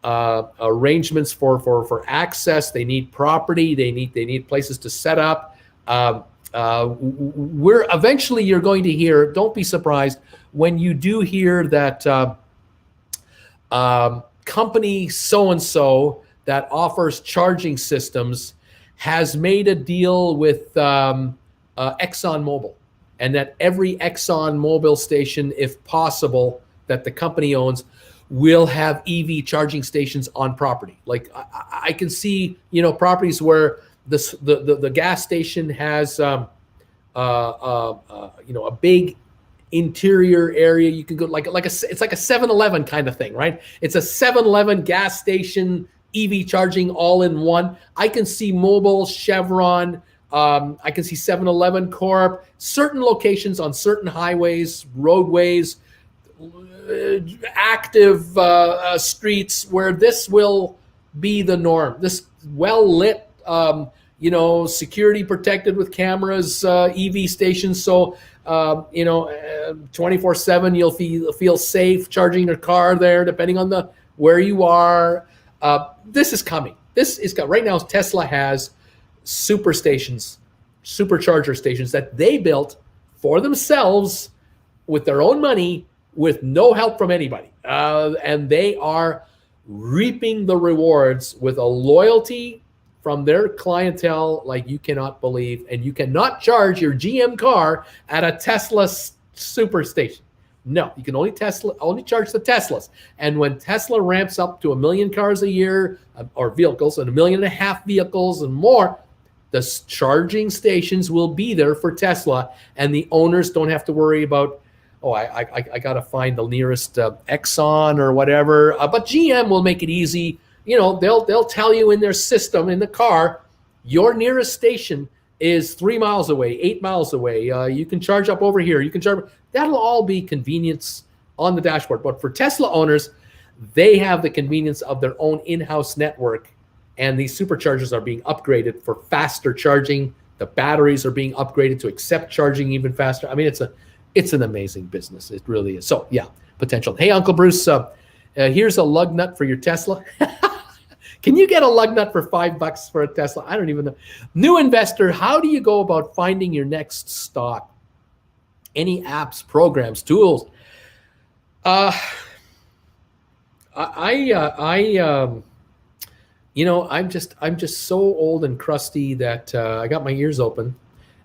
arrangements for access. They need property. They need places to set up. We're eventually, you're going to hear, don't be surprised when you do hear that company so-and-so that offers charging systems has made a deal with ExxonMobil, and that every ExxonMobil station, if possible, that the company owns will have EV charging stations on property. Like I can see, properties where the gas station has a big interior area. You can go it's like a 7-Eleven kind of thing, right? It's a 7-Eleven gas station, EV charging all in one. I can see Mobil, Chevron, I can see 7-Eleven Corp, certain locations on certain highways, roadways, active streets where this will be the norm. This well-lit, security protected with cameras, EV stations. So, 24/7, you'll feel safe charging your car there, depending on where you are. This is coming. Right now, Tesla has supercharger stations that they built for themselves with their own money, with no help from anybody. And they are reaping the rewards with a loyalty from their clientele like you cannot believe. And you cannot charge your GM car at a Tesla superstation. No, you can only charge the Teslas. And when Tesla ramps up to 1 million cars a year, or vehicles, and 1.5 million vehicles and more, the charging stations will be there for Tesla, and the owners don't have to worry about, I got to find the nearest Exxon or whatever. But GM will make it easy. They'll tell you in their system in the car, your nearest station is 3 miles away, 8 miles away. You can charge up over here. You can charge. That'll all be convenience on the dashboard. But for Tesla owners, they have the convenience of their own in-house network, and these superchargers are being upgraded for faster charging. The batteries are being upgraded to accept charging even faster. I mean, it's an amazing business. It really is. So yeah, potential. Hey, Uncle Bruce, here's a lug nut for your Tesla. Can you get a lug nut for $5 for a Tesla? I don't even know. New investor, how do you go about finding your next stock? Any apps, programs, tools? I'm just so old and crusty that I got my ears open,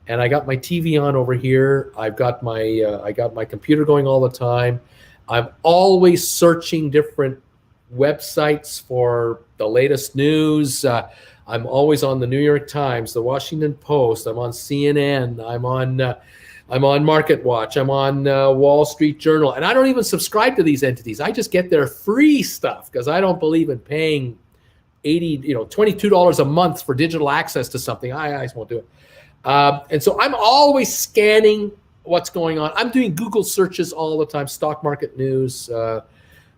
and I got my TV on over here. I got my computer going all the time. I'm always searching different websites for the latest news. I'm always on the New York Times, the Washington Post. I'm on CNN. I'm on Market Watch. I'm on Wall Street Journal. And I don't even subscribe to these entities. I just get their free stuff because I don't believe in paying $22 a month for digital access to something. I just won't do it. And so I'm always scanning what's going on. I'm doing Google searches all the time, stock market news,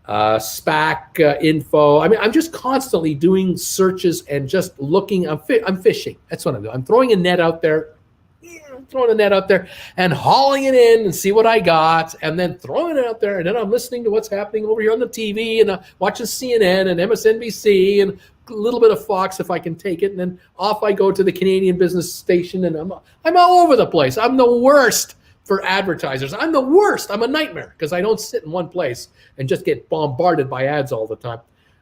SPAC info. I mean, I'm just constantly doing searches and just looking. I'm fishing. That's what I'm doing. I'm throwing a net out there. And hauling it in and see what I got, and then throwing it out there, and then I'm listening to what's happening over here on the TV, and watching CNN and MSNBC and a little bit of Fox if I can take it, and then off I go to the Canadian business station, and I'm all over the place. I'm the worst for advertisers. I'm the worst. I'm a nightmare because I don't sit in one place and just get bombarded by ads all the time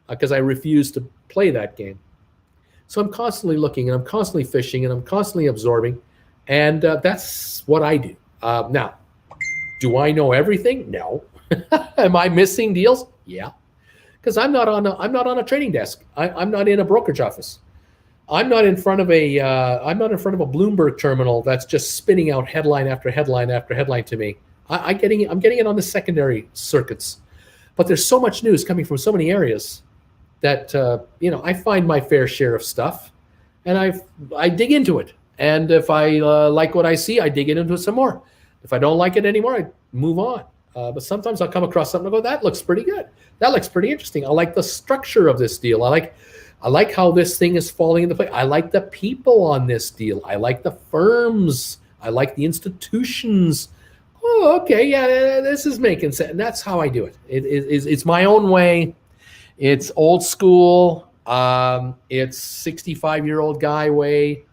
because I refuse to play that game. So I'm constantly looking, and I'm constantly fishing, and I'm constantly absorbing. And that's what I do. Now, do I know everything? No. Am I missing deals? Yeah. Because I'm not on a trading desk. I'm not in a brokerage office. I'm not in front of a Bloomberg terminal that's just spinning out headline after headline after headline to me. I'm getting it on the secondary circuits. But there's so much news coming from so many areas that I find my fair share of stuff, and I dig into it. And if I like what I see, I dig into it some more. If I don't like it anymore, I move on. But sometimes I'll come across something and go, that looks pretty good. That looks pretty interesting. I like the structure of this deal. I like how this thing is falling into place. I like the people on this deal. I like the firms. I like the institutions. Oh, okay, yeah, this is making sense. And that's how I do it. It's my own way. It's old school. It's 65-year-old guy way.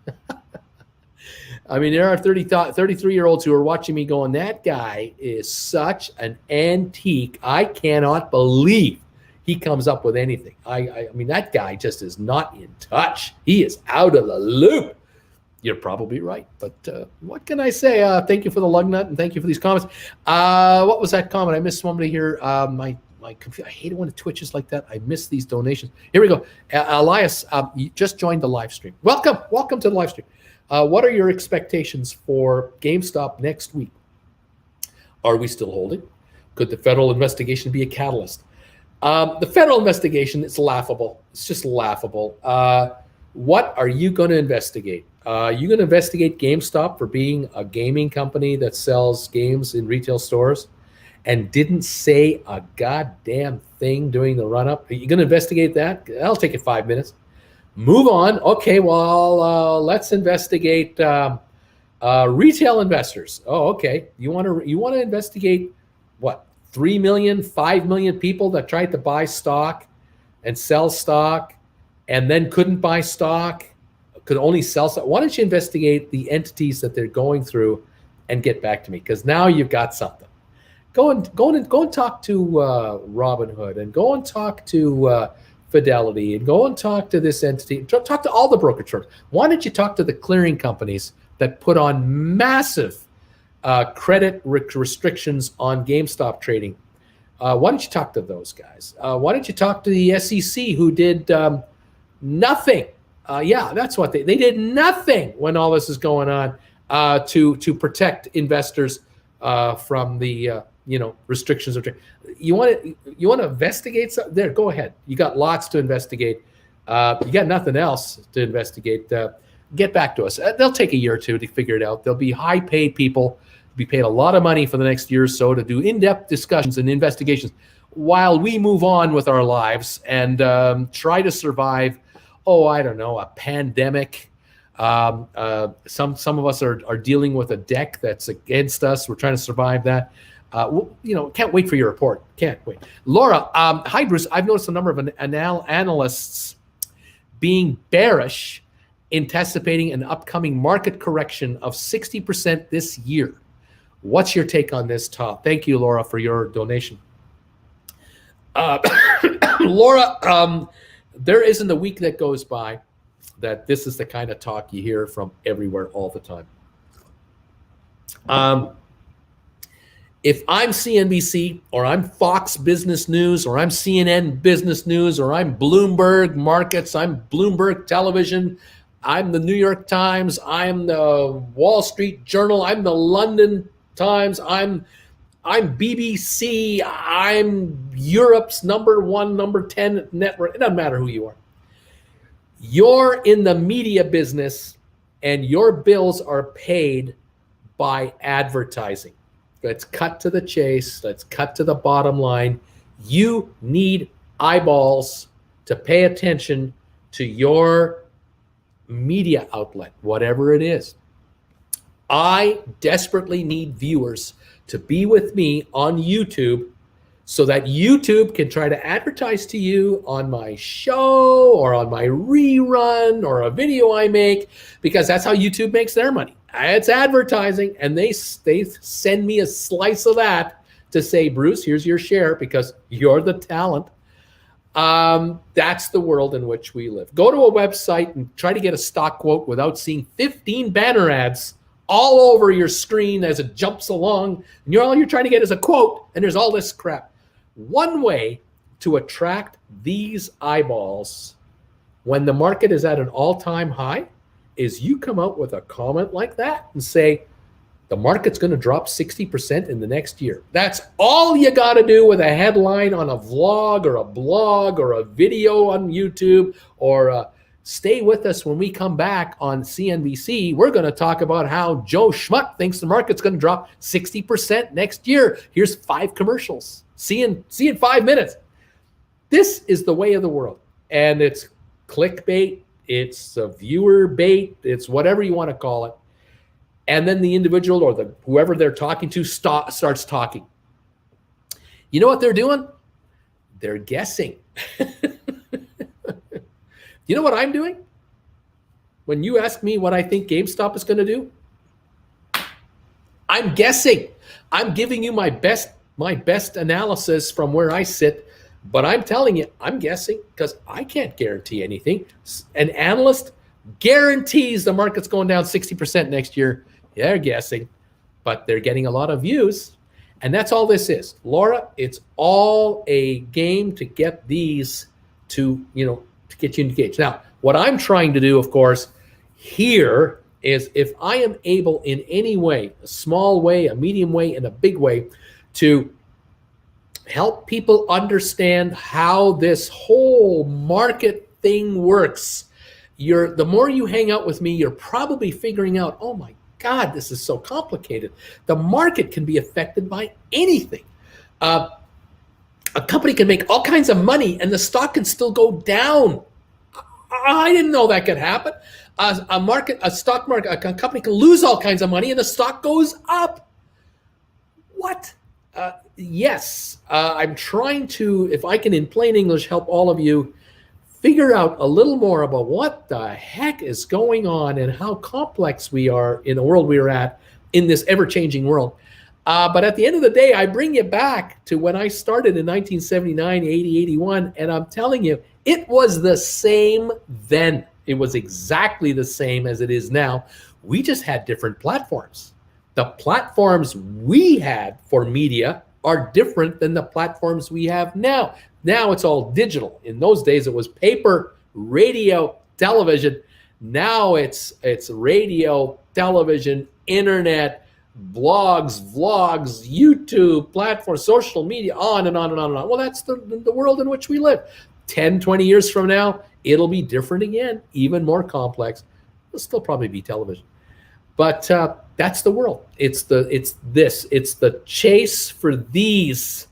I mean, there are 33-year-olds who are watching me going, that guy is such an antique. I cannot believe he comes up with anything. I mean, that guy just is not in touch. He is out of the loop. You're probably right. But what can I say? Thank you for the lug nut, and thank you for these comments. What was that comment? I missed somebody here. My computer, I hate it when it twitches like that. I miss these donations. Here we go. Elias, you just joined the live stream. Welcome to the live stream. What are your expectations for GameStop next week? Are we still holding? Could the federal investigation be a catalyst? The federal investigation is laughable. It's just laughable. What are you going to investigate? You going to investigate GameStop for being a gaming company that sells games in retail stores and didn't say a goddamn thing during the run-up? Are you going to investigate that? That'll take you 5 minutes. Move on. Okay, well, let's investigate retail investors. Oh, okay. You want to investigate what? 3 million, 5 million people that tried to buy stock and sell stock and then couldn't buy stock, could only sell stock. Why don't you investigate the entities that they're going through and get back to me? Because now you've got something. Go and talk to Robinhood, and go and talk to Fidelity, and go and talk to this entity. Talk to all the brokerage firms. Why don't you talk to the clearing companies that put on massive credit restrictions on GameStop trading? Why don't you talk to those guys? Why don't you talk to the SEC, who did nothing? Yeah, that's what they did, nothing when all this is going on to protect investors from the restrictions of trade. You want to investigate something? There, go ahead. You got lots to investigate. You got nothing else to investigate. Get back to us. They'll take a year or two to figure it out. There'll be high-paid people, be paid a lot of money for the next year or so to do in-depth discussions and investigations while we move on with our lives and try to survive, I don't know, a pandemic. Some of us are dealing with a deck that's against us. We're trying to survive that. Can't wait for your report. Can't wait. Laura, hi, Bruce. I've noticed a number of analysts being bearish, anticipating an upcoming market correction of 60% this year. What's your take on this, Tom? Thank you, Laura, for your donation. Laura, there isn't a week that goes by that this is the kind of talk you hear from everywhere all the time. If I'm CNBC, or I'm Fox Business News, or I'm CNN Business News, or I'm Bloomberg Markets, I'm Bloomberg Television, I'm the New York Times, I'm the Wall Street Journal, I'm the London Times, I'm BBC, I'm Europe's number 1, number 10 network. It doesn't matter who you are. You're in the media business, and your bills are paid by advertising. Let's cut to the chase. Let's cut to the bottom line. You need eyeballs to pay attention to your media outlet, whatever it is. I desperately need viewers to be with me on YouTube so that YouTube can try to advertise to you on my show or on my rerun or a video I make, because that's how YouTube makes their money. It's advertising, and they send me a slice of that to say, Bruce, here's your share because you're the talent. That's the world in which we live. Go to a website and try to get a stock quote without seeing 15 banner ads all over your screen as it jumps along. And all you're trying to get is a quote, and there's all this crap. One way to attract these eyeballs when the market is at an all-time high is you come out with a comment like that and say, the market's going to drop 60% in the next year. That's all you got to do with a headline on a vlog or a blog or a video on YouTube, or stay with us when we come back on CNBC. We're going to talk about how Joe Schmuck thinks the market's going to drop 60% next year. Here's 5 commercials. See in 5 minutes. This is the way of the world. And it's clickbait. It's a viewer bait. It's whatever you want to call it. And then the individual or whoever they're talking to starts talking. You know what they're doing? They're guessing. You know what I'm doing? When you ask me what I think GameStop is going to do, I'm guessing. I'm giving you my best analysis from where I sit, but I'm telling you, I'm guessing because I can't guarantee anything. An analyst guarantees the market's going down 60% next year. They're guessing, but they're getting a lot of views. And that's all this is. Laura, it's all a game to get these to get you engaged. Now, what I'm trying to do, of course, here is if I am able in any way, a small way, a medium way, and a big way, to help people understand how this whole market thing works. The more you hang out with me, you're probably figuring out, oh my God, this is so complicated. The market can be affected by anything. A company can make all kinds of money and the stock can still go down. I didn't know that could happen. A stock market, a company can lose all kinds of money and the stock goes up. What? Yes, I'm trying to, if I can in plain English, help all of you figure out a little more about what the heck is going on and how complex we are in the world we are at in this ever-changing world. But at the end of the day, I bring you back to when I started in 1979, 80, 81, and I'm telling you, it was the same then. It was exactly the same as it is now. We just had different platforms. The platforms we had for media are different than the platforms we have now. Now it's all digital. In those days, it was paper, radio, television. Now it's radio, television, internet, blogs, vlogs, YouTube, platforms, social media, on and on and on and on. Well, that's the world in which we live. 10, 20 years from now, it'll be different again, even more complex. It'll still probably be television. But that's the world. It's the chase for these.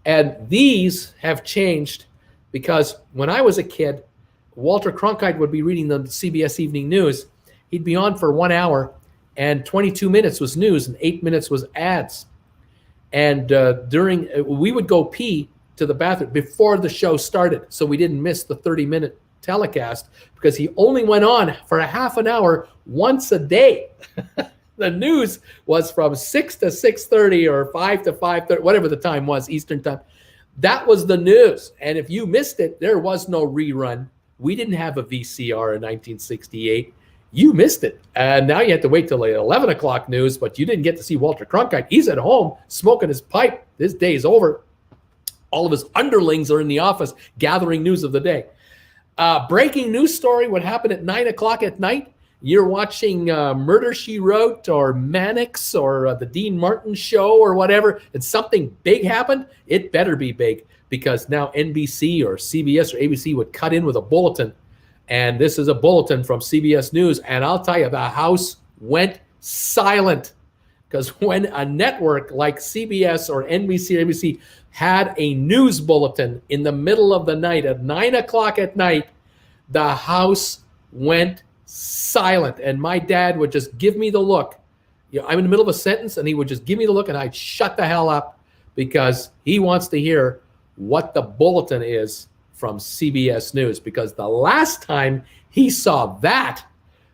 And these have changed because when I was a kid, Walter Cronkite would be reading the CBS Evening News. He'd be on for 1 hour and 22 minutes was news and 8 minutes was ads. And we would go pee to the bathroom before the show started so we didn't miss the 30-minute telecast because he only went on for a half an hour once a day. The news was from 6 to 6:30 or 5 to 5:30, whatever the time was, Eastern time. That was the news. And if you missed it, there was no rerun. We didn't have a VCR in 1968. You missed it. And now you have to wait till the 11 o'clock news, but you didn't get to see Walter Cronkite. He's at home smoking his pipe. This day's over. All of his underlings are in the office gathering news of the day. Breaking news story, what happened at 9 o'clock at night. You're watching Murder, She Wrote or Mannix or the Dean Martin show or whatever, and something big happened, it better be big because now NBC or CBS or ABC would cut in with a bulletin. And this is a bulletin from CBS News. And I'll tell you, the house went silent because when a network like CBS or NBC or ABC had a news bulletin in the middle of the night at 9 o'clock at night, the house went silent. And my dad would just give me the look. I'm in the middle of a sentence and he would just give me the look and I'd shut the hell up because he wants to hear what the bulletin is from CBS News, because the last time he saw that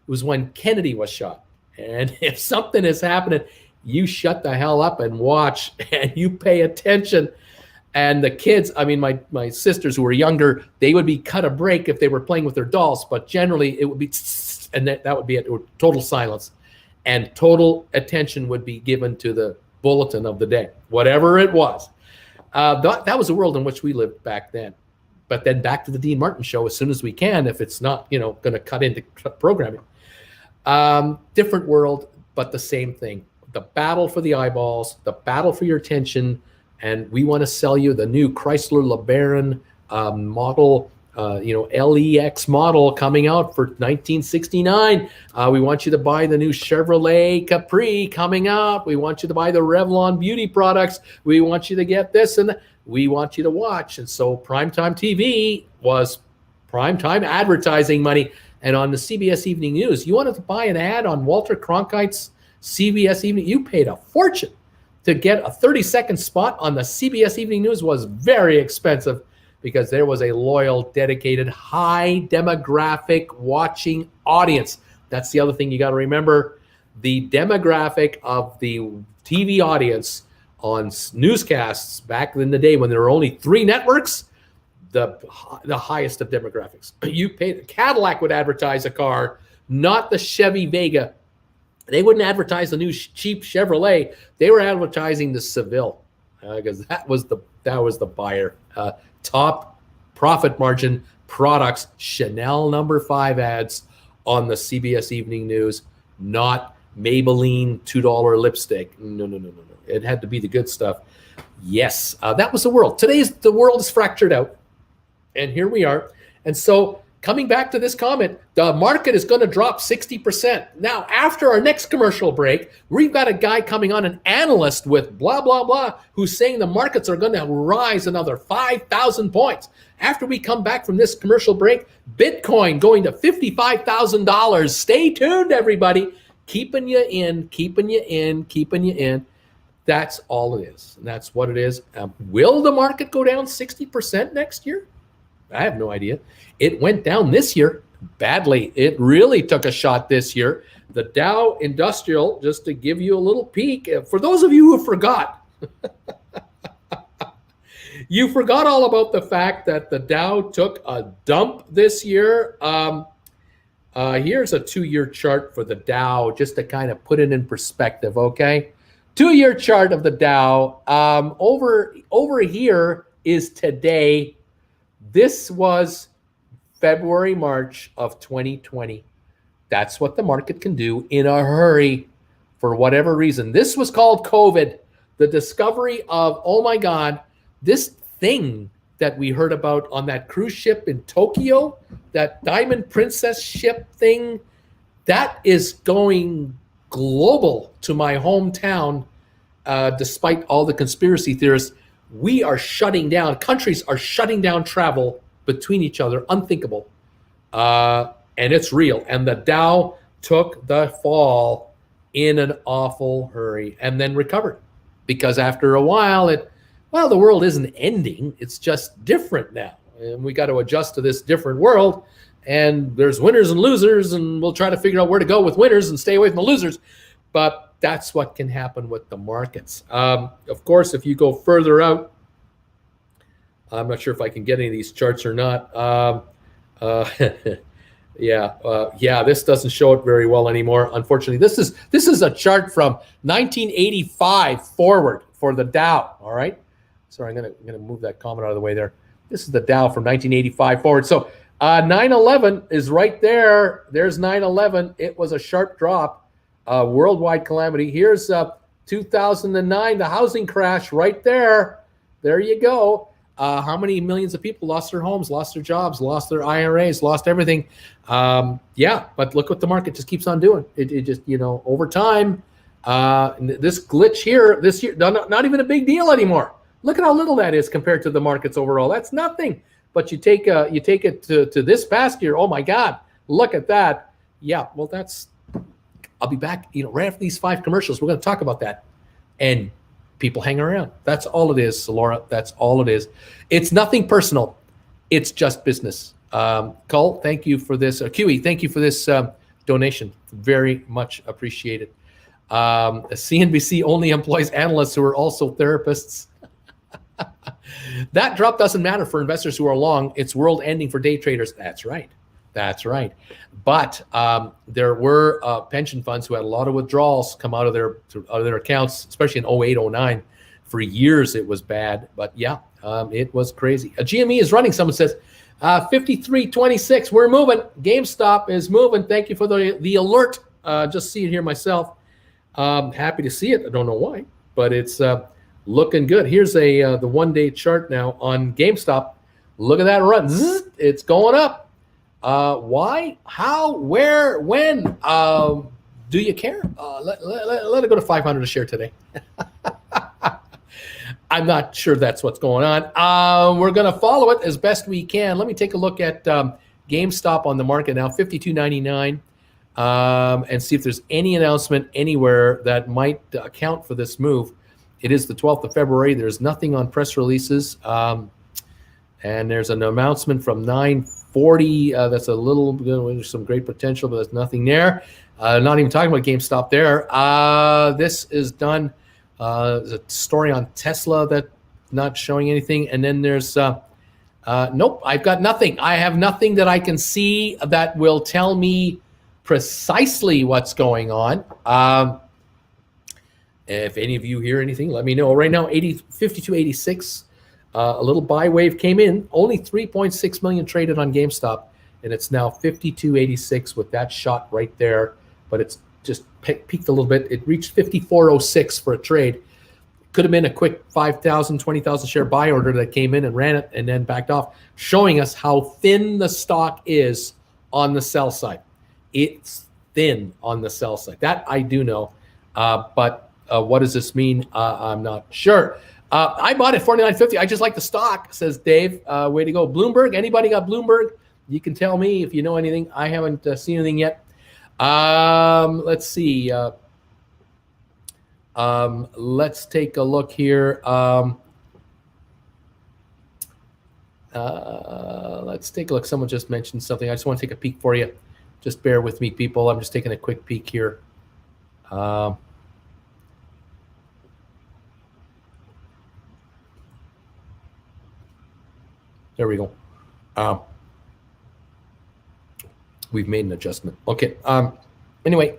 was when Kennedy was shot. And if something is happening, you shut the hell up and watch and you pay attention. And the kids, I mean, my sisters who were younger, they would be cut a break if they were playing with their dolls, but generally it would be, and that would be it, total silence. and total attention would be given to the bulletin of the day, whatever it was. That was the world in which we lived back then. But then back to the Dean Martin show as soon as we can, if it's not, going to cut into programming. Different world, but the same thing. The battle for the eyeballs, the battle for your attention, and we want to sell you the new Chrysler LeBaron model, LEX model coming out for 1969. We want you to buy the new Chevrolet Capri coming out. We want you to buy the Revlon beauty products. We want you to get this, and we want you to watch. And so primetime TV was primetime advertising money. And on the CBS Evening News, you wanted to buy an ad on Walter Cronkite's CBS Evening. You paid a fortune to get a 30-second spot on the CBS Evening News. Was very expensive because there was a loyal, dedicated, high demographic watching audience. That's the other thing you got to remember. The demographic of the TV audience on newscasts back in the day when there were only 3 networks, the highest of demographics. You paid, Cadillac would advertise a car, not the Chevy Vega. They wouldn't advertise the new cheap Chevrolet. They were advertising the Seville because that was the buyer. Top profit margin products, Chanel No. 5 ads on the CBS Evening News, not Maybelline $2 lipstick. No. It had to be the good stuff. Yes, that was the world. The world is fractured out. And here we are. And so coming back to this comment, the market is going to drop 60%. Now, after our next commercial break, we've got a guy coming on, an analyst with blah, blah, blah, who's saying the markets are going to rise another 5,000 points. After we come back from this commercial break, Bitcoin going to $55,000. Stay tuned, everybody. Keeping you in. That's all it is. And that's what it is. Will the market go down 60% next year? I have no idea. It went down this year badly. It really took a shot this year. The Dow Industrial, just to give you a little peek, for those of you who forgot, you forgot all about the fact that the Dow took a dump this year. Here's a 2-year chart for the Dow, just to kind of put it in perspective, okay? 2-year chart of the Dow. Over here is today. This was February, March of 2020. That's what the market can do in a hurry for whatever reason. This was called COVID, the discovery of, oh my God, this thing that we heard about on that cruise ship in Tokyo, that Diamond Princess ship thing, that is going global to my hometown, despite all the conspiracy theorists. We are shutting down, countries are shutting down travel between each other, unthinkable. And it's real. And the Dow took the fall in an awful hurry and then recovered. Because after a while, the world isn't ending. It's just different now. And we got to adjust to this different world. And there's winners and losers, and we'll try to figure out where to go with winners and stay away from the losers. But that's what can happen with the markets. Of course, if you go further out, I'm not sure if I can get any of these charts or not. This doesn't show it very well anymore. Unfortunately, this is a chart from 1985 forward for the Dow. All right. Sorry, I'm gonna move that comment out of the way there. This is the Dow from 1985 forward. So 9/11 is right there. There's 9/11. It was a sharp drop. Worldwide calamity. Here's 2009, the housing crash right there. There you go. How many millions of people lost their homes, lost their jobs, lost their IRAs, lost everything? But look what the market just keeps on doing. It just, over time, this glitch here, this year, not even a big deal anymore. Look at how little that is compared to the markets overall. That's nothing. But you take it to this past year. Oh my God, look at that. Yeah, well, I'll be back, right after these 5 commercials. We're going to talk about that. And people hang around. That's all it is, Laura. That's all it is. It's nothing personal. It's just business. Cole, thank you for this. QE, thank you for this donation. Very much appreciated. CNBC only employs analysts who are also therapists. That drop doesn't matter for investors who are long. It's world ending for day traders. That's right. That's right. But there were pension funds who had a lot of withdrawals come out of their accounts, especially in 08, 09. For years, it was bad. But yeah, it was crazy. A GME is running. Someone says, 53.26. We're moving. GameStop is moving. Thank you for the alert. Just see it here myself. Happy to see it. I don't know why, but it's looking good. Here's the one-day chart now on GameStop. Look at that run. Zzz, it's going up. Why? How? Where? When? Do you care? Let it go to 500 a share today. I'm not sure that's what's going on. We're going to follow it as best we can. Let me take a look at GameStop on the market now, $52.99, and see if there's any announcement anywhere that might account for this move. It is the 12th of February. There's nothing on press releases. And there's an announcement from 940. That's a little, there's some great potential, but there's nothing there. Not even talking about GameStop there. This is done. There's a story on Tesla that not showing anything. And then there's, nope, I've got nothing. I have nothing that I can see that will tell me precisely what's going on. If any of you hear anything, let me know. Right now, 52.86. A little buy wave came in. Only 3.6 million traded on GameStop, and it's now 52.86 with that shot right there. But it's just peaked a little bit. It reached 54.06 for a trade. Could have been a quick 5,000, 20,000 share buy order that came in and ran it and then backed off, showing us how thin the stock is on the sell side. It's thin on the sell side. That I do know. But what does this mean? I'm not sure. I bought it $49.50. I just like the stock, says Dave. Way to go. Bloomberg. Anybody got Bloomberg? You can tell me if you know anything. I haven't seen anything yet. Let's see. Let's take a look here. Let's take a look. Someone just mentioned something. I just want to take a peek for you. Just bear with me, people. I'm just taking a quick peek here. There we go. We've made an adjustment. Okay. Anyway,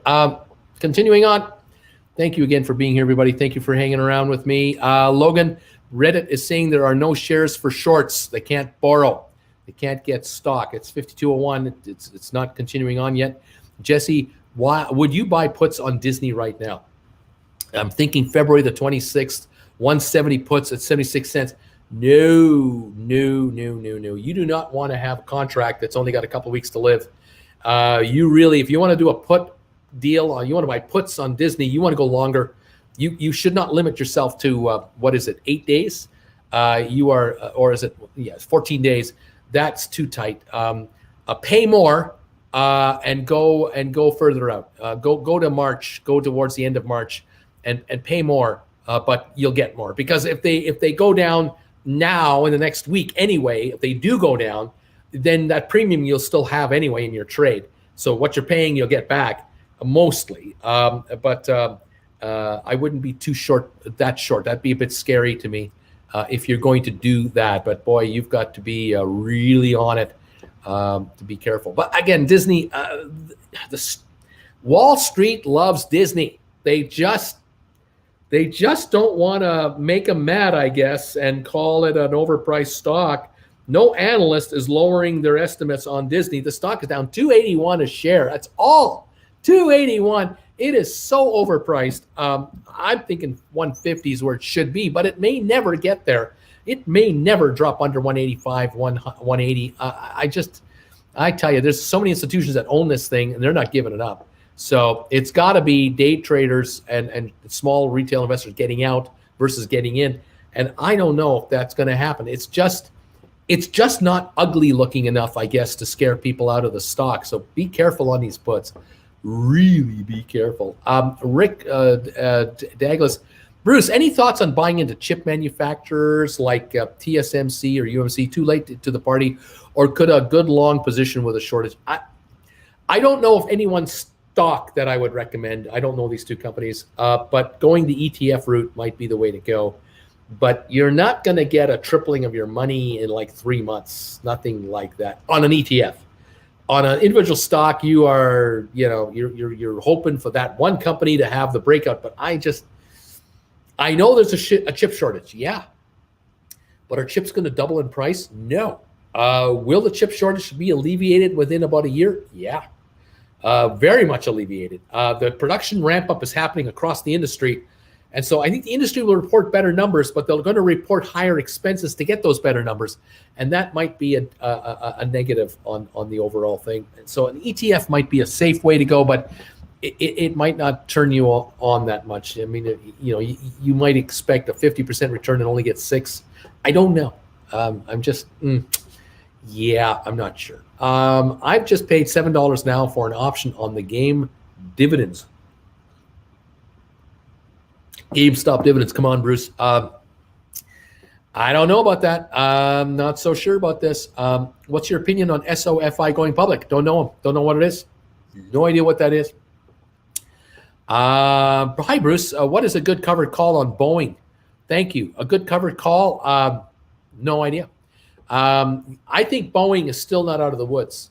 continuing on. Thank you again for being here, everybody. Thank you for hanging around with me. Logan, Reddit is saying there are no shares for shorts. They can't borrow. They can't get stock. It's 52.01. It's not continuing on yet. Jesse, why would you buy puts on Disney right now? I'm thinking February the 26th, 170 puts at 76 cents. No. You do not want to have a contract that's only got a couple weeks to live. You really, if you want to do a put deal, you want to buy puts on Disney, you want to go longer. You should not limit yourself to, 8 days? Or is it, 14 days. That's too tight. Pay more and go further out. Go to March, go towards the end of March and pay more, but you'll get more. Because if they go down now in the next week anyway, if they do go down, then that premium you'll still have anyway in your trade. So what you're paying, you'll get back mostly. But I wouldn't be too short. That'd be a bit scary to me if you're going to do that. But boy, you've got to be really on it to be careful. But again, Disney, Wall Street loves Disney. They just don't want to make them mad, I guess, and call it an overpriced stock. No analyst is lowering their estimates on Disney. The stock is down $281 a share. That's all. $281. It is so overpriced. I'm thinking 150 is where it should be, but it may never get there. It may never drop under 185, 180. I tell you, there's so many institutions that own this thing, and they're not giving it up. So it's got to be day traders and small retail investors getting out versus getting in. And I don't know if that's going to happen. It's just not ugly looking enough, I guess, to scare people out of the stock. So be careful on these puts. Really be careful. Rick Douglas, Bruce, any thoughts on buying into chip manufacturers like TSMC or UMC? Too late to the party, or could a good long position with a shortage? I don't know if anyone's stock that I would recommend. I don't know these two companies, but going the ETF route might be the way to go. But you're not going to get a tripling of your money in like 3 months. Nothing like that on an ETF. on an individual stock, you are, you're hoping for that one company to have the breakout. But I know there's a chip shortage. Yeah. But are chips going to double in price? No. Will the chip shortage be alleviated within about a year? Yeah. Very much alleviated. The production ramp up is happening across the industry. And so I think the industry will report better numbers, but they're going to report higher expenses to get those better numbers. And that might be a negative on the overall thing. And so an ETF might be a safe way to go, but it might not turn you on that much. I mean, you might expect a 50% return and only get 6. I don't know. I'm just, I'm not sure. I've just paid $7 now for an option on the game dividends. Gamestop dividends. Come on, Bruce. I don't know about that. I'm not so sure about this. What's your opinion on SOFI going public? Don't know them. Don't know what it is. No idea what that is. Hi, Bruce. What is a good covered call on Boeing? Thank you. A good covered call? No idea. I think Boeing is still not out of the woods.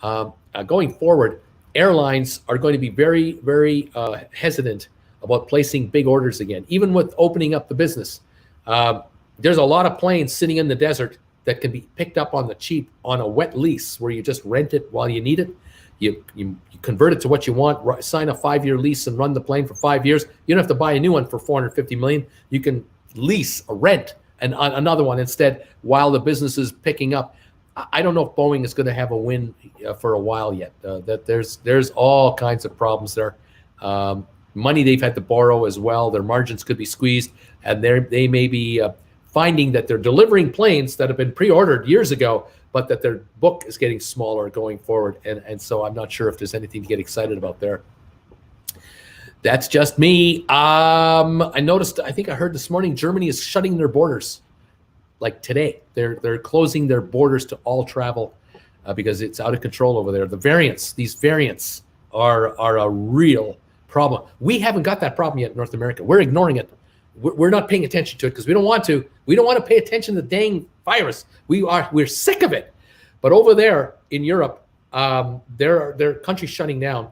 Going forward, airlines are going to be very, very hesitant about placing big orders again, even with opening up the business. There's a lot of planes sitting in the desert that can be picked up on the cheap on a wet lease where you just rent it while you need it. You convert it to what you want, sign a 5-year lease and run the plane for 5 years. You don't have to buy a new one for $450 million. You can lease or rent another one instead while the business is picking up. I don't know if Boeing is going to have a win for a while yet. That there's all kinds of problems there. Money they've had to borrow as well. Their margins could be squeezed, and they may be finding that they're delivering planes that have been pre-ordered years ago, but that their book is getting smaller going forward. And so I'm not sure if there's anything to get excited about there. That's just me. I noticed, I think I heard this morning, Germany is shutting their borders. Like today, they're closing their borders to all travel because it's out of control over there. These variants are a real problem. We haven't got that problem yet in North America. We're ignoring it. We're not paying attention to it because we don't want to. We don't want to pay attention to the dang virus. We're sick of it. But over there in Europe, their country's shutting down.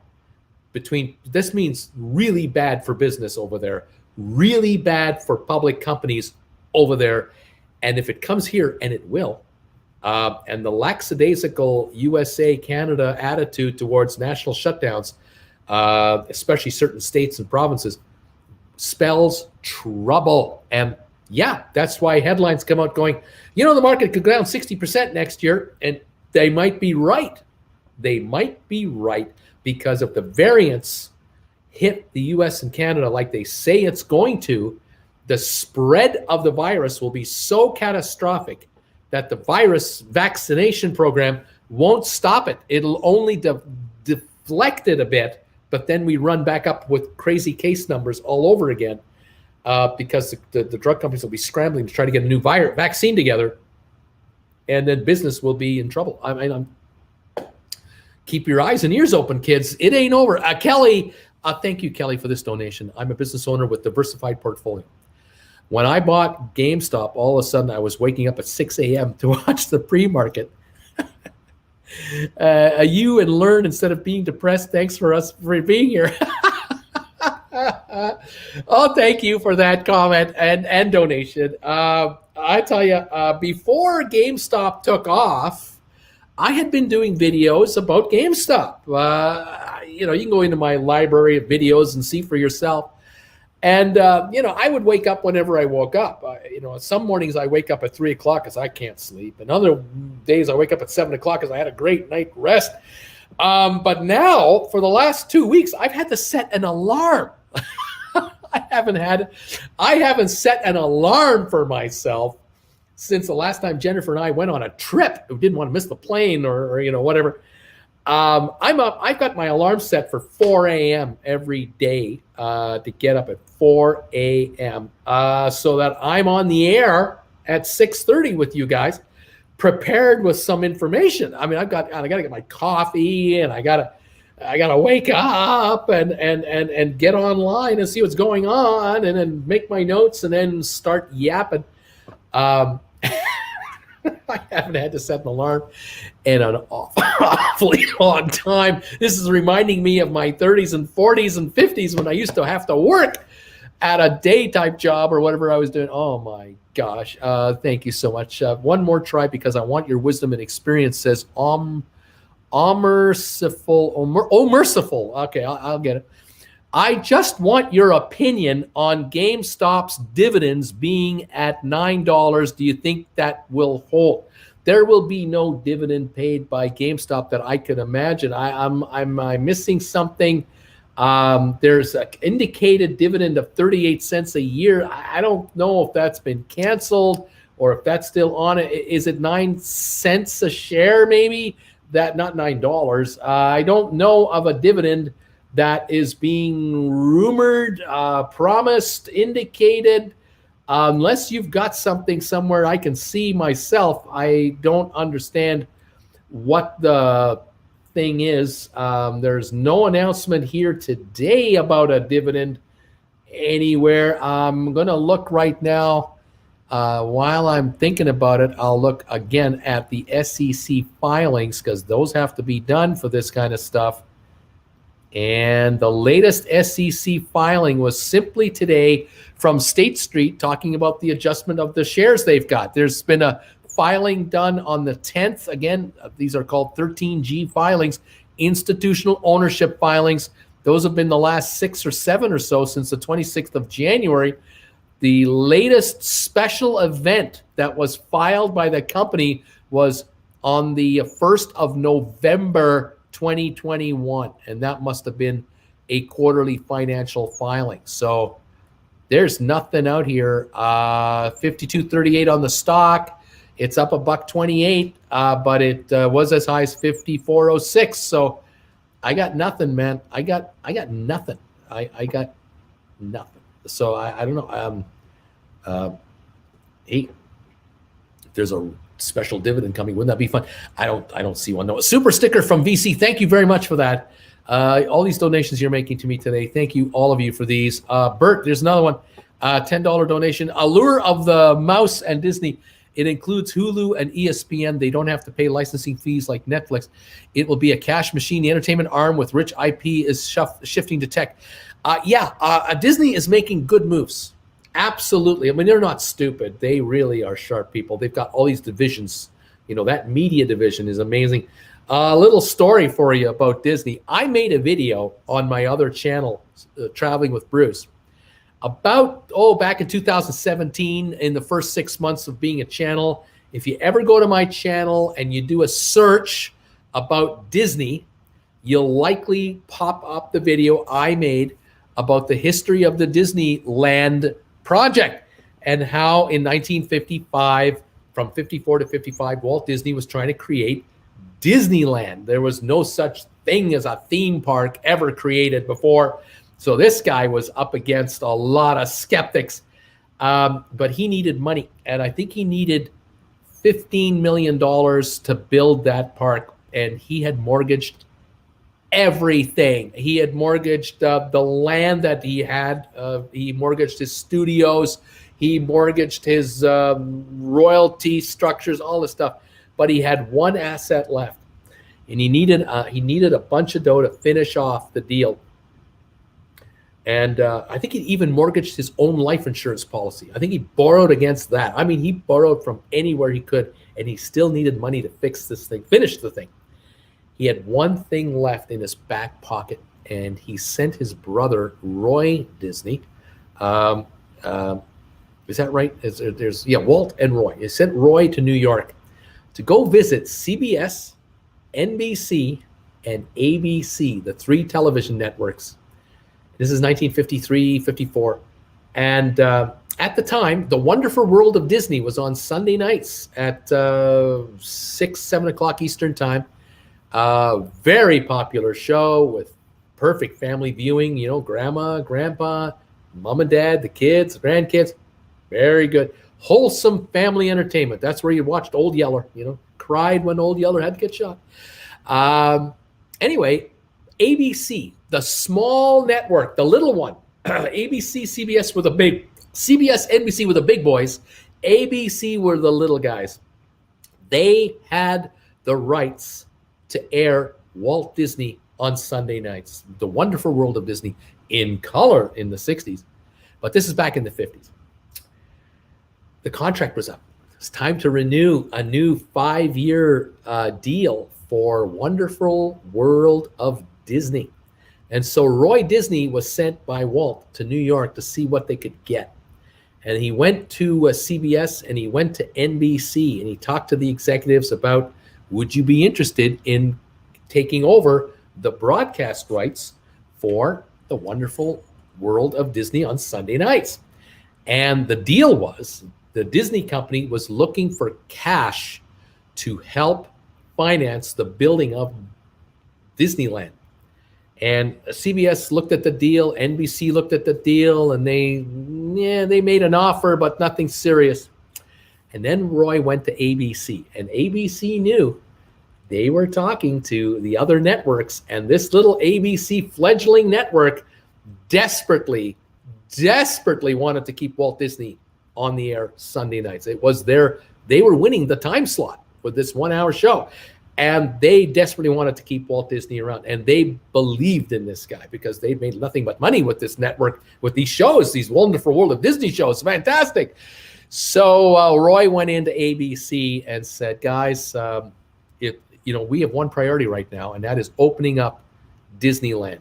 This means really bad for business over there, really bad for public companies over there. And if it comes here, and it will, and the lackadaisical USA, Canada attitude towards national shutdowns, especially certain states and provinces, spells trouble. And yeah, that's why headlines come out going, the market could go down 60% next year. And they might be right. They might be right because if the variants hit the US and Canada like they say it's going to, the spread of the virus will be so catastrophic that the virus vaccination program won't stop it. It'll only deflect it a bit, but then we run back up with crazy case numbers all over again because the drug companies will be scrambling to try to get a new vaccine together, and then business will be in trouble. Keep your eyes and ears open, kids. It ain't over. Kelly, thank you, Kelly, for this donation. I'm a business owner with diversified portfolio. When I bought GameStop, all of a sudden I was waking up at 6 a.m. to watch the pre-market. You and learn instead of being depressed. Thanks for being here. Oh, thank you for that comment and donation. I tell you, before GameStop took off, I had been doing videos about GameStop. You can go into my library of videos and see for yourself. And, I would wake up whenever I woke up. Some mornings I wake up at 3 o'clock because I can't sleep. And other days I wake up at 7 o'clock because I had a great night rest. But now, for the last 2 weeks, I've had to set an alarm. I haven't set an alarm for myself since the last time Jennifer and I went on a trip. We didn't want to miss the plane or whatever. I'm up. I've got my alarm set for 4 a.m. every day to get up at 4 a.m. So that I'm on the air at 6:30 with you guys, prepared with some information. I mean, I got to get my coffee, and I gotta wake up and get online and see what's going on, and then make my notes, and then start yapping. I haven't had to set an alarm in an awfully long time. This is reminding me of my 30s and 40s and 50s when I used to have to work at a day type job or whatever I was doing. Oh my gosh. Thank you so much. One more try because I want your wisdom and experience, says merciful. Okay, I'll get it. I just want your opinion on GameStop's dividends being at $9. Do you think that will hold? There will be no dividend paid by GameStop that I could imagine. I'm missing something. There's an indicated dividend of 38 cents a year. I don't know if that's been canceled or if that's still on it. Is it 9 cents a share maybe? That not $9. I don't know of a dividend that is being rumored, promised, indicated. Unless you've got something somewhere I can see myself, I don't understand what the thing is. There's no announcement here today about a dividend anywhere. I'm going to look right now. While I'm thinking about it, I'll look again at the SEC filings because those have to be done for this kind of stuff. And the latest SEC filing was simply today from State Street talking about the adjustment of the shares they've got. There's been a filing done on the 10th. Again, these are called 13G filings, institutional ownership filings. Those have been the last 6 or 7 or so since the 26th of January. The latest special event that was filed by the company was on the 1st of November 2021, and that must have been a quarterly financial filing. So there's nothing out here. 52.38 on the stock. It's up $1.28, but it was as high as 54.06. So I got nothing, man. I got nothing. I got nothing. So I don't know. Hey, there's a special dividend coming. Wouldn't that be fun? I don't see one. No. Super sticker from VC. Thank you very much for that. All these donations you're making to me today. Thank you, all of you, for these. Bert, there's another one. $10 donation. Allure of the Mouse and Disney. It includes Hulu and ESPN. They don't have to pay licensing fees like Netflix. It will be a cash machine. The entertainment arm with rich IP is shifting to tech. Disney is making good moves. Absolutely. I mean, they're not stupid. They really are sharp people. They've got all these divisions. You know, that media division is amazing. A little story for you about Disney. I made a video on my other channel, Traveling with Bruce, about, back in 2017, in the first 6 months of being a channel. If you ever go to my channel and you do a search about Disney, you'll likely pop up the video I made about the history of the Disneyland project and how in 1955, from 54 to 55, Walt Disney was trying to create Disneyland. There was no such thing as a theme park ever created before. So this guy was up against a lot of skeptics, but he needed money. And I think he needed $15 million to build that park. And he had mortgaged everything. He had mortgaged the land that he had. He mortgaged his studios. He mortgaged his royalty structures, all this stuff. But he had one asset left, and he needed a bunch of dough to finish off the deal. And I think he even mortgaged his own life insurance policy. I think he borrowed against that. I mean, he borrowed from anywhere he could, and he still needed money to fix this thing, finish the thing. He had one thing left in his back pocket, and he sent his brother, Roy Disney. Is that right? Walt and Roy. He sent Roy to New York to go visit CBS, NBC, and ABC, the 3 television networks. This is 1953, 54. And at the time, The Wonderful World of Disney was on Sunday nights at 6, 7 o'clock Eastern time. Very popular show with perfect family viewing, you know, grandma, grandpa, mom and dad, the kids, grandkids. Very good. Wholesome family entertainment. That's where you watched Old Yeller, you know, cried when Old Yeller had to get shot. Anyway, ABC, the small network, the little one, ABC, CBS were the big, CBS, NBC were the big boys. ABC were the little guys. They had the rights to air Walt Disney on Sunday nights, The Wonderful World of Disney, in color in the 60s. But this is back in the 50s. The contract was up. It's time to renew a new 5-year deal for Wonderful World of Disney. And so Roy Disney was sent by Walt to New York to see what they could get. And he went to CBS and he went to NBC and he talked to the executives about, would you be interested in taking over the broadcast rights for The Wonderful World of Disney on Sunday nights? And the deal was, the Disney company was looking for cash to help finance the building of Disneyland. And CBS looked at the deal, NBC looked at the deal, and they made an offer, but nothing serious. And then Roy went to ABC, and ABC knew they were talking to the other networks, and this little ABC fledgling network desperately wanted to keep Walt Disney on the air Sunday nights. It was they were winning the time slot with this 1-hour show. And they desperately wanted to keep Walt Disney around. And they believed in this guy because they made nothing but money with this network, with these shows, these Wonderful World of Disney shows. Fantastic. So Roy went into ABC and said, guys, we have one priority right now, and that is opening up Disneyland.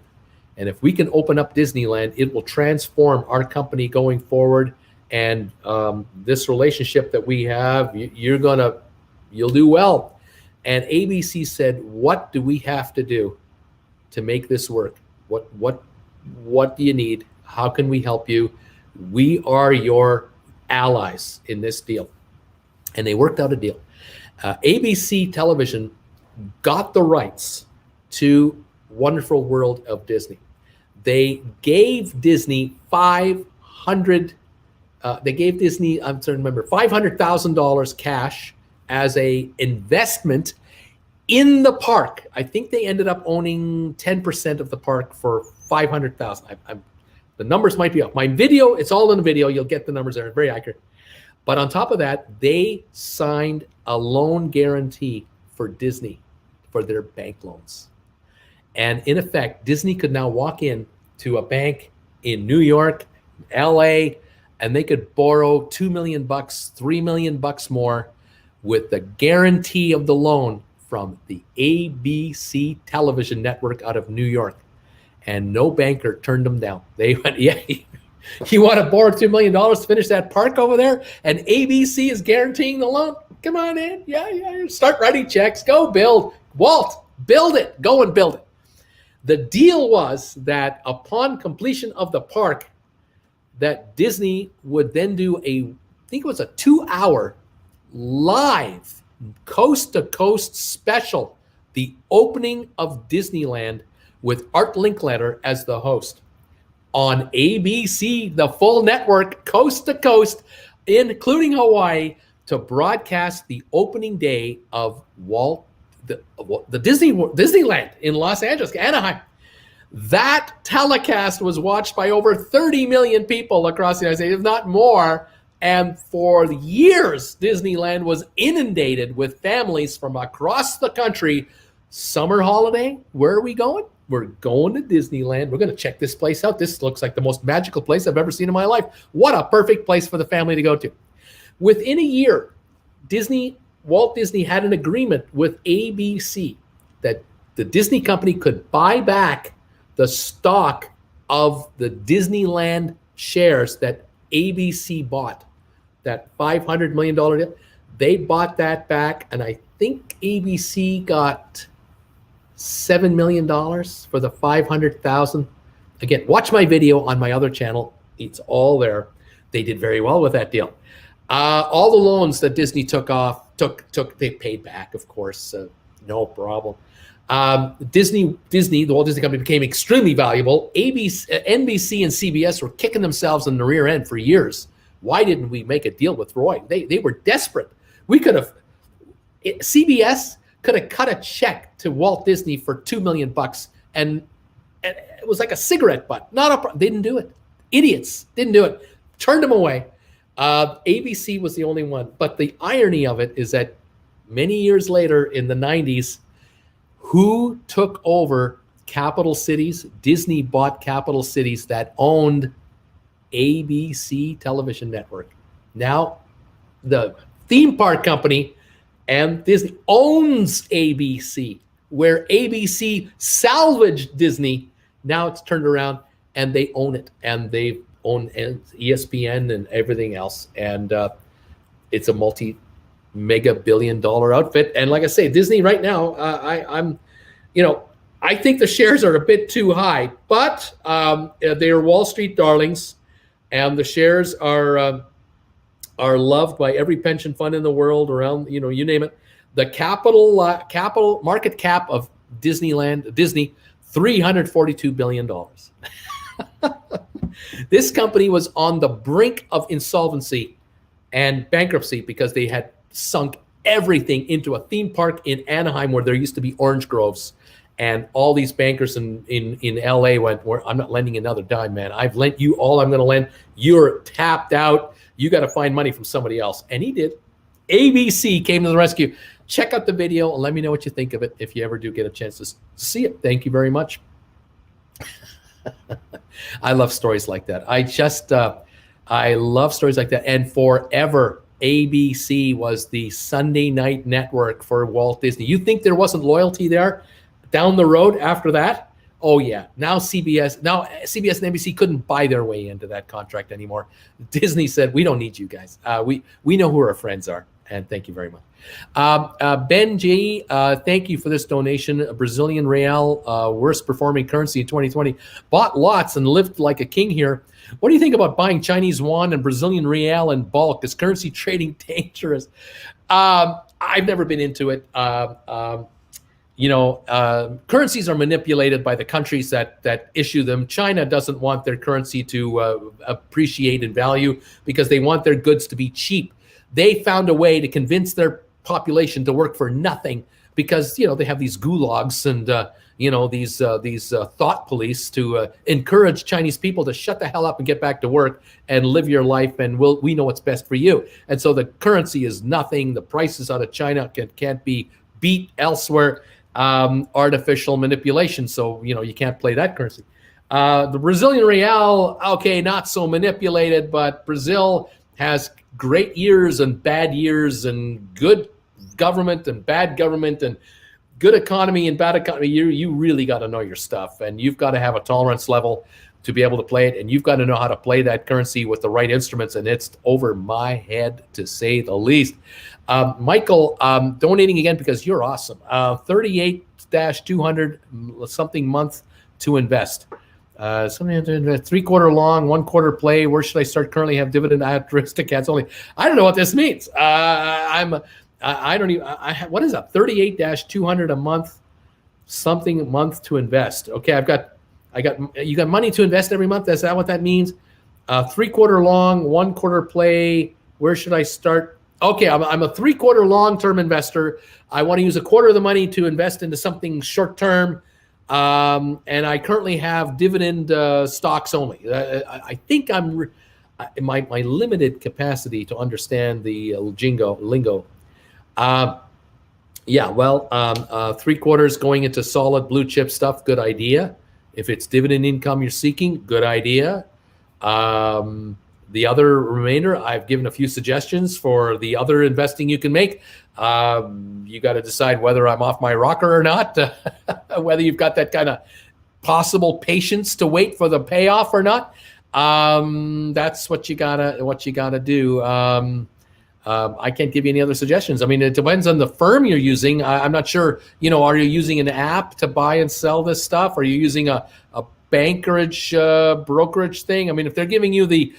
And if we can open up Disneyland, it will transform our company going forward. And this relationship that we have, you'll do well. And ABC said, what do we have to do to make this work? What do you need? How can we help you? We are your allies in this deal. And they worked out a deal. ABC Television got the rights to Wonderful World of Disney. They gave Disney $500,000 cash as a investment in the park. I think they ended up owning 10% of the park for $500,000. The numbers might be off. My video, it's all in the video. You'll get the numbers there. Very accurate. But on top of that, they signed a loan guarantee for Disney for their bank loans. And in effect, Disney could now walk in to a bank in New York, LA, and they could borrow $2 million, $3 million more with the guarantee of the loan from the ABC television network out of New York. And no banker turned them down. They went, yeah, you want to borrow $2 million to finish that park over there? And ABC is guaranteeing the loan? Come on in. Yeah. Start writing checks. Go build. Walt, build it. Go and build it. The deal was that upon completion of the park, that Disney would then do I think it was a 2-hour live coast-to-coast special, the opening of Disneyland, with Art Linkletter as the host on ABC, the full network, coast to coast, including Hawaii, to broadcast the opening day of the Disneyland in Los Angeles, Anaheim. That telecast was watched by over 30 million people across the United States, if not more. And for years, Disneyland was inundated with families from across the country. Summer holiday, where are we going? We're going to Disneyland. We're going to check this place out. This looks like the most magical place I've ever seen in my life. What a perfect place for the family to go to. Within a year, Walt Disney had an agreement with ABC that the Disney company could buy back the stock of the Disneyland shares that ABC bought, that $500 million deal. They bought that back, and I think ABC got $7 million for the $500,000. Again, watch my video on my other channel. It's all there. They did very well with that deal. All the loans that Disney took, they paid back, of course, no problem. Disney, the Walt Disney Company, became extremely valuable. NBC and CBS were kicking themselves in the rear end for years. Why didn't we make a deal with Roy? They were desperate. CBS could have cut a check to Walt Disney for $2 million, and it was like a cigarette butt. They didn't do it. Idiots didn't do it. Turned them away. ABC was the only one. But the irony of it is that many years later in the 90s, who took over capital cities? Disney bought capital cities that owned ABC television network. Now, the theme park company and Disney owns ABC, where ABC salvaged Disney. Now it's turned around and they own it, and they own ESPN and everything else. And it's a multi-mega billion-dollar outfit. And like I say, Disney right now, I think the shares are a bit too high, but they are Wall Street darlings, and the shares are loved by every pension fund in the world around, you name it. The capital market cap of Disney, $342 billion. This company was on the brink of insolvency and bankruptcy because they had sunk everything into a theme park in Anaheim where there used to be orange groves. And all these bankers in LA went, I'm not lending another dime, man. I've lent you all I'm going to lend. You're tapped out. You got to find money from somebody else. And he did. ABC came to the rescue. Check out the video and let me know what you think of it if you ever do get a chance to see it. Thank you very much. I love stories like that. I love stories like that. And forever, ABC was the Sunday night network for Walt Disney. You think there wasn't loyalty there down the road after that? Oh yeah. Now CBS and NBC could't buy their way into that contract anymore. Disney said, we don't need you guys. We know who our friends are. And thank you very much. Ben G, thank you for this donation. A Brazilian real, worst performing currency in 2020. Bought lots and lived like a king here. What do you think about buying Chinese yuan and Brazilian real in bulk? Is currency trading dangerous? I've never been into it. Currencies are manipulated by the countries that issue them. China doesn't want their currency to appreciate in value because they want their goods to be cheap. They found a way to convince their population to work for nothing because, they have these gulags and, these thought police to encourage Chinese people to shut the hell up and get back to work and live your life. And we know what's best for you. And so the currency is nothing. The prices out of China can't be beat elsewhere. Artificial manipulation. So, you can't play that currency. The Brazilian real, okay, not so manipulated, but Brazil has great years and bad years and good government and bad government and good economy and bad economy. You really got to know your stuff, and you've got to have a tolerance level to be able to play it, and you've got to know how to play that currency with the right instruments, and it's over my head to say the least. Michael, donating again because you're awesome. 38-200 something month to invest. Something 3/4 long, 1/4 play. Where should I start? Currently have dividend characteristic ads only. I don't know what this means. I don't even. What is that? 38-200 a month, something month to invest. Okay, you got money to invest every month. Is that what that means? 3/4 long, 1/4 play. Where should I start? Okay, I'm a 3/4 long-term investor. I want to use 1/4 of the money to invest into something short-term. And I currently have dividend stocks only. I think I'm my limited capacity to understand the lingo. 3/4 going into solid blue chip stuff. Good idea. If it's dividend income you're seeking, good idea. The other remainder, I've given a few suggestions for the other investing you can make. You got to decide whether I'm off my rocker or not, whether you've got that kind of possible patience to wait for the payoff or not. That's what you gotta do. I can't give you any other suggestions. I mean, it depends on the firm you're using. I'm not sure. Are you using an app to buy and sell this stuff? Are you using a brokerage thing? I mean, if they're giving you the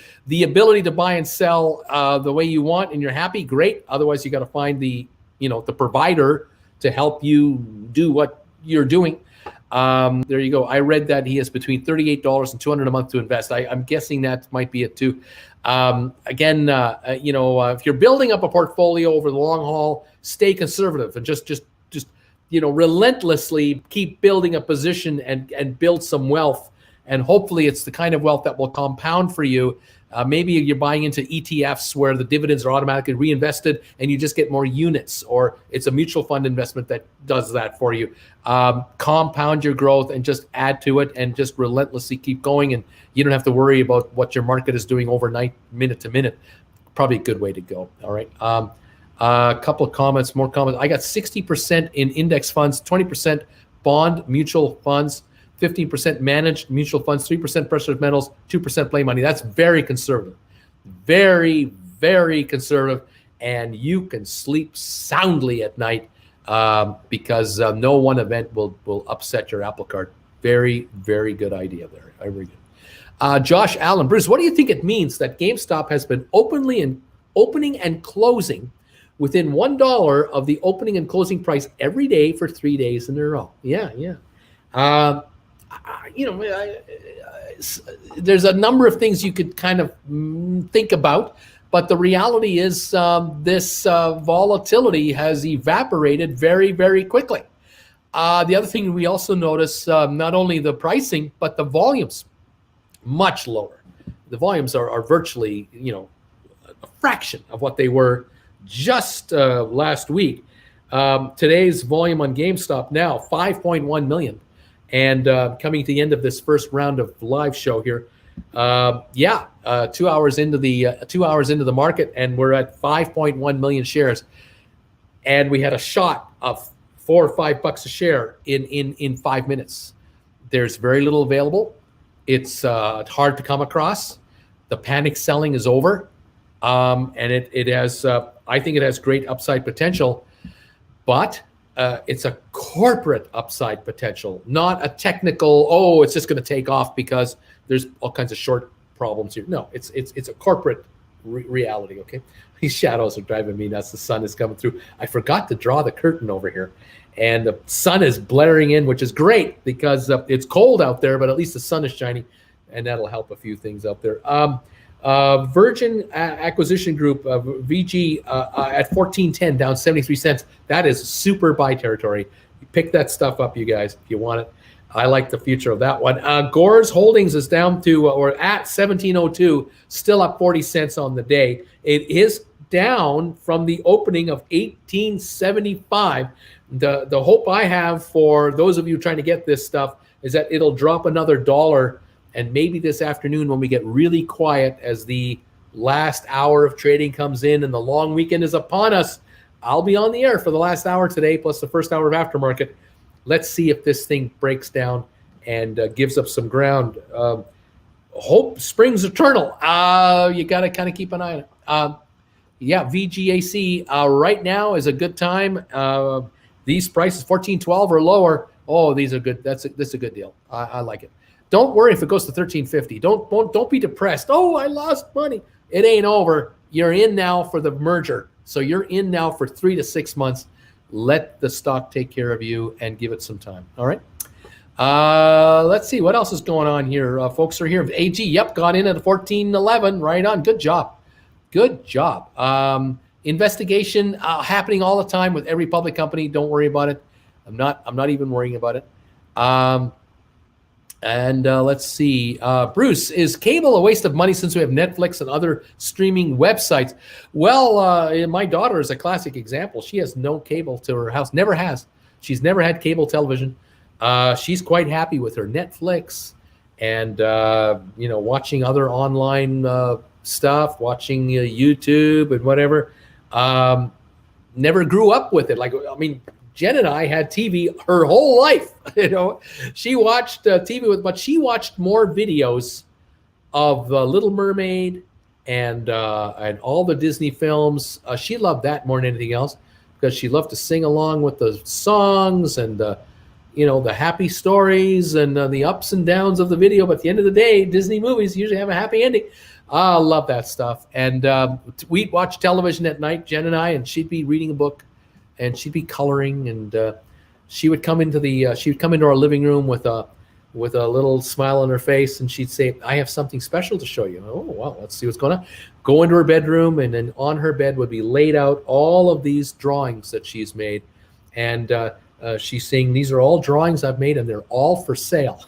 ability to buy and sell the way you want and you're happy, great. Otherwise, you got to find the provider to help you do what you're doing. There you go. I read that he has between $38 and $200 a month to invest. I'm guessing that might be it too. Again, if you're building up a portfolio over the long haul, stay conservative and just relentlessly keep building a position and build some wealth. and hopefully it's the kind of wealth that will compound for you. Maybe you're buying into ETFs where the dividends are automatically reinvested and you just get more units, or it's a mutual fund investment that does that for you. Compound your growth and just add to it and just relentlessly keep going, and you don't have to worry about what your market is doing overnight, minute to minute. Probably a good way to go. All right. A couple of comments, more comments. I got 60% in index funds, 20% bond mutual funds, 15% managed mutual funds, 3% precious metals, 2% play money. That's very conservative. Very, very conservative. And you can sleep soundly at night because no one event will upset your apple cart. Very, very good idea there. Very good. Josh Allen, Bruce, what do you think it means that GameStop has been opening and closing within $1 of the opening and closing price every day for 3 days in a row? Yeah. There's a number of things you could kind of think about, but the reality is this volatility has evaporated very, very quickly. The other thing we also notice, not only the pricing, but the volumes, much lower. The volumes are virtually, a fraction of what they were just last week. Today's volume on GameStop now 5.1 million, and coming to the end of this first round of live show here, 2 hours into the market, and we're at 5.1 million shares, and we had a shot of $4 or $5 a share in 5 minutes. There's very little available. It's hard to come across. The panic selling is over, and it has. I think it has great upside potential, but it's a corporate upside potential, not a technical. Oh, it's just going to take off because there's all kinds of short problems here. No, it's a corporate reality. Okay, these shadows are driving me nuts. The sun is coming through. I forgot to draw the curtain over here, and the sun is blaring in, which is great because it's cold out there, but at least the sun is shining, and that'll help a few things out there. Virgin Acquisition Group, VG, at 14.10, down 73 cents. That is super buy territory. You pick that stuff up, you guys, if you want it. I like the future of that one. Gores Holdings is down to, or at 17.02, still up 40 cents on the day. It is down from the opening of 1875. The hope I have for those of you trying to get this stuff is that it'll drop another $1. And maybe this afternoon, when we get really quiet as the last hour of trading comes in and the long weekend is upon us, I'll be on the air for the last hour today, plus the first hour of aftermarket. Let's see if this thing breaks down and gives up some ground. Hope springs eternal. You got to kind of keep an eye on it. VGAC right now is a good time. These prices, 14.12 or lower. Oh, these are good. This is a good deal. I like it. Don't worry if it goes to 13.50. Don't be depressed. Oh, I lost money. It ain't over. You're in now for the merger. So you're in now for 3 to 6 months. Let the stock take care of you and give it some time. All right. Let's see what else is going on here. Folks are here. AG, yep, got in at 14.11. Right on. Good job. Good job. Investigation happening all the time with every public company. Don't worry about it. I'm not even worrying about it. And let's see. Bruce, is cable a waste of money since we have Netflix and other streaming websites? Well, my daughter is a classic example. She has no cable to her house. Never has. She's never had cable television. She's quite happy with her Netflix and, watching other online stuff, watching YouTube and whatever. Never grew up with it. Jen and I had TV her whole life. She watched TV but she watched more videos of Little Mermaid and all the Disney films. She loved that more than anything else because she loved to sing along with the songs and the happy stories and the ups and downs of the video. But at the end of the day, Disney movies usually have a happy ending. I love that stuff. And we'd watch television at night, Jen and I, and she'd be reading a book. And she'd be coloring, and she would come into our living room with a little smile on her face, and she'd say, "I have something special to show you." Oh, well, let's see what's going on. Go into her bedroom, and then on her bed would be laid out all of these drawings that she's made, and she's saying, "These are all drawings I've made, and they're all for sale."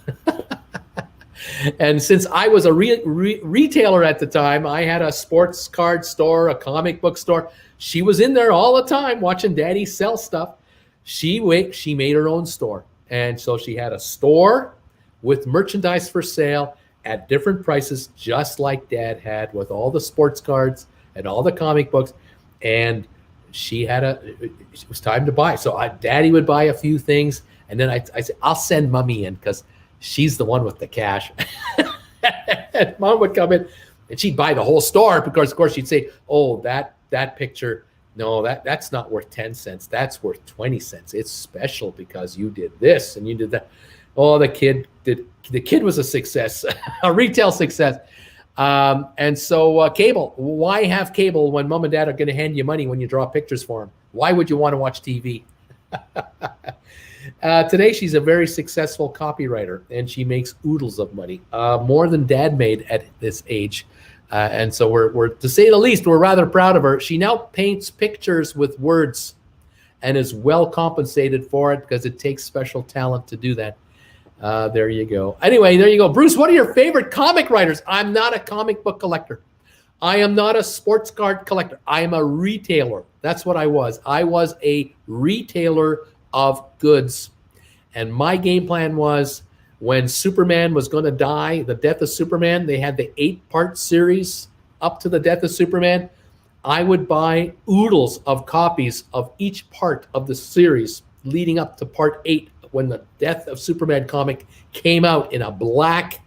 And since I was a retailer at the time, I had a sports card store, a comic book store. She was in there all the time watching Daddy sell stuff. She made her own store. And so she had a store with merchandise for sale at different prices, just like Dad had, with all the sports cards and all the comic books. And it was time to buy. So Daddy would buy a few things. And then I said, I'll send Mommy in because she's the one with the cash. And Mom would come in and she'd buy the whole store because, of course, she'd say, oh, that picture, no, that's not worth 10 cents. That's worth 20 cents. It's special because you did this and you did that. Oh, the kid was a success, a retail success. And so cable, why have cable when Mom and Dad are going to hand you money when you draw pictures for them? Why would you want to watch TV? Today, she's a very successful copywriter, and she makes oodles of money, more than Dad made at this age. And so we're, to say the least, we're rather proud of her. She now paints pictures with words and is well compensated for it because it takes special talent to do that. There you go. Anyway, there you go. Bruce, what are your favorite comic writers? I'm not a comic book collector. I am not a sports card collector. I am a retailer. That's what I was. I was a retailer of goods. And my game plan was when Superman was going to die, the death of Superman, they had the 8-part series up to the death of Superman. I would buy oodles of copies of each part of the series leading up to part 8 when the death of Superman comic came out in a black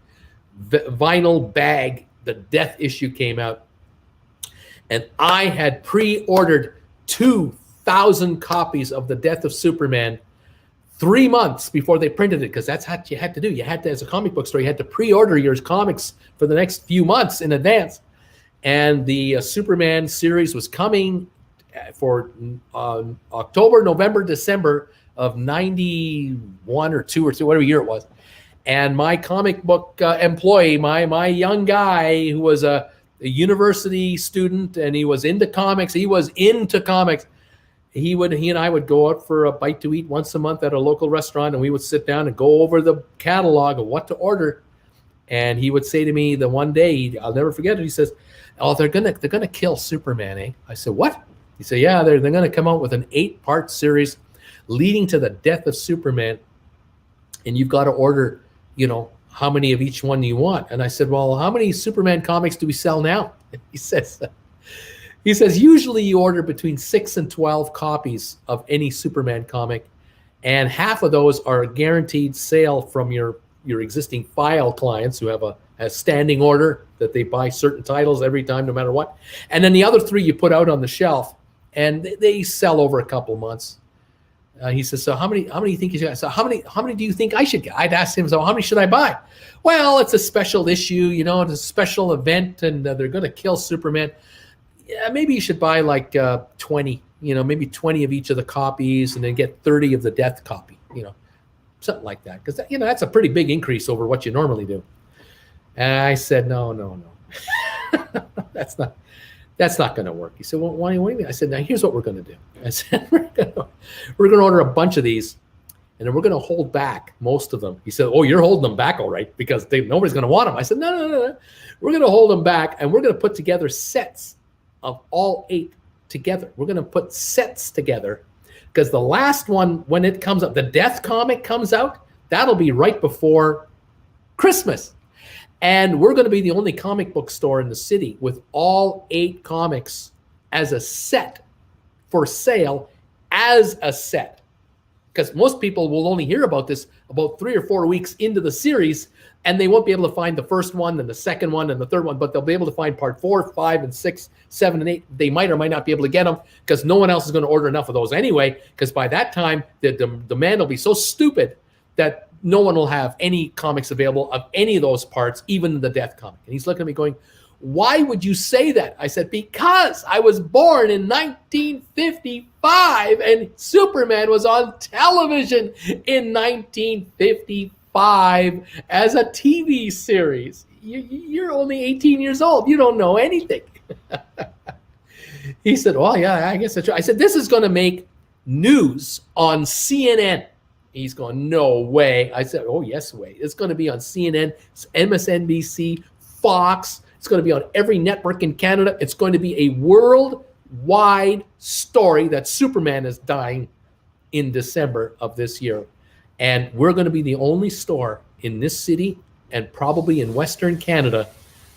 vinyl bag. The death issue came out. And I had pre-ordered 2,000 copies of the death of Superman 3 months before they printed it, because that's what you had to do. You had to, as a comic book store, you had to pre-order your comics for the next few months in advance. And the Superman series was coming for October, November, December of 91 or 2 or 2, whatever year it was. And my comic book employee, my young guy who was a university student and he was into comics, he and I would go out for a bite to eat once a month at a local restaurant, and we would sit down and go over the catalog of what to order. And he would say to me the one day, I'll never forget it, he says, oh, they're gonna kill Superman, eh? I said, what? He said, yeah, they're gonna come out with an 8-part series leading to the death of Superman, and you've got to order, how many of each one you want. And I said, well, how many Superman comics do we sell now? He says, usually you order between 6 and 12 copies of any Superman comic, and half of those are a guaranteed sale from your existing file clients who have a standing order that they buy certain titles every time, no matter what. And then the other 3 you put out on the shelf, and they sell over a couple months. He says, so how many do you think you should? So how many do you think I should get? I'd ask him, so how many should I buy? Well, it's a special issue, it's a special event, and they're going to kill Superman. Yeah, maybe you should buy like 20, maybe 20 of each of the copies, and then get 30 of the death copy, something like that. Because, that's a pretty big increase over what you normally do. And I said, no. That's not going to work. He said, well, what do you mean? I said, now here's what we're going to do. I said, we're going to order a bunch of these, and then we're going to hold back most of them. He said, oh, you're holding them back, all right, because nobody's going to want them. I said, no. We're going to hold them back, and we're going to put together sets of all 8 together. We're going to put sets together, because the last one, when it comes up, the death comic comes out, that'll be right before Christmas. And we're going to be the only comic book store in the city with all 8 comics as a set for sale, as a set. Because most people will only hear about this about 3 or 4 weeks into the series, and they won't be able to find the first one and the second one and the third one, but they'll be able to find part 4, 5, and 6, 7, and 8. They might or might not be able to get them because no one else is going to order enough of those anyway, because by that time, the demand will be so stupid that no one will have any comics available of any of those parts, even the death comic. And he's looking at me going, why would you say that? I said, because I was born in 1955 and Superman was on television in 1955 as a TV series. You're only 18 years old. You don't know anything. He said, well, yeah, I guess that's true. I said, this is going to make news on CNN. He's going, no way. I said, oh, yes, way. It's going to be on CNN, MSNBC, Fox. It's going to be on every network in Canada. It's going to be a worldwide story that Superman is dying in December of this year. And we're going to be the only store in this city and probably in Western Canada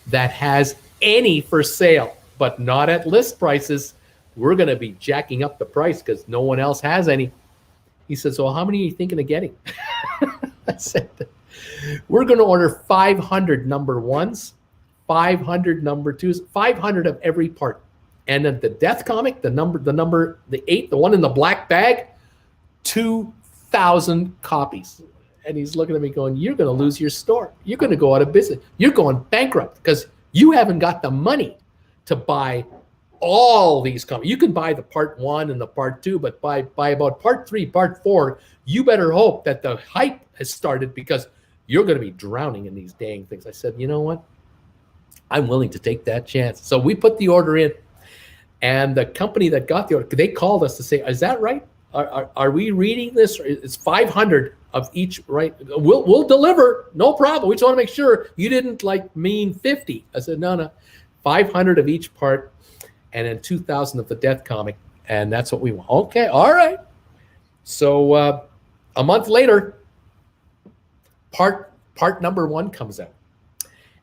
that has any for sale, but not at list prices. We're going to be jacking up the price because no one else has any. He says, so how many are you thinking of getting? I said, we're going to order 500 number ones, 500 number twos, 500 of every part. And then the Death comic, the 8, the one in the black bag, 2,000 copies. And he's looking at me going, you're going to lose your store. You're going to go out of business. You're going bankrupt because you haven't got the money to buy all these comics. You can buy the part 1 and the part 2, but by about part 3, part 4, you better hope that the hype has started because you're going to be drowning in these dang things. I said, you know what? I'm willing to take that chance. So we put the order in, and the company that got the order, they called us to say, is that right? Are we reading this? It's 500 of each, right? We'll deliver, no problem. We just want to make sure you didn't mean 50. I said, no, 500 of each part. And then 2,000 of the Death comic, and that's what we want. Okay, all right. So a month later, part number 1 comes out,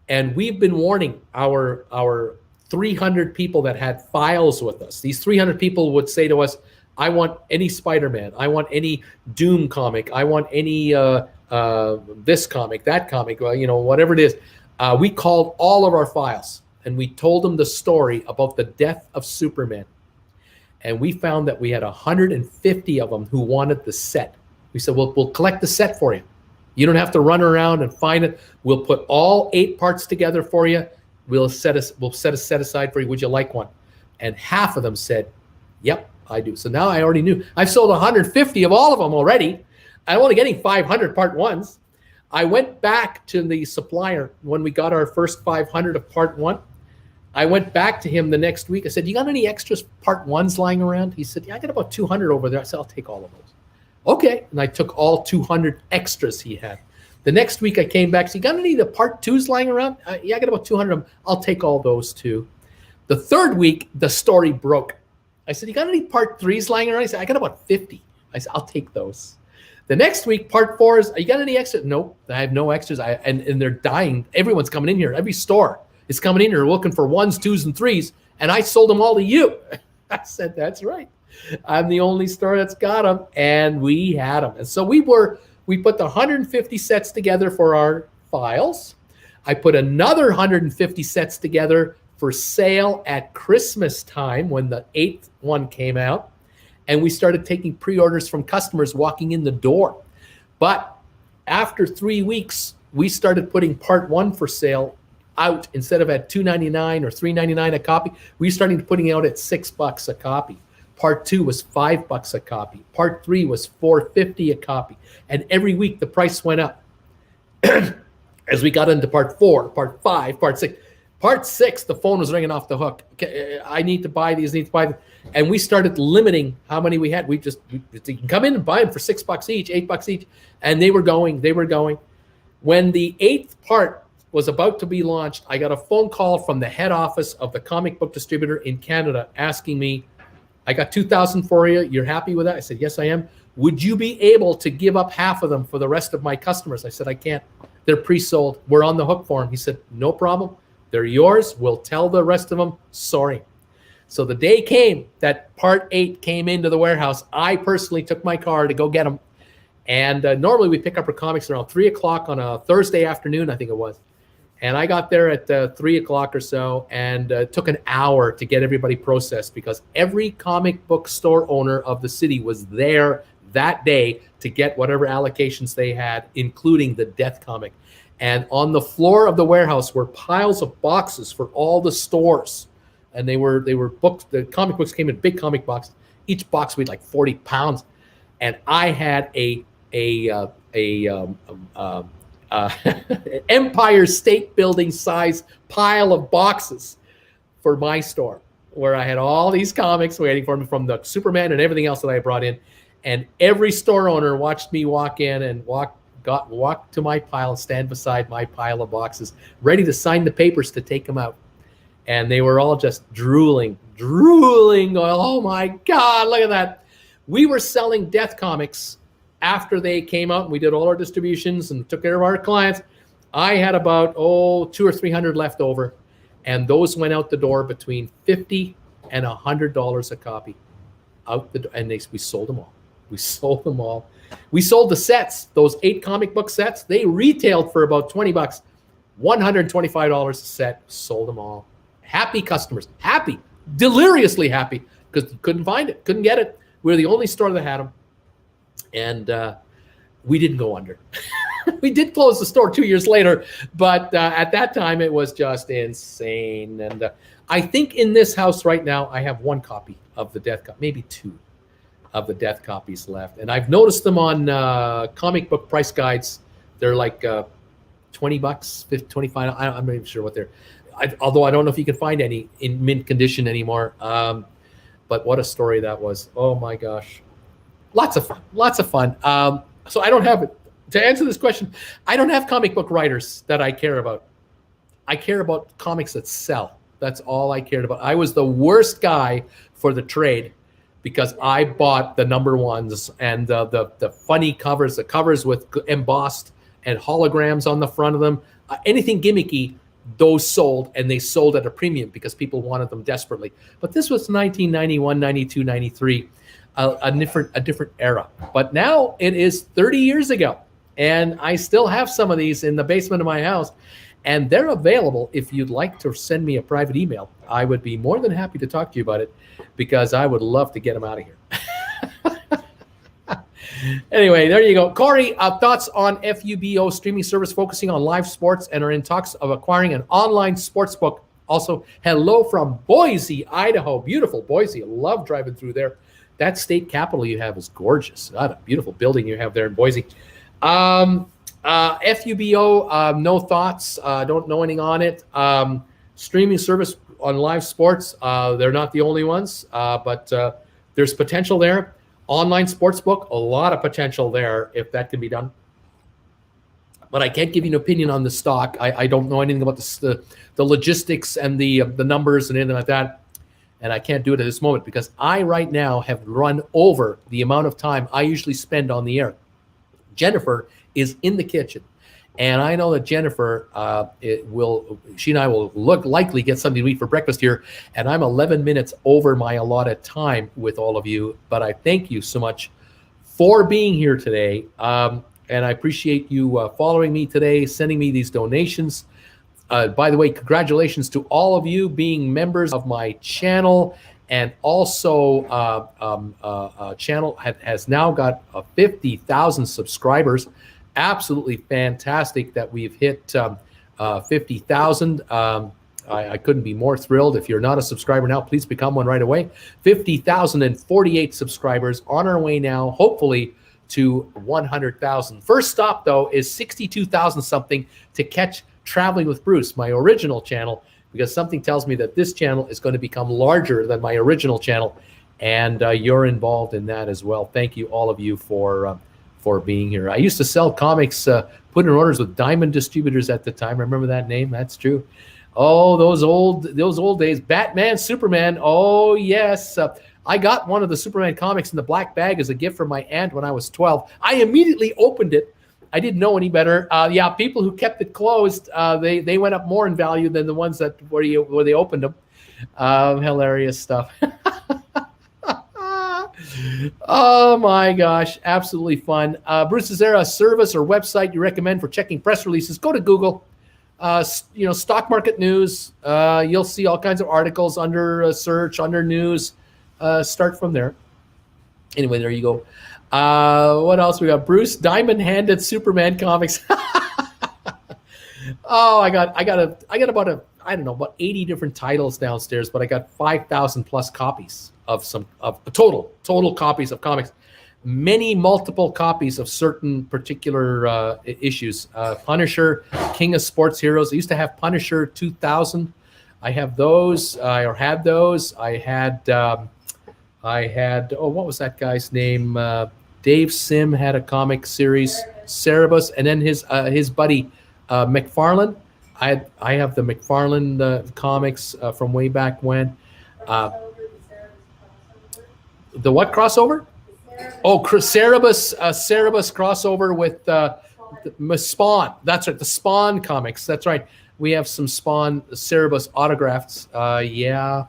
and we've been warning our 300 people that had files with us. These 300 people would say to us, "I want any Spider-Man. I want any Doom comic. I want any this comic, that comic. Well, whatever it is." We called all of our files. And we told them the story about the death of Superman. And we found that we had 150 of them who wanted the set. We said, we'll collect the set for you. You don't have to run around and find it. We'll put all 8 parts together for you. We'll set a set aside for you. Would you like one? And half of them said, yep, I do. So now I already knew. I've sold 150 of all of them already. I'm only getting 500 part 1s. I went back to the supplier when we got our first 500 of part 1. I went back to him the next week. I said, you got any extras part 1s lying around? He said, yeah, I got about 200 over there. I said, I'll take all of those. Okay. And I took all 200 extras he had. The next week I came back. So you got any of the part 2s lying around? Yeah, I got about 200 of them. I'll take all those too. The third week, the story broke. I said, you got any part 3s lying around? He said, I got about 50. I said, I'll take those. The next week, part 4s, you got any extras? Nope, I have no extras. And they're dying. Everyone's coming in here. Every store is coming in here looking for 1s, 2s, and 3s, and I sold them all to you. I said, that's right. I'm the only store that's got them, and we had them. And so we put the 150 sets together for our files. I put another 150 sets together for sale at Christmas time when the 8th one came out, and we started taking pre-orders from customers walking in the door. But after 3 weeks, we started putting part 1 for sale out instead of at $2.99 or $3.99 a copy. We started putting it out at $6 a copy. Part 2 was $5 a copy. Part 3 was $4.50 a copy. And every week the price went up. As we got into part 4, part 5, part 6. Part 6, the phone was ringing off the hook. Okay, I need to buy these, And we started limiting how many we had. You can come in and buy them for $6 each, $8 each. And they were going. When the 8th part was about to be launched, I got a phone call from the head office of the comic book distributor in Canada asking me, I got 2,000 for you. You're happy with that? I said, yes, I am. Would you be able to give up half of them for the rest of my customers? I said, I can't. They're pre-sold. We're on the hook for them. He said, no problem. They're yours. We'll tell the rest of them, sorry. So the day came that part 8 came into the warehouse. I personally took my car to go get them. And normally we pick up our comics around 3 o'clock on a Thursday afternoon, I think it was. And I got there at 3 o'clock or so, and took an hour to get everybody processed because every comic book store owner of the city was there that day to get whatever allocations they had, including the Death comic. And on the floor of the warehouse were piles of boxes for all the stores. And they were books. The comic books came in big comic boxes. Each box weighed like 40 pounds. And I had a Empire State Building size pile of boxes for my store, where I had all these comics waiting for me from the Superman and everything else that I brought in. And every store owner watched me walk in and walk to my pile, stand beside my pile of boxes, ready to sign the papers to take them out. And they were all just drooling, going, oh my God, look at that. We were selling Death comics after they came out, and we did all our distributions and took care of our clients. I had about, 200 or 300 left over. And those went out the door between $50 and $100 a copy. We sold them all. We sold them all. We sold the sets, those 8 comic book sets. They retailed for about $20, $125 a set. Sold them all. Happy customers, happy, deliriously happy, because you couldn't find it, couldn't get it. We were the only store that had them, and we didn't go under. We did close the store 2 years later, but at that time it was just insane. And I think in this house right now I have 1 copy of the Death, maybe 2 of the Death copies left, and I've noticed them on comic book price guides. They're like $20, $50, $25. I'm not even sure what they're. Although I don't know if you can find any in mint condition anymore. But what a story that was. Oh my gosh. Lots of fun. So I don't have, to answer this question, I don't have comic book writers that I care about. I care about comics that sell. That's all I cared about. I was the worst guy for the trade because I bought the number ones and the funny covers, the covers with embossed and holograms on the front of them. Anything gimmicky, those sold, and they sold at a premium because people wanted them desperately. But this was 1991, 92, 93, a different era. But now it is 30 years ago, and I still have some of these in the basement of my house, and they're available if you'd like to send me a private email. I would be more than happy to talk to you about it because I would love to get them out of here. Anyway, there you go. Corey, thoughts on FUBO streaming service focusing on live sports and are in talks of acquiring an online sports book. Also, hello from Boise, Idaho. Beautiful Boise. I love driving through there. That state capitol you have is gorgeous. What a beautiful building you have there in Boise. FUBO, no thoughts. Don't know anything on it. Streaming service on live sports, they're not the only ones, but there's potential there. Online sports book, a lot of potential there if that can be done. But I can't give you an opinion on the stock. I don't know anything about the logistics and the numbers and anything like that. And I can't do it at this moment because I right now have run over the amount of time I usually spend on the air. Jennifer is in the kitchen. And I know that Jennifer, she and I will likely get something to eat for breakfast here. And I'm 11 minutes over my allotted time with all of you. But I thank you so much for being here today. And I appreciate you following me today, sending me these donations. By the way, congratulations to all of you being members of my channel. And also, channel has now got 50,000 subscribers. Absolutely fantastic that we've hit 50,000. I couldn't be more thrilled. If you're not a subscriber now, please become one right away. 50,048 subscribers on our way now, hopefully to 100,000. First stop, though, is 62,000 something to catch Traveling with Bruce, my original channel, because something tells me that this channel is going to become larger than my original channel, and you're involved in that as well. Thank you, all of you, for being here. I used to sell comics, put in orders with Diamond Distributors at the time. Remember that name? That's true. Oh, those old days. Batman, Superman. Oh, yes. I got one of the Superman comics in the black bag as a gift from my aunt when I was 12. I immediately opened it. I didn't know any better. Yeah, people who kept it closed, they went up more in value than the ones that where they opened them. Hilarious stuff. Oh my gosh, absolutely fun. Bruce, is there a service or website you recommend for checking press releases? Go to Google, stock market news. You'll see all kinds of articles under search, under news. Start from there. Anyway, there you go. What else we got? Bruce, diamond-handed Superman comics. Oh, I got about 80 different titles downstairs, but I got 5,000 plus copies of total copies of comics, multiple copies of certain particular issues. Punisher, King of Sports Heroes. I used to have Punisher 2000. I have those, or had those. I had I had, what was that guy's name? Dave Sim had a comic series, Cerebus, and then his buddy McFarlane. I have the McFarlane comics from way back when. The what crossover? Oh, Cerebus crossover with Spawn. That's right, the Spawn comics. That's right. We have some Spawn Cerebus autographs. Yeah.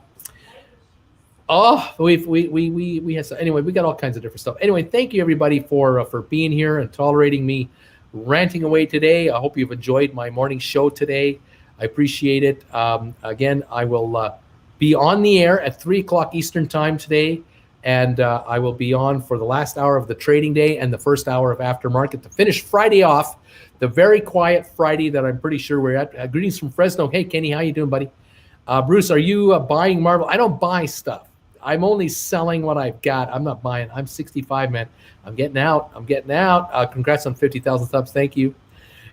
Oh, we had some, anyway. We got all kinds of different stuff. Anyway, thank you everybody for being here and tolerating me ranting away today. I hope you've enjoyed my morning show today. I appreciate it. Again, I will be on the air at 3:00 Eastern time today, and I will be on for the last hour of the trading day and the first hour of aftermarket to finish Friday off, the very quiet Friday that I'm pretty sure we're at. Greetings from Fresno. Hey, Kenny, how you doing, buddy? Bruce, are you buying Marvel? I don't buy stuff. I'm only selling what I've got. I'm not buying. I'm 65, man. I'm getting out. Congrats on 50,000 subs. Thank you.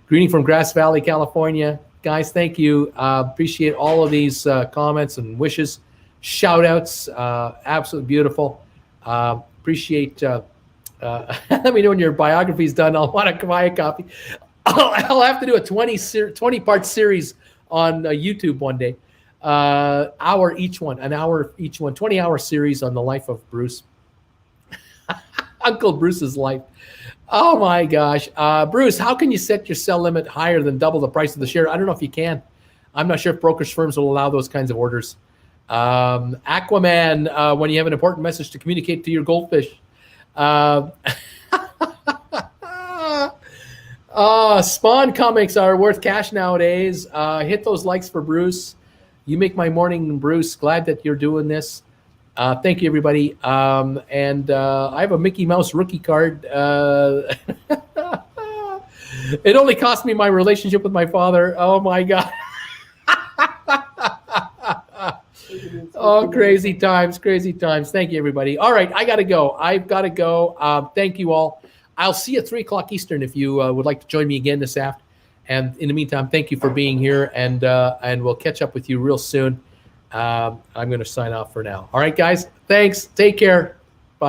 Greeting from Grass Valley, California. Guys, thank you. Appreciate all of these comments and wishes. Shout outs. Absolutely beautiful. Appreciate. Let me know when your biography is done. I'll want to buy a copy. I'll have to do a 20-part series on YouTube one day. An hour each one, 20-hour series on the life of Bruce. Uncle Bruce's life. Oh my gosh. Bruce, how can you set your sell limit higher than double the price of the share? I don't know if you can. I'm not sure if brokerage firms will allow those kinds of orders. Aquaman, when you have an important message to communicate to your goldfish. Spawn comics are worth cash nowadays. Hit those likes for Bruce. You make my morning, Bruce. Glad that you're doing this. Thank you, everybody. And I have a Mickey Mouse rookie card. It only cost me my relationship with my father. Oh, my God. Oh, crazy times. Thank you, everybody. All right, I got to go. I've got to go. Thank you all. I'll see you at 3:00 Eastern if you would like to join me again this afternoon. And in the meantime, thank you for being here, and we'll catch up with you real soon. I'm going to sign off for now. All right, guys. Thanks. Take care.